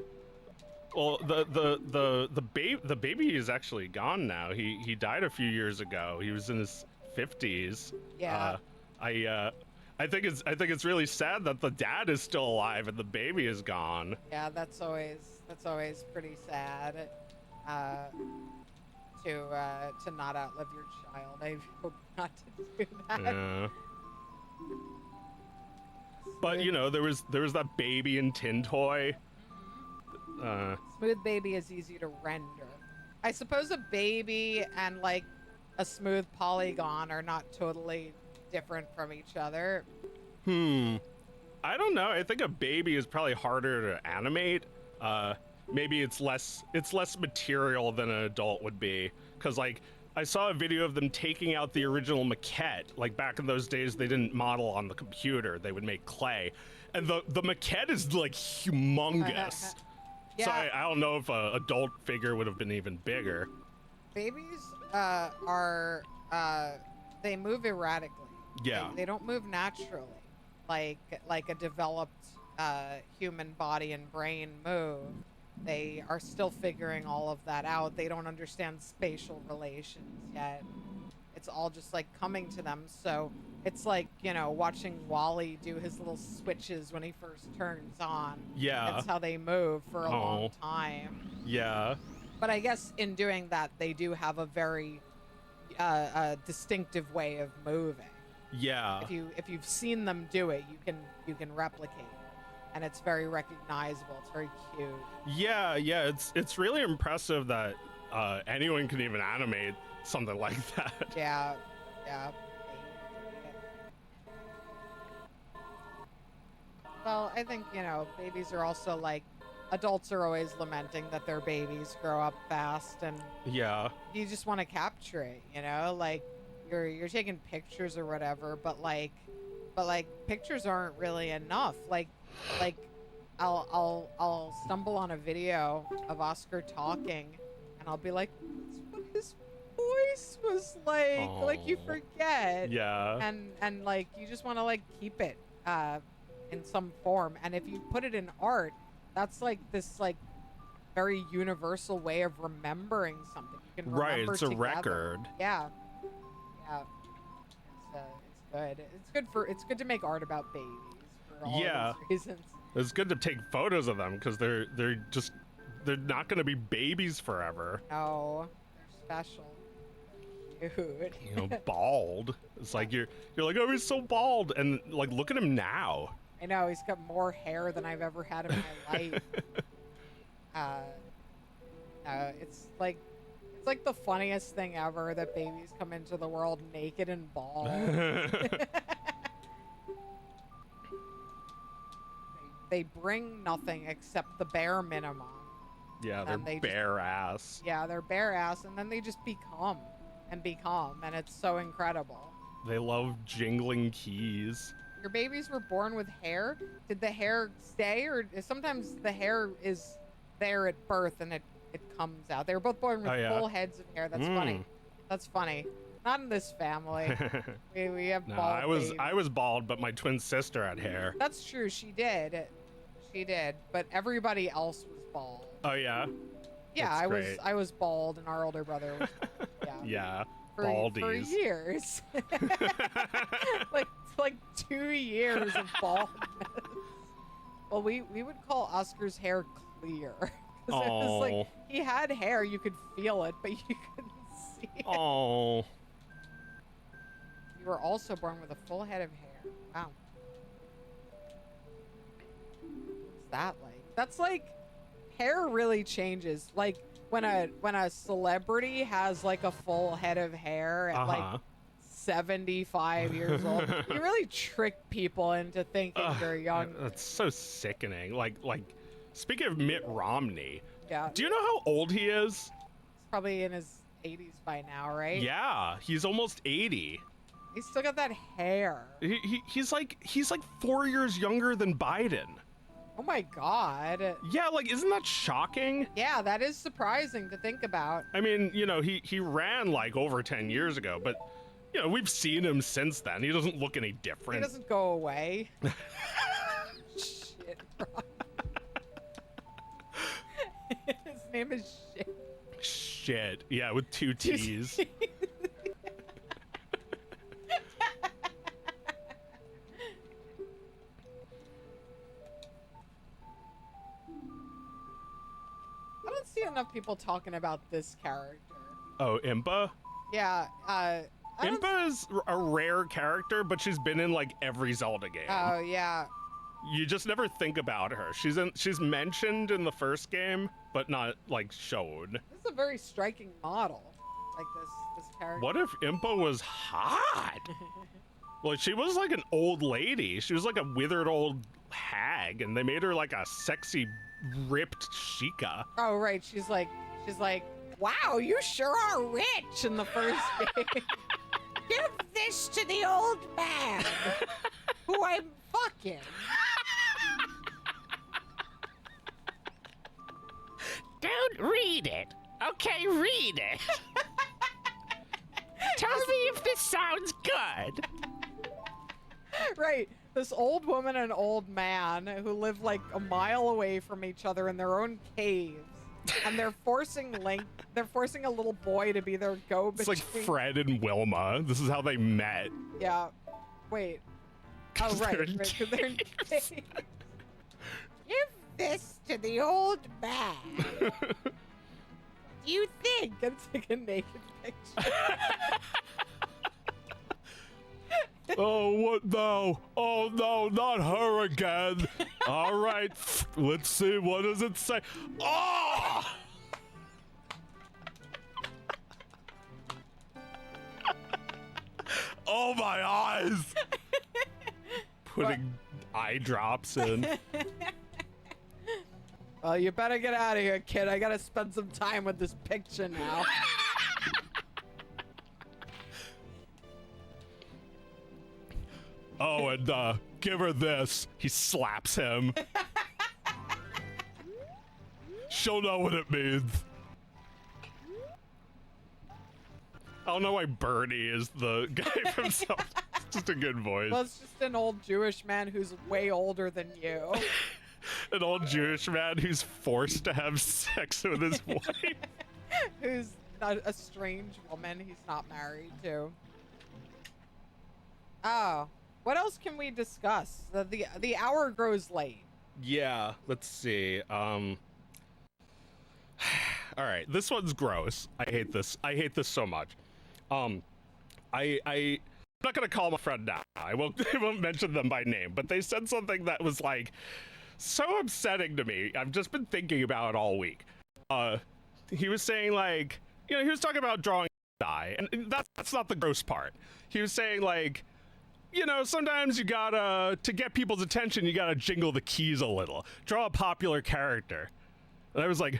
baby is actually gone now. He died a few years ago. He was in his 50s. Yeah. I think it's really sad that the dad is still alive and the baby is gone. Yeah, that's always pretty sad. Uh, to not outlive your child. I hope not to do that. Yeah. But you know, there was that baby in Tin Toy. Smooth baby is easy to render. I suppose a baby and like a smooth polygon are not totally different from each other. I don't know. I think a baby is probably harder to animate. Maybe it's less material than an adult would be. Cause like I saw a video of them taking out the original maquette. Like back in those days, they didn't model on the computer; they would make clay, and the maquette is like humongous. Yeah. So I don't know if a adult figure would have been even bigger. Babies are they move erratically. Yeah. They don't move naturally, like a developed human body and brain move. They are still figuring all of that out. They don't understand spatial relations yet. It's all just like coming to them. So it's like, you know, watching Wally do his little switches when he first turns on. Yeah. That's how they move for a long time. Yeah. But I guess in doing that, they do have a very distinctive way of moving. Yeah. If you've seen them do it, you can replicate. And it's very recognizable. It's very cute. Yeah, it's really impressive that anyone can even animate something like that. Yeah. Well, I think, you know, babies are also like, adults are always lamenting that their babies grow up fast, and Yeah. you just want to capture it, you know? Like, you're taking pictures or whatever, but like pictures aren't really enough. Like I'll stumble on a video of Oscar talking, and I'll be like, that's what his voice was like. Like, you forget. Yeah. And like, you just want to like keep it in some form. And if you put it in art, that's like this like very universal way of remembering something. You can remember Right, it's a together. record. Yeah. It's good to make art about babies for all these reasons. It's good to take photos of them because they're not going to be babies forever. No, they're special. Dude. You know, bald. It's like you're like, oh, he's so bald, and like, look at him now. I know, he's got more hair than I've ever had in my life. It's like the funniest thing ever that babies come into the world naked and bald. They bring nothing except the bare minimum. Yeah, they're bare ass. Yeah, they're bare ass, and then they just become, and it's so incredible. They love jingling keys. Your babies were born with hair? Did the hair stay, or sometimes the hair is there at birth and it comes out? They were both born with full heads of hair. That's funny. That's funny. Not in this family. we have bald babies. I was bald, but my twin sister had hair. That's true. She did, but everybody else was bald. Oh yeah. Yeah, That's I was bald, and our older brother was. Yeah. For Baldies. years. like 2 years of baldness. Well, we would call Oscar's hair clear. It was like, he had hair, you could feel it, but you couldn't see it. Oh. You were also born with a full head of hair. Wow. What's that like? That's like, hair really changes. Like, when a celebrity has like a full head of hair at like 75 years old, you really trick people into thinking they're young. That's so sickening. Like, speaking of Mitt Romney, yeah. Do you know how old he is? He's probably in his 80s by now, right? Yeah, he's almost 80. He's still got that hair. He's like 4 years younger than Biden. Oh my god. Yeah, like, isn't that shocking? Yeah, that is surprising to think about. I mean, you know, he ran like over 10 years ago, but you know, we've seen him since then. He doesn't look any He different. doesn't go away. Shit, Rob. His name is Shit. Shit. Yeah, with 2 T's. I don't see enough people talking about this character. Oh, Impa? Yeah, I don't- Impa is a rare character, but she's been in like every Zelda game. Oh, yeah. You just never think about her. She's mentioned in the first game, but not like shown. This is a very striking model. Like this character. What if Impa was hot? Like, she was like an old lady. She was like a withered old hag, and they made her like a sexy, ripped Sheikah. Oh, right. She's like, wow, you sure are rich in the first game. Give this to the old man who I'm fucking. Don't read it. Okay, read it. Tell me if this sounds good. Right. This old woman and old man who live like a mile away from each other in their own caves. And they're forcing a little boy to be their go-between. It's like Fred and Wilma. This is how they met. Yeah. Wait. Oh, 'Cause right. they're in 'Cause they're in caves. Give this to the old man. Do you think it's like a naked picture? Oh, what now? Oh, no, not her again. All right, let's see. What does it say? Oh! Oh, my eyes. Putting eye drops in. Well, you better get out of here, kid. I gotta spend some time with this picture now. Oh, and give her this. He slaps him. She'll know what it means. I don't know why Bernie is the guy from Zelda. It's just a good voice. Well, it's just an old Jewish man who's way older than you. An old Jewish man who's forced to have sex with his wife. Who's not a strange woman he's not married to. Oh, what else can we discuss? The hour grows late. Yeah, let's see. All right, this one's gross. I hate this. I hate this so much. I'm not gonna call my friend now. I won't mention them by name, but they said something that was like so upsetting to me. I've just been thinking about it all week. He was saying like, you know, he was talking about drawing die, and that's not the gross part. He was saying like, you know, sometimes you gotta, to get people's attention, you gotta jingle the keys a little. Draw a popular character. And I was like,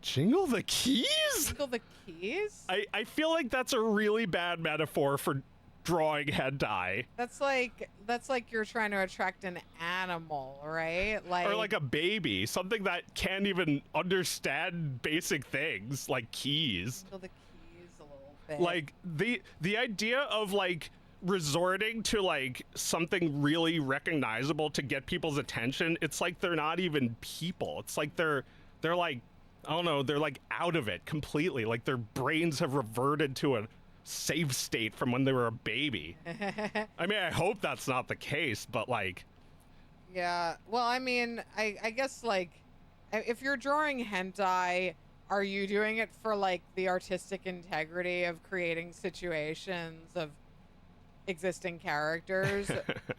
jingle the keys? Jingle the keys? I feel like that's a really bad metaphor for drawing hentai. That's like you're trying to attract an animal, right? Like, Or like a baby, something that can't even understand basic things like keys. jingle the keys a little bit. Like the idea of like resorting to like something really recognizable to get people's attention, it's like they're not even people. It's like they're like, I don't know, they're like out of it completely. Like their brains have reverted to a safe state from when they were a baby. I mean, I hope that's not the case, but like, yeah. Well, I mean, I guess like if you're drawing hentai, are you doing it for like the artistic integrity of creating situations of existing characters?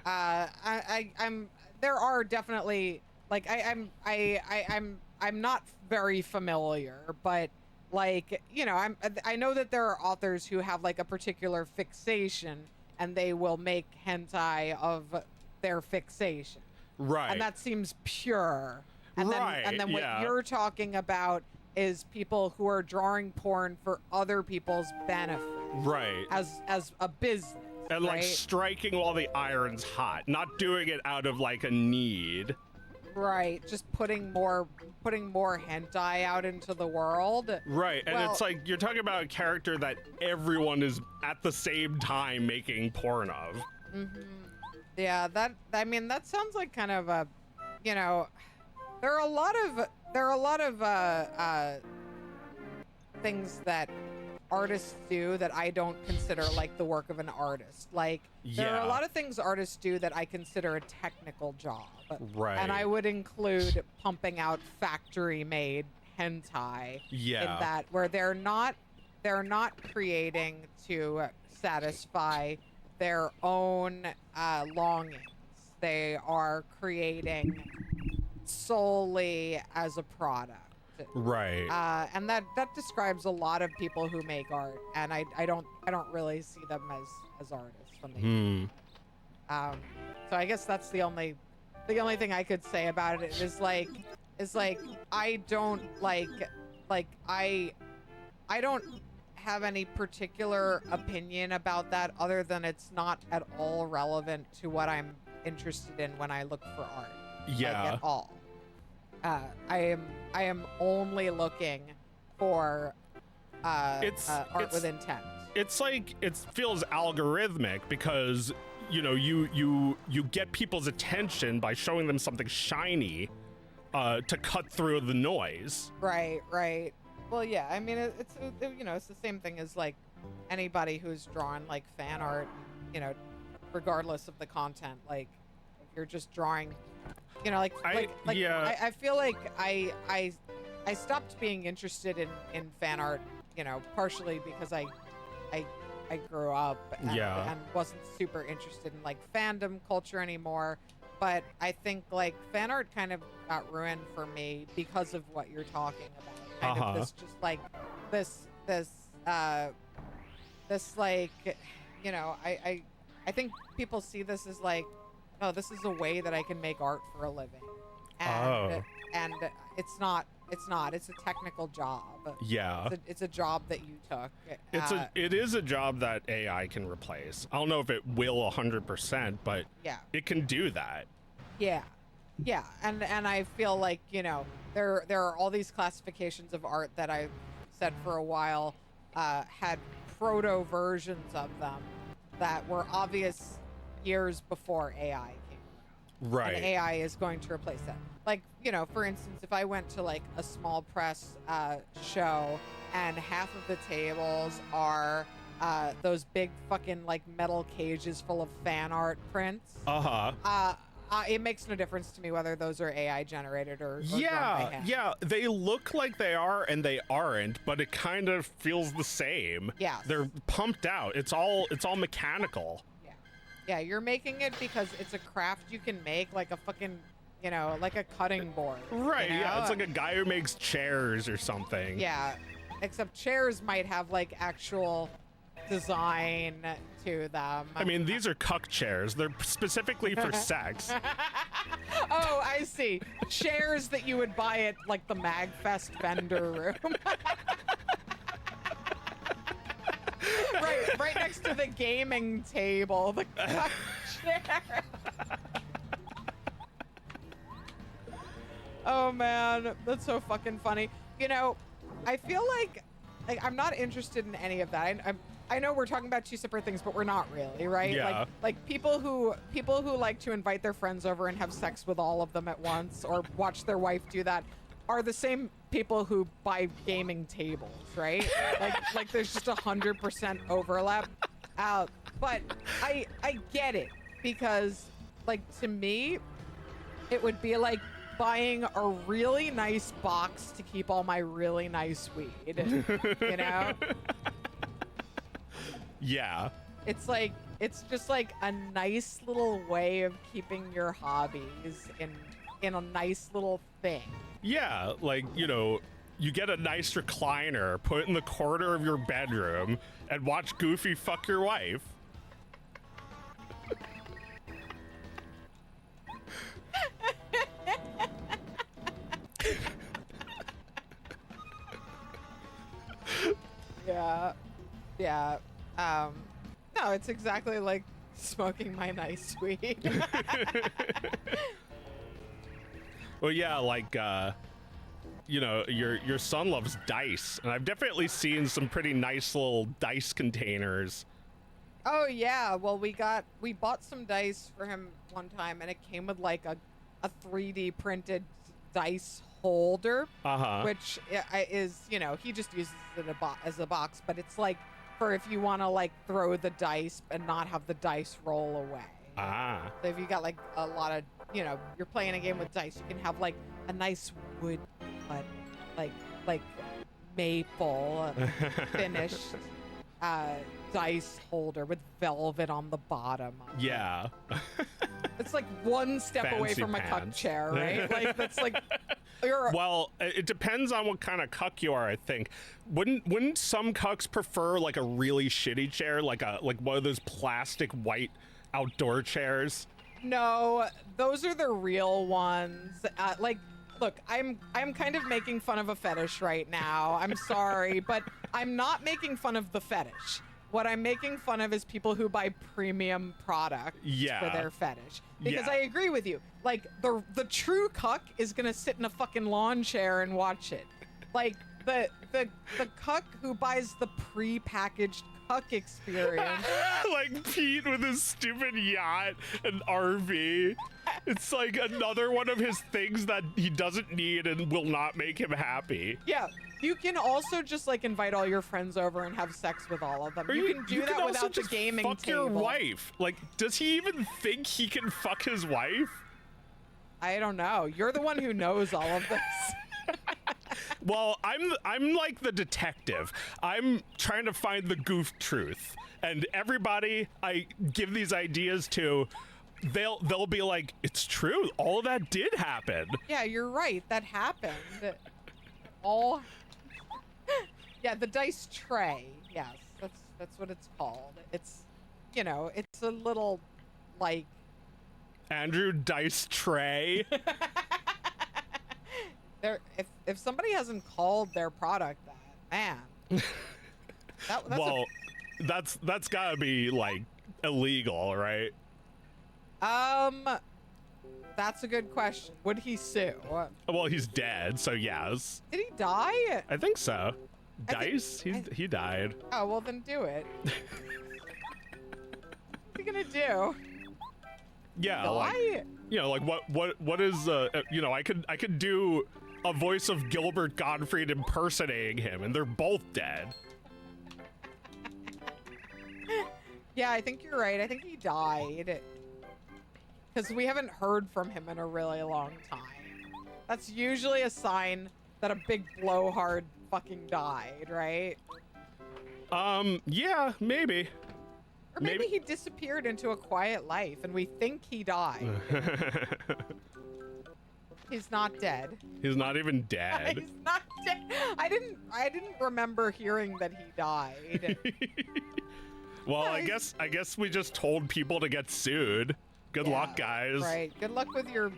I'm there are definitely like I'm not very familiar, but like, you know, I know that there are authors who have like a particular fixation and they will make hentai of their fixation. right. And that seems pure. And Right, then what yeah. you're talking about is people who are drawing porn for other people's benefit right. as a business. And like right? striking while the iron's hot, not doing it out of like a need. Right, just putting more hentai out into the world. Right, and Well- it's like you're talking about a character that everyone is at the same time making porn of. Yeah, that sounds like kind of a, there are a lot of things that artists do that I don't consider like the work of an artist. Like there are Yeah. a lot of things artists do that I consider a technical job. Right. And I would include pumping out factory-made hentai Yeah. in that, where they're not creating to satisfy their own longings. They are creating solely as a product. Right. And that describes a lot of people who make art, and I don't really see them as artists when they do. So I guess that's the only thing I could say about it is like I don't I don't have any particular opinion about that other than it's not at all relevant to what I'm interested in when I look for art. Yeah. Like, at all. I am only looking for art with intent. It's like it feels algorithmic because you get people's attention by showing them something shiny to cut through the noise. Right. Well, yeah. I mean, it's it's the same thing as like anybody who's drawn like fan art, regardless of the content. Like if you're just drawing, I feel like I stopped being interested in fan art, partially because I grew up and wasn't super interested in like fandom culture anymore. But I think like fan art kind of got ruined for me because of what you're talking about. Kind of this just like this like, I think people see this as like, oh, this is a way that I can make art for a living. And it's not. It's a technical job. Yeah. It's a job that you took. It is a job that AI can replace. I don't know if it will 100%, but yeah. It can do that. Yeah. And I feel like, there are all these classifications of art that I've said for a while had proto versions of them that were obvious years before AI came. Right. And AI is going to replace that. Like, for instance, if I went to like a small press show and half of the tables are those big fucking like metal cages full of fan art prints. It makes no difference to me whether those are AI generated or drawn by hand. Yeah, they look like they are and they aren't, but it kind of feels the same. Yes. They're pumped out. It's all mechanical. Yeah, you're making it because it's a craft you can make, like a fucking, like a cutting board. Right, yeah, it's like a guy who makes chairs or something. Yeah, except chairs might have like actual design to them. I mean, these are cuck chairs. They're specifically for sex. Oh, I see. Chairs that you would buy at like the MagFest vendor room. Right next to the gaming table, the cuck chair. Oh man, that's so fucking funny. I feel like I'm not interested in any of that. I know we're talking about two separate things, but we're not really, right? Yeah. Like people who like to invite their friends over and have sex with all of them at once, or watch their wife do that, are the same people who buy gaming tables, right? like there's just 100% overlap. But I get it, because like to me, it would be like buying a really nice box to keep all my really nice weed, Yeah. It's just like a nice little way of keeping your hobbies in a nice little thing. Yeah, like, you get a nice recliner, put it in the corner of your bedroom, and watch Goofy fuck your wife. Yeah. No, it's exactly like smoking my nice weed. Well, yeah, like you know, your son loves dice, and I've definitely seen some pretty nice little dice containers. Oh yeah, well we bought some dice for him one time, and it came with like a 3D printed dice holder, which is, you know, he just uses it as a box, but it's like for if you want to like throw the dice and not have the dice roll away. So if you got like a lot of, you know, you're playing a game with dice, you can have like a nice wood cut, like maple finished dice holder with velvet on the bottom. Yeah. It's like one step away Fancy from a cuck pants. chair, right? Like that's like. Well, it depends on what kind of cuck you are, I think. Wouldn't some cucks prefer like a really shitty chair, like one of those plastic white outdoor chairs? No, those are the real ones. Like, look, I'm kind of making fun of a fetish right now. I'm sorry, but I'm not making fun of the fetish. What I'm making fun of is people who buy premium products for their fetish. Because I agree with you. Like, the true cuck is gonna sit in a fucking lawn chair and watch it. Like, the cuck who buys the pre-packaged cuck experience. Like Pete with his stupid yacht and RV. It's like another one of his things that he doesn't need and will not make him happy. Yeah. You can also just like invite all your friends over and have sex with all of them. Or You can do that without the gaming fuck table. your wife. Like, does he even think he can fuck his wife? I don't know. You're the one who knows all of this. Well, I'm like the detective. I'm trying to find the goof truth, and everybody I give these ideas to, they'll be like, it's true. All of that did happen. Yeah, you're right. That happened. Yeah, the dice tray. Yes, that's what it's called. It's, you know, it's a little like Andrew Dice Tray. If somebody hasn't called their product that, man. Well, that's gotta be like illegal, right? That's a good question. Would he sue? Well, he's dead, so yes. Did he die? I think so. Dice? He died. Oh, well then do it. What's he gonna do? Yeah, like, you know, like what is you know, I could do a voice of Gilbert Gottfried impersonating him, and they're both dead. Yeah, I think you're right. I think he died. Because we haven't heard from him in a really long time. That's usually a sign that a big blowhard fucking died, right? Yeah, maybe. Or maybe he disappeared into a quiet life and we think he died. He's not dead. He's not even dead. He's not dead. I didn't remember hearing that he died. Well, yeah, I guess we just told people to get sued. Good luck, guys. Right. Good luck with your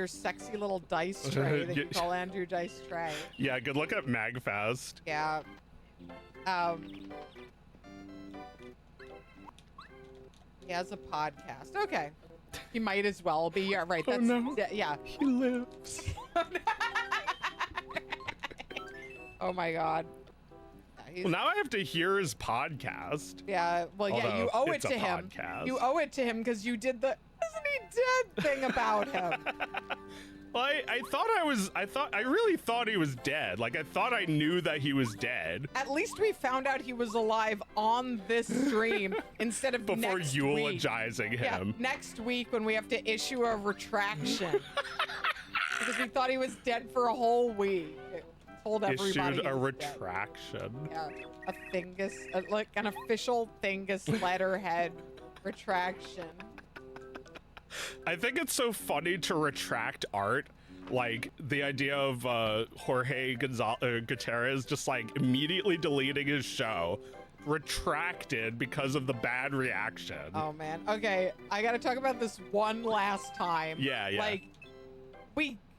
sexy little dice tray that you call Andrew Dice Tray. Yeah, good luck at MagFest. Yeah. He has a podcast. Okay. He might as well be. Yeah, right. That's, yeah. He lives. Oh my God. Well, now I have to hear his podcast. Yeah. Well, yeah, you owe it to him. You owe it to him because you did the "isn't he dead" thing about him. Well, I really thought he was dead. Like, I thought I knew that he was dead. At least we found out he was alive on this stream instead of before next eulogizing week. him. Yeah, next week when we have to issue a retraction. Because we thought he was dead for a whole week. Told everybody. Issued a retraction. Dead. Yeah, a Thingus, like an official Thingus letterhead retraction. I think it's so funny to retract art. Like, the idea of Jorge Gutierrez just, like, immediately deleting his show. Retracted because of the bad reaction. Oh, man. Okay, I gotta talk about this one last time. Yeah. Like,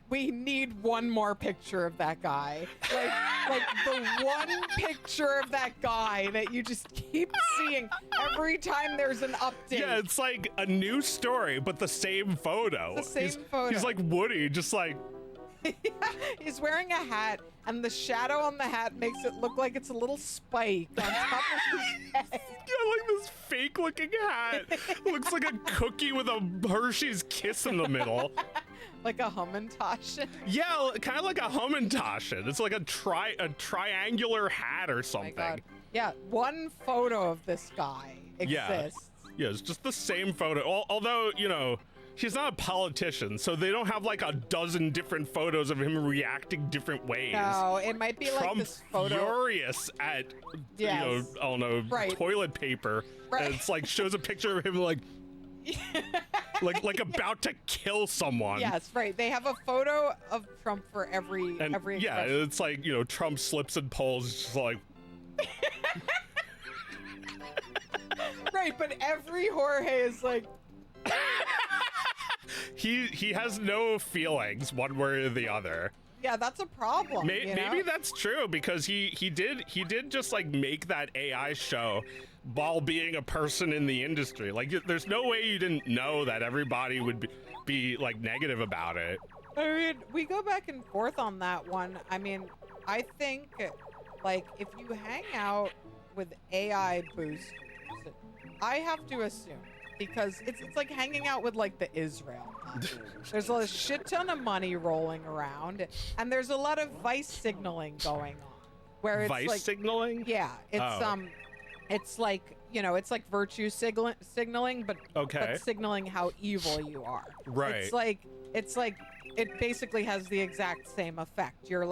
we need one more picture of that guy. Like the one picture of that guy that you just keep seeing every time there's an update. Yeah, it's like a new story, but the same photo. The same photo. He's like Woody, just like, He's wearing a hat, and the shadow on the hat makes it look like it's a little spike on top of his head. Yeah, like this fake looking hat. Looks like a cookie with a Hershey's Kiss in the middle. Like a Hummintosh. Yeah, kind of like a Hummintosh. It's like a triangular hat or Oh my something. God. Yeah, one photo of this guy exists. Yeah, it's just the same photo. Although, you know, he's not a politician, so they don't have like a dozen different photos of him reacting different ways. No, it might be like Trump this photo. furious at, you know, Yes. I don't know, Right. toilet paper. Right. And it's like shows a picture of him like about to kill someone. Yes, right. They have a photo of Trump for every And yeah, expression. it's like, you know, Trump slips and pulls, just like, Right, but every Jorge is like, he has no feelings one way or the other. yeah, that's a problem. you know? Maybe that's true because he did just like make that AI show while being a person in the industry. Like there's no way you didn't know that everybody would be like negative about it. I mean, we go back and forth on that one. I mean, I think like if you hang out with AI boosters, I have to assume because it's like hanging out with like the Israel. There's a shit ton of money rolling around, and there's a lot of vice signaling going on. Where it's Vice like, signaling? yeah, it's Oh. it's like, you know, it's like virtue signaling, but Okay. but signaling how evil you are. Right. It's like it basically has the exact same effect. You're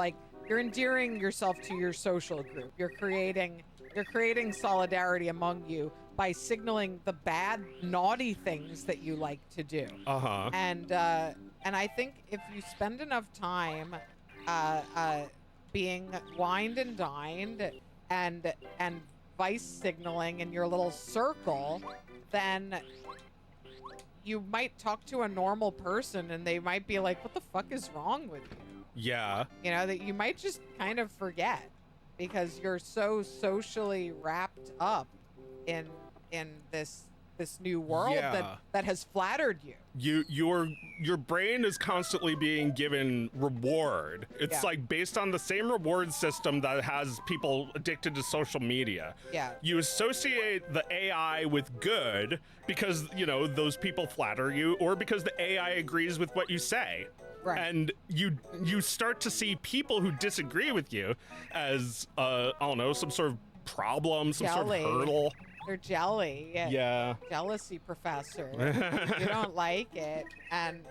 endearing yourself to your social group. You're creating solidarity among you by signaling the bad, naughty things that you like to do. Uh-huh. And I think if you spend enough time being wined and dined and vice signaling in your little circle, then you might talk to a normal person and they might be like, what the fuck is wrong with you? Yeah. You know, that you might just kind of forget because you're so socially wrapped up in this new world Yeah. that has flattered you. Your brain is constantly being given reward. It's Yeah. like based on the same reward system that has people addicted to social media. Yeah. You associate the AI with good because, you know, those people flatter you or because the AI agrees with what you say. Right. And you start to see people who disagree with you as I don't know, some sort of problem, some Jelly. sort of hurdle. They're jelly. Yeah. Jealousy professor. You don't like it. And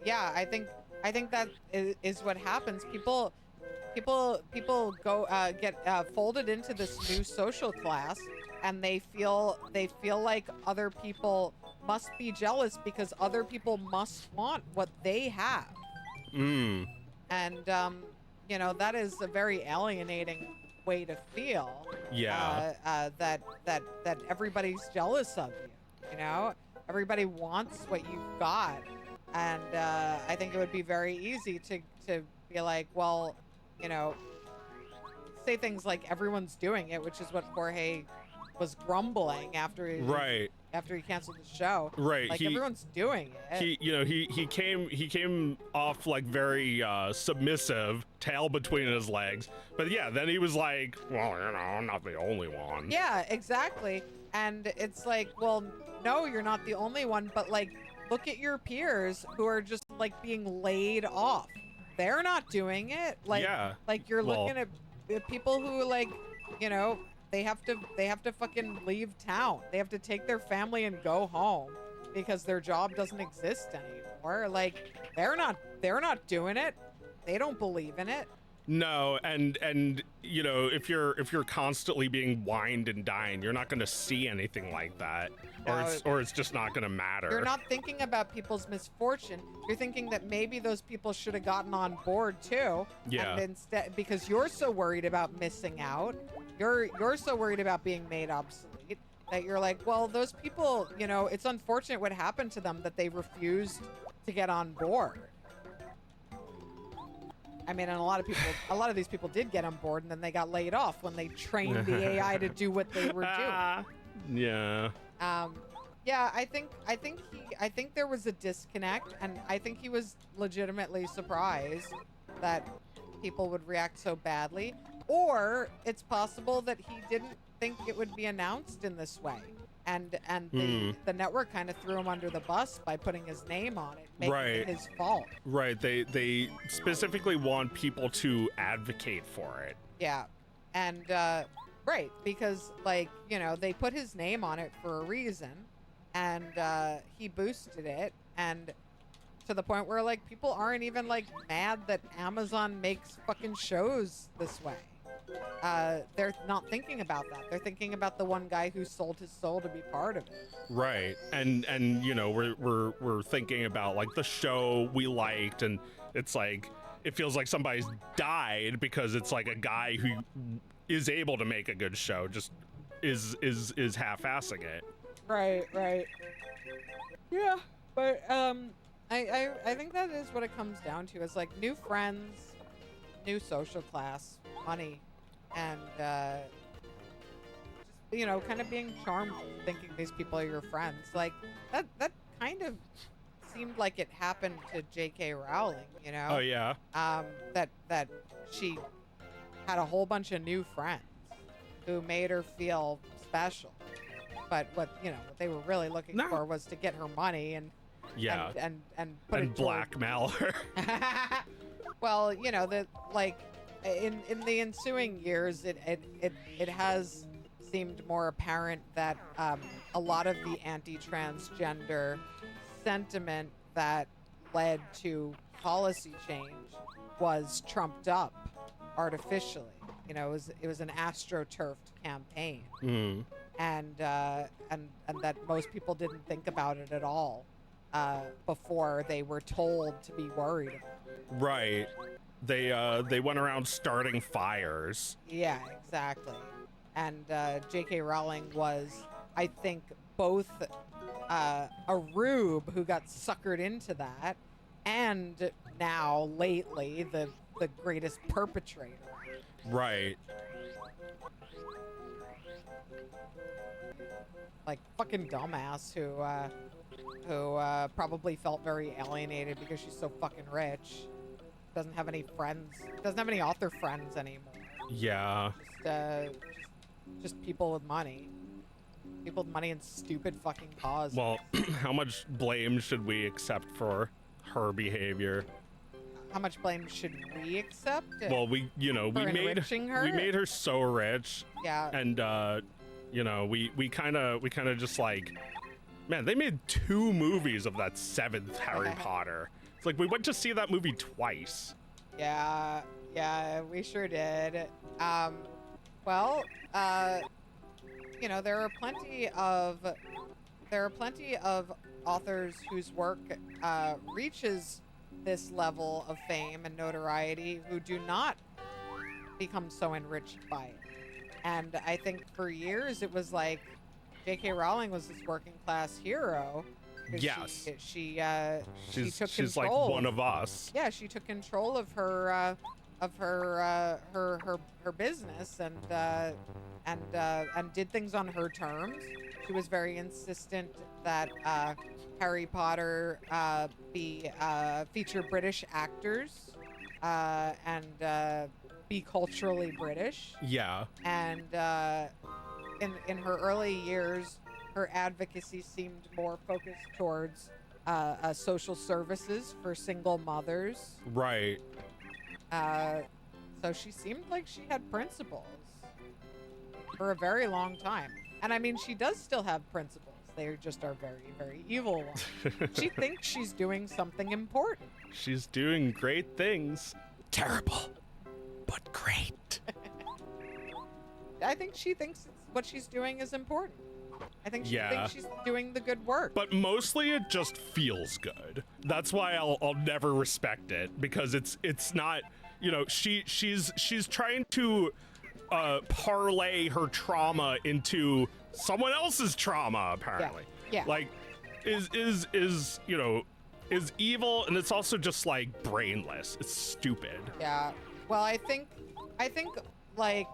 yeah, I think that is what happens. People go get folded into this new social class, and they feel like other people must be jealous because other people must want what they have. And you know, that is a very alienating way to feel. Yeah. That everybody's jealous of you. You know, everybody wants what you've got, and I think it would be very easy to be like, well, you know, say things like everyone's doing it, which is what Jorge was grumbling after he canceled the show. Right. Like everyone's doing it. He came off like very submissive, tail between his legs. But yeah, then he was like, well, you know, I'm not the only one. Yeah, exactly. And it's like, well, no, you're not the only one, but like, look at your peers who are just like being laid off. They're not doing it. Like, Yeah. like you're Well- looking at the people who like, you know, they have to fucking leave town. They have to take their family and go home because their job doesn't exist anymore. Like, they're not doing it. They don't believe in it. No, and you know, if you're constantly being wined and dined, you're not going to see anything like that, or it's just not going to matter. You're not thinking about people's misfortune. You're thinking that maybe those people should have gotten on board too. Yeah. And instead, because you're so worried about missing out, you're so worried about being made obsolete that you're like, well, those people, you know, it's unfortunate what happened to them that they refused to get on board. I mean, and a lot of these people did get on board, and then they got laid off when they trained the AI to do what they were doing. Yeah. Yeah, I think there was a disconnect, and I think he was legitimately surprised that people would react so badly, or it's possible that he didn't think it would be announced in this way, and the network kind of threw him under the bus by putting his name on it, making it his fault. Right. They specifically want people to advocate for it. Yeah, and right, because like, you know, they put his name on it for a reason, and he boosted it, and to the point where like people aren't even like mad that Amazon makes fucking shows this way. They're not thinking about that. They're thinking about the one guy who sold his soul to be part of it. Right. And you know, we're thinking about like the show we liked, and it's like it feels like somebody's died because it's like a guy who is able to make a good show just is half-assing it. Right. Yeah, but I think that is what it comes down to. It's like new friends, new social class, money, and just, you know, kind of being charmed thinking these people are your friends. Like that kind of seemed like it happened to J.K. Rowling, you know? Oh yeah. That she had a whole bunch of new friends who made her feel special. But what they were really looking for was to get her money and put it blackmail her. Well, you know, that like in the ensuing years, it has seemed more apparent that a lot of the anti-transgender sentiment that led to policy change was trumped up artificially. You know, it was an astroturfed campaign, and that most people didn't think about it at all before they were told to be worried about it. Right. They went around starting fires. Yeah, exactly. And J.K. Rowling was, I think, both a rube who got suckered into that, and now lately the greatest perpetrator. Right. Like fucking dumbass who probably felt very alienated because she's so fucking rich. Doesn't have any friends. Doesn't have any author friends anymore. Yeah. Just people with money. People with money and stupid fucking causes. Well, how much blame should we accept for her behavior? How much blame should we accept? Well, we made her so rich. Yeah. And we kind of just like, man, they made 2 movies of that 7th Harry Potter. It's like we went to see that movie twice. Yeah, we sure did. There are plenty of authors whose work reaches this level of fame and notoriety who do not become so enriched by it. And I think for years it was like J.K. Rowling was this working class hero. Yes. She took she's control. Like one of us. Yeah, she took control of her business and did things on her terms. She was very insistent that Harry Potter feature British actors and be culturally British. Yeah. And in her early years, her advocacy seemed more focused towards social services for single mothers. Right. So she seemed like she had principles for a very long time. And I mean, she does still have principles. They just are very, very evil ones. She thinks she's doing something important. She's doing great things. Terrible, but great. I think she thinks what she's doing is important. I think she thinks she's doing the good work. But mostly it just feels good. That's why I'll never respect it, because it's not, she's trying to parlay her trauma into someone else's trauma, apparently. Yeah. Like is evil, and it's also just like brainless. It's stupid. Yeah. Well, I think like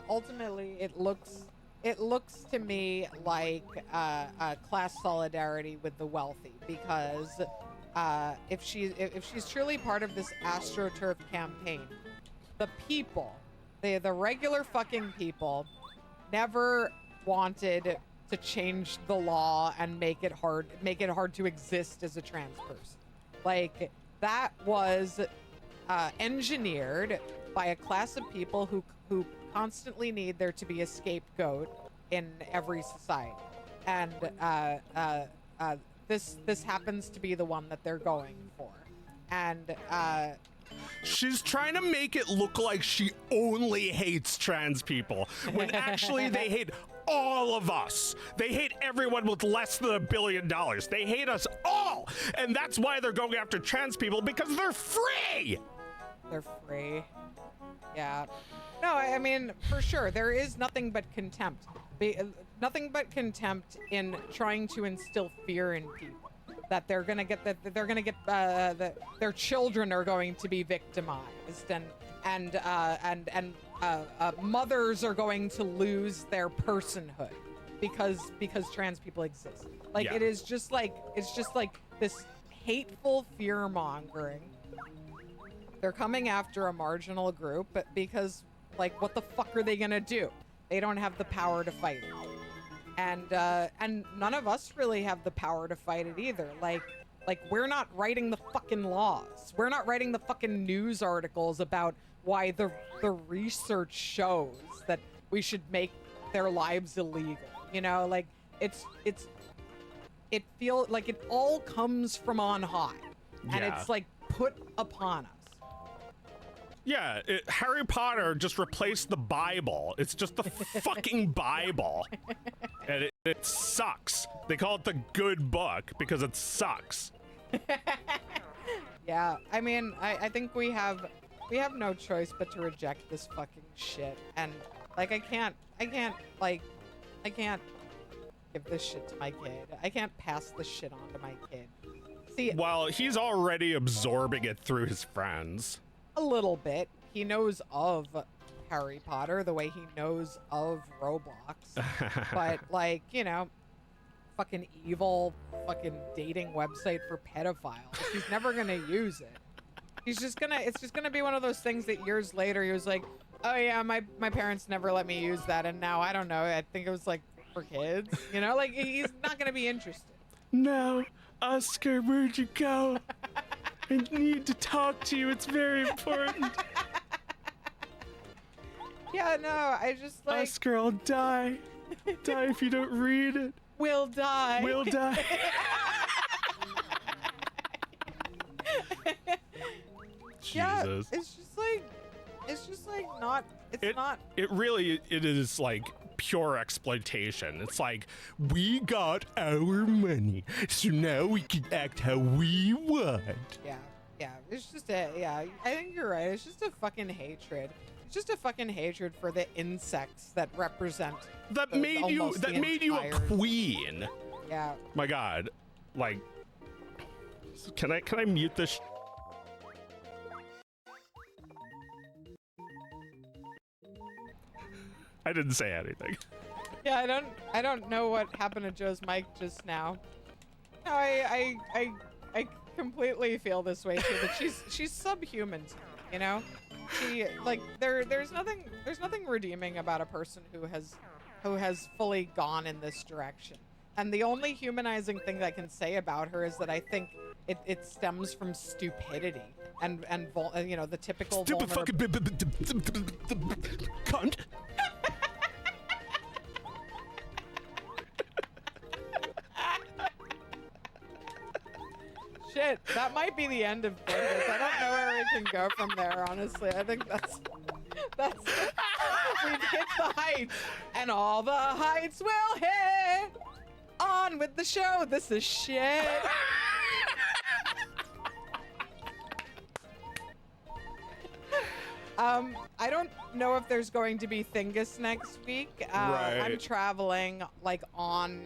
ultimately it looks to me like class solidarity with the wealthy, because if she's truly part of this AstroTurf campaign, the people, the regular fucking people, never wanted to change the law and make it hard to exist as a trans person. Like, that was engineered by a class of people who constantly need there to be a scapegoat in every society, and this happens to be the one that they're going for, and she's trying to make it look like she only hates trans people, when actually they hate all of us. They hate everyone with less than $1 billion. They hate us all, and that's why they're going after trans people, because they're free. They're free. Yeah. No, I mean, for sure, there is nothing but contempt. Nothing but contempt in trying to instill fear in people that they're gonna get their children are going to be victimized, and mothers are going to lose their personhood because trans people exist. Like, Yeah. it's just like this hateful fear mongering. They're coming after a marginal group because, like, what the fuck are they gonna do? They don't have the power to fight it. And none of us really have the power to fight it either. Like we're not writing the fucking laws. We're not writing the fucking news articles about why the research shows that we should make their lives illegal. You know, like, it feels like it all comes from on high, and Yeah. it's like put upon us. Yeah, Harry Potter just replaced the Bible. It's just the fucking Bible. And it sucks. They call it the good book because it sucks. Yeah, I mean, I think we have no choice but to reject this fucking shit. And, like, I can't give this shit to my kid. I can't pass this shit on to my kid. See, Well, he's already absorbing it through his friends. a little bit. He knows of Harry Potter the way he knows of Roblox. But, like, you know, fucking evil fucking dating website for pedophiles. He's never gonna use it. It's just gonna be one of those things that years later he was like, oh yeah, my parents never let me use that, and now I don't know, I think it was like for kids. You know, like, he's not gonna be interested. No, Oscar, where'd you go? I need to talk to you. It's very important. Yeah, no, I just, like, Oscar, I'll die. Die if you don't read it. will die. We'll die. Yeah, Jesus. it's just like not. It's not. It really, it is like pure exploitation. It's like, we got our money, so now we can act how we want. Yeah. It's just I think you're right. It's just a fucking hatred. It's just a fucking hatred for the insects that represent. That the- made you almost the a entire- queen. Yeah. My God, like, can I mute this? I didn't say anything. Yeah, I don't know what happened to Joe's mic just now. No, I completely feel this way too. That she's subhuman to me, you know? She, like, there's nothing redeeming about a person who has fully gone in this direction. And the only humanizing thing I can say about her is that I think it stems from stupidity and you know, the typical Stupid fucking cunt. Shit, that might be the end of Thingus. I don't know where we can go from there, honestly. I think that's we've hit the heights, and all the heights will hit. On with the show. This is shit. I don't know if there's going to be Thingus next week. Right. I'm traveling, like, on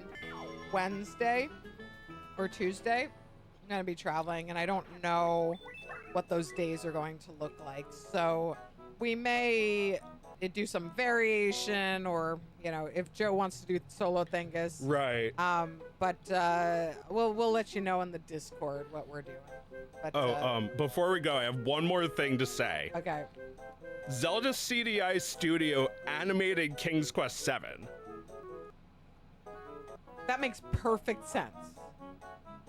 Wednesday or Tuesday. I'm gonna be traveling, and I don't know what those days are going to look like. So we may do some variation, or if Joe wants to do solo Thingus. Right. But we'll let you know in the Discord what we're doing. But, before we go, I have one more thing to say. okay. Zelda CDI Studio animated King's Quest 7. That makes perfect sense.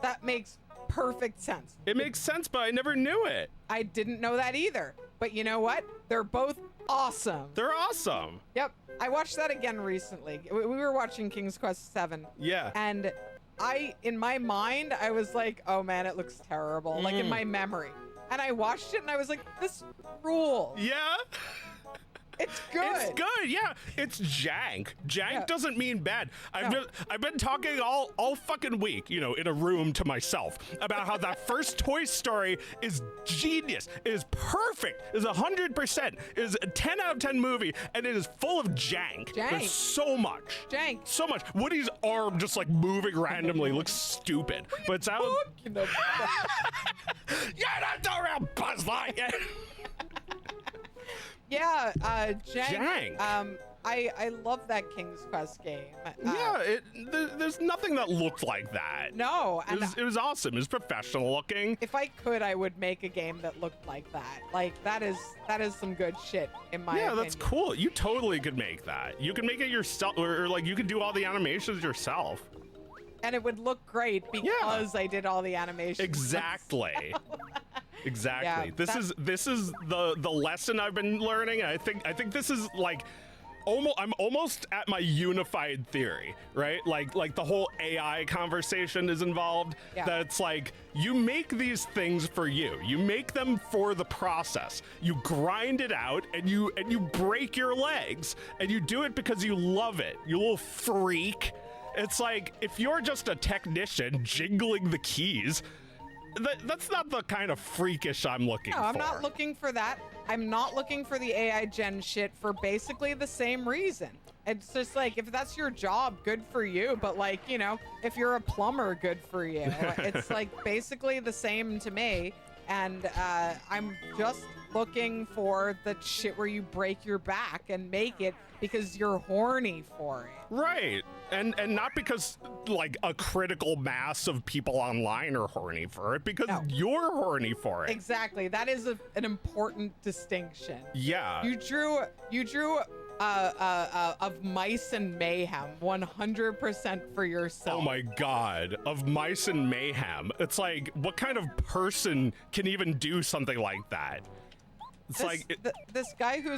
That makes perfect sense. It makes sense, but I never knew it. I didn't know that either. But you know what? They're both awesome. They're awesome. Yep. I watched that again recently. We were watching King's Quest 7. Yeah. And in my mind, I was like, oh man, it looks terrible. Like in my memory. And I watched it and I was like, this rules. Yeah. It's good. It's good, yeah. It's jank. Jank Yeah. doesn't mean bad. No. I've been talking all fucking week, in a room to myself about how that first Toy Story is genius. It is perfect. It is 100%. It is a 10 out of 10 movie, and it is full of jank. Jank. There's so much. Jank. So much. Woody's arm just like moving randomly looks stupid. But it's out. You're not the real Buzz Lightyear. Yeah, Jank. I love that King's Quest game. Yeah, there's nothing that looked like that. No, and It was awesome. It was professional looking. if I could, I would make a game that looked like that. Like that is some good shit in my opinion. That's cool. You totally could make that. You can make it yourself, or like you can do all the animations yourself. And it would look great because I did all the animations. Exactly. Exactly. Yeah, This is the lesson I've been learning. I think this is like I'm almost at my unified theory, right? Like the whole AI conversation is involved. Yeah. That's like you make these things for you. You make them for the process. You grind it out and you break your legs and you do it because you love it. You little freak. It's like if you're just a technician jingling the keys, that's not the kind of freakish I'm looking for. No, I'm not looking for that. I'm not looking for the AI gen shit for basically the same reason. It's just like, if that's your job, good for you. But like, if you're a plumber, good for you. It's like basically the same to me. And I'm just looking for the shit where you break your back and make it because you're horny for it. Right. And not because like a critical mass of people online are horny for it, because you're horny for it. Exactly. That is an important distinction. Yeah. You drew of Mice and Mayhem 100% for yourself. Oh my God. Of Mice and Mayhem. It's like, what kind of person can even do something like that? It's this guy who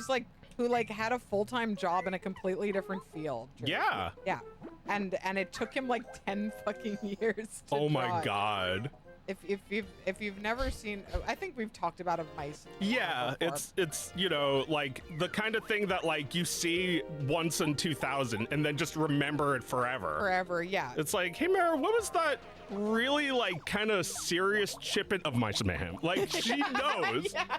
had a full-time job in a completely different field. Yeah. Yeah. And it took him like 10 fucking years to Oh draw my it. God. If you've never seen, I think we've talked about Of Mice and Mayhem Yeah, before. it's like the kind of thing that like you see once in 2000 and then just remember it forever. Forever, yeah. It's like, hey Mara, what was that really like kind of serious chip in Of Mice and Mayhem? Like she knows. Yeah.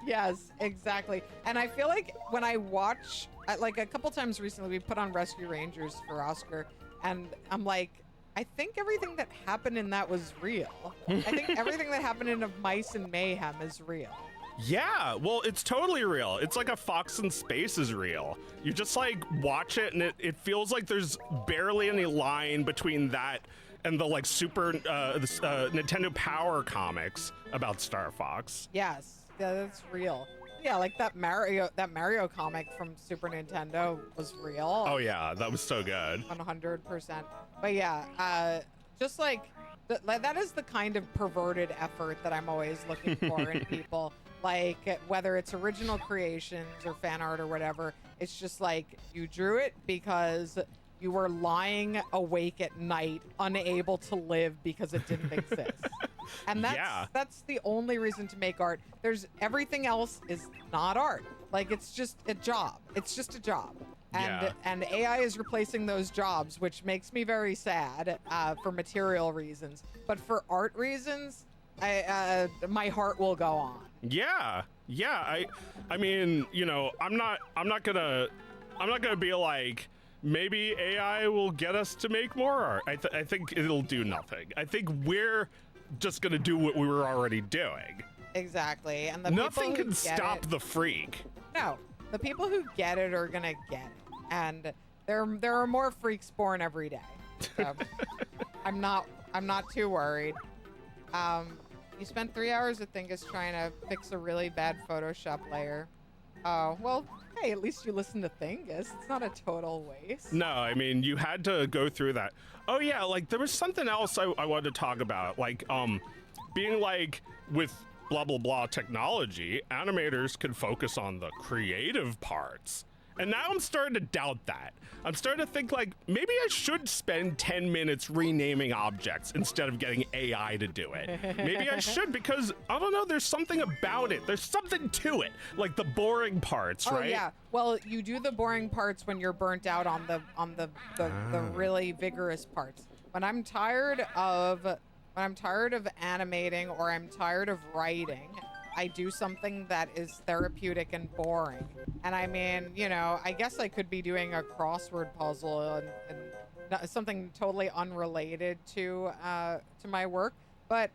Yes, exactly. And I feel like when I watch, like a couple times recently, we put on Rescue Rangers for Oscar, and I'm like, I think everything that happened in that was real. I think everything that happened in Of Mice and Mayhem is real. Yeah, well, it's totally real. It's like a Fox in Space is real. You just like watch it and it feels like there's barely any line between that and the like Nintendo Power comics about Star Fox. Yes, yeah, that's real. Yeah, like that Mario comic from Super Nintendo was real. Oh yeah, that was so good. 100%. But yeah, just like that is the kind of perverted effort that I'm always looking for in people. Like whether it's original creations or fan art or whatever, it's just like you drew it because you were lying awake at night, unable to live because it didn't exist. And that's the only reason to make art. Everything else is not art. Like it's just a job. It's just a job. And AI is replacing those jobs, which makes me very sad for material reasons. But for art reasons, my heart will go on. Yeah. I mean, I'm not gonna be like, maybe AI will get us to make more art. I think it'll do nothing. I think we're just gonna do what we were already doing. Exactly. And nothing can stop the freak. No. the people who get it are gonna get it, and there are more freaks born every day. So I'm not too worried. You spent 3 hours at Thingus trying to fix a really bad Photoshop layer. Oh, well, hey, at least you listened to Thingus. It's not a total waste. No, I mean, you had to go through that. Oh yeah, like there was something else I wanted to talk about, like being like with blah blah blah technology, animators could focus on the creative parts. And now I'm starting to doubt that. I'm starting to think like maybe I should spend 10 minutes renaming objects instead of getting AI to do it. Maybe I should, because I don't know, there's something about it. There's something to it, like the boring parts, right? Oh yeah. Well, you do the boring parts when you're burnt out on the really vigorous parts. When I'm tired of animating or I'm tired of writing, I do something that is therapeutic and boring. And I mean, you know, I guess I could be doing a crossword puzzle and something totally unrelated to my work. But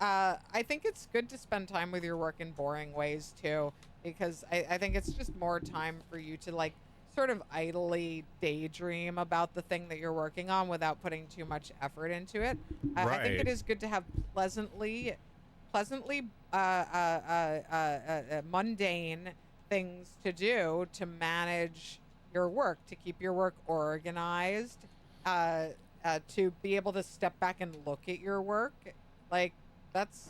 I think it's good to spend time with your work in boring ways too, because I think it's just more time for you to like sort of idly daydream about the thing that you're working on without putting too much effort into it. I think it is good to have pleasantly mundane things to do to manage your work, to keep your work organized, to be able to step back and look at your work. Like that's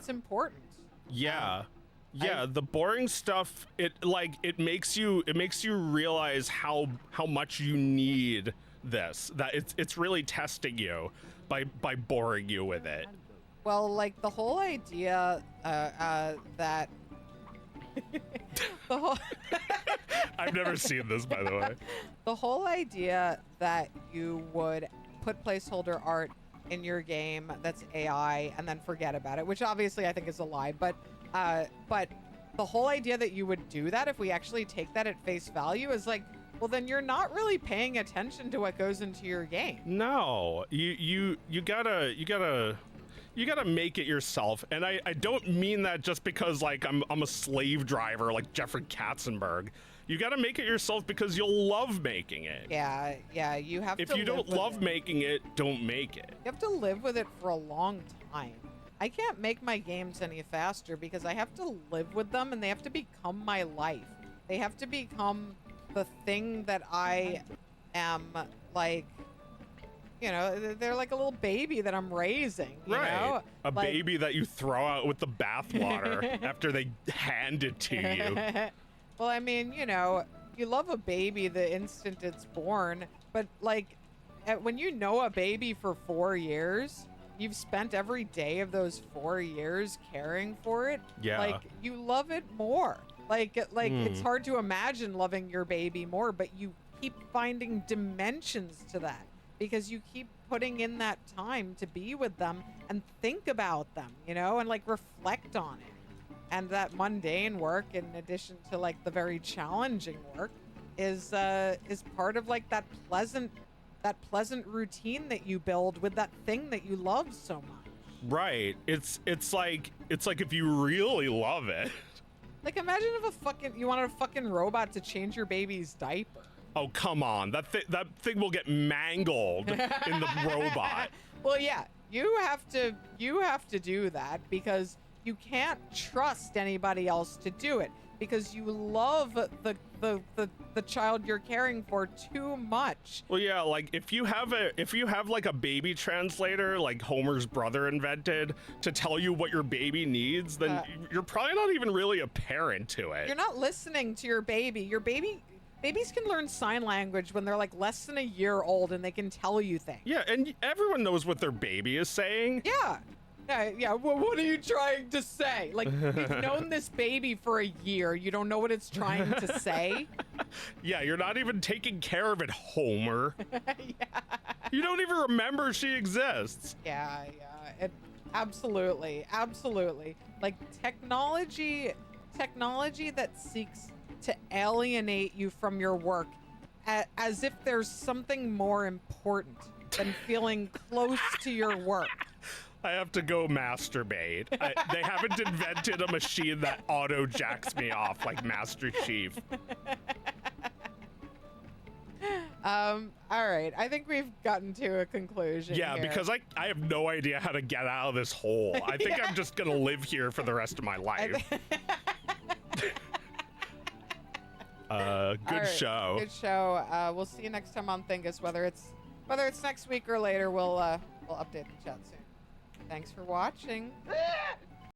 important. Yeah. Yeah, the boring stuff, it makes you realize how much you need this. That it's really testing you by boring you with it. Well, like the whole idea that the whole I've never seen this, by the way. The whole idea that you would put placeholder art in your game that's AI and then forget about it, which obviously I think is a lie, but the whole idea that you would do that, if we actually take that at face value, is like, well, then you're not really paying attention to what goes into your game. No, you gotta make it yourself. And I don't mean that just because like I'm a slave driver like Jeffrey Katzenberg. You gotta make it yourself because you'll love making it. Yeah, you have to. If you don't love making it, don't make it. You have to live with it for a long time. I can't make my games any faster because I have to live with them and they have to become my life. They have to become the thing that I am, like, you know, they're like a little baby that I'm raising, you know? A baby that you throw out with the bathwater after they hand it to you. Well, I mean, you know, you love a baby the instant it's born, but like when you know a baby for 4 years, you've spent every day of those 4 years caring for it. Yeah. Like you love it more. Like it's hard to imagine loving your baby more, but you keep finding dimensions to that because you keep putting in that time to be with them and think about them, you know, and like reflect on it. And that mundane work, in addition to like the very challenging work, is part of like that pleasant routine that you build with that thing that you love so much. Right. It's like if you really love it. Like imagine if you wanted a fucking robot to change your baby's diaper. Oh, come on. That thing will get mangled in the robot. Well, yeah, you have to do that because you can't trust anybody else to do it because you love the child you're caring for too much. Well, yeah, like if you have like a baby translator like Homer's brother invented to tell you what your baby needs, then you're probably not even really a parent to it. You're not listening to your baby. Babies can learn sign language when they're like less than a year old and they can tell you things. Yeah, and everyone knows what their baby is saying. Yeah. Yeah, well, what are you trying to say? Like, you've known this baby for a year. You don't know what it's trying to say? Yeah, you're not even taking care of it, Homer. Yeah. You don't even remember she exists. Yeah. Absolutely. Like, technology that seeks to alienate you from your work as if there's something more important than feeling close to your work. I have to go masturbate. They haven't invented a machine that auto jacks me off like Master Chief. All right. I think we've gotten to a conclusion. Yeah, here. because I have no idea how to get out of this hole. I think I'm just gonna live here for the rest of my life. Good right, show. Good show. We'll see you next time on Thingus. Whether it's next week or later, we'll update the chat soon. Thanks for watching.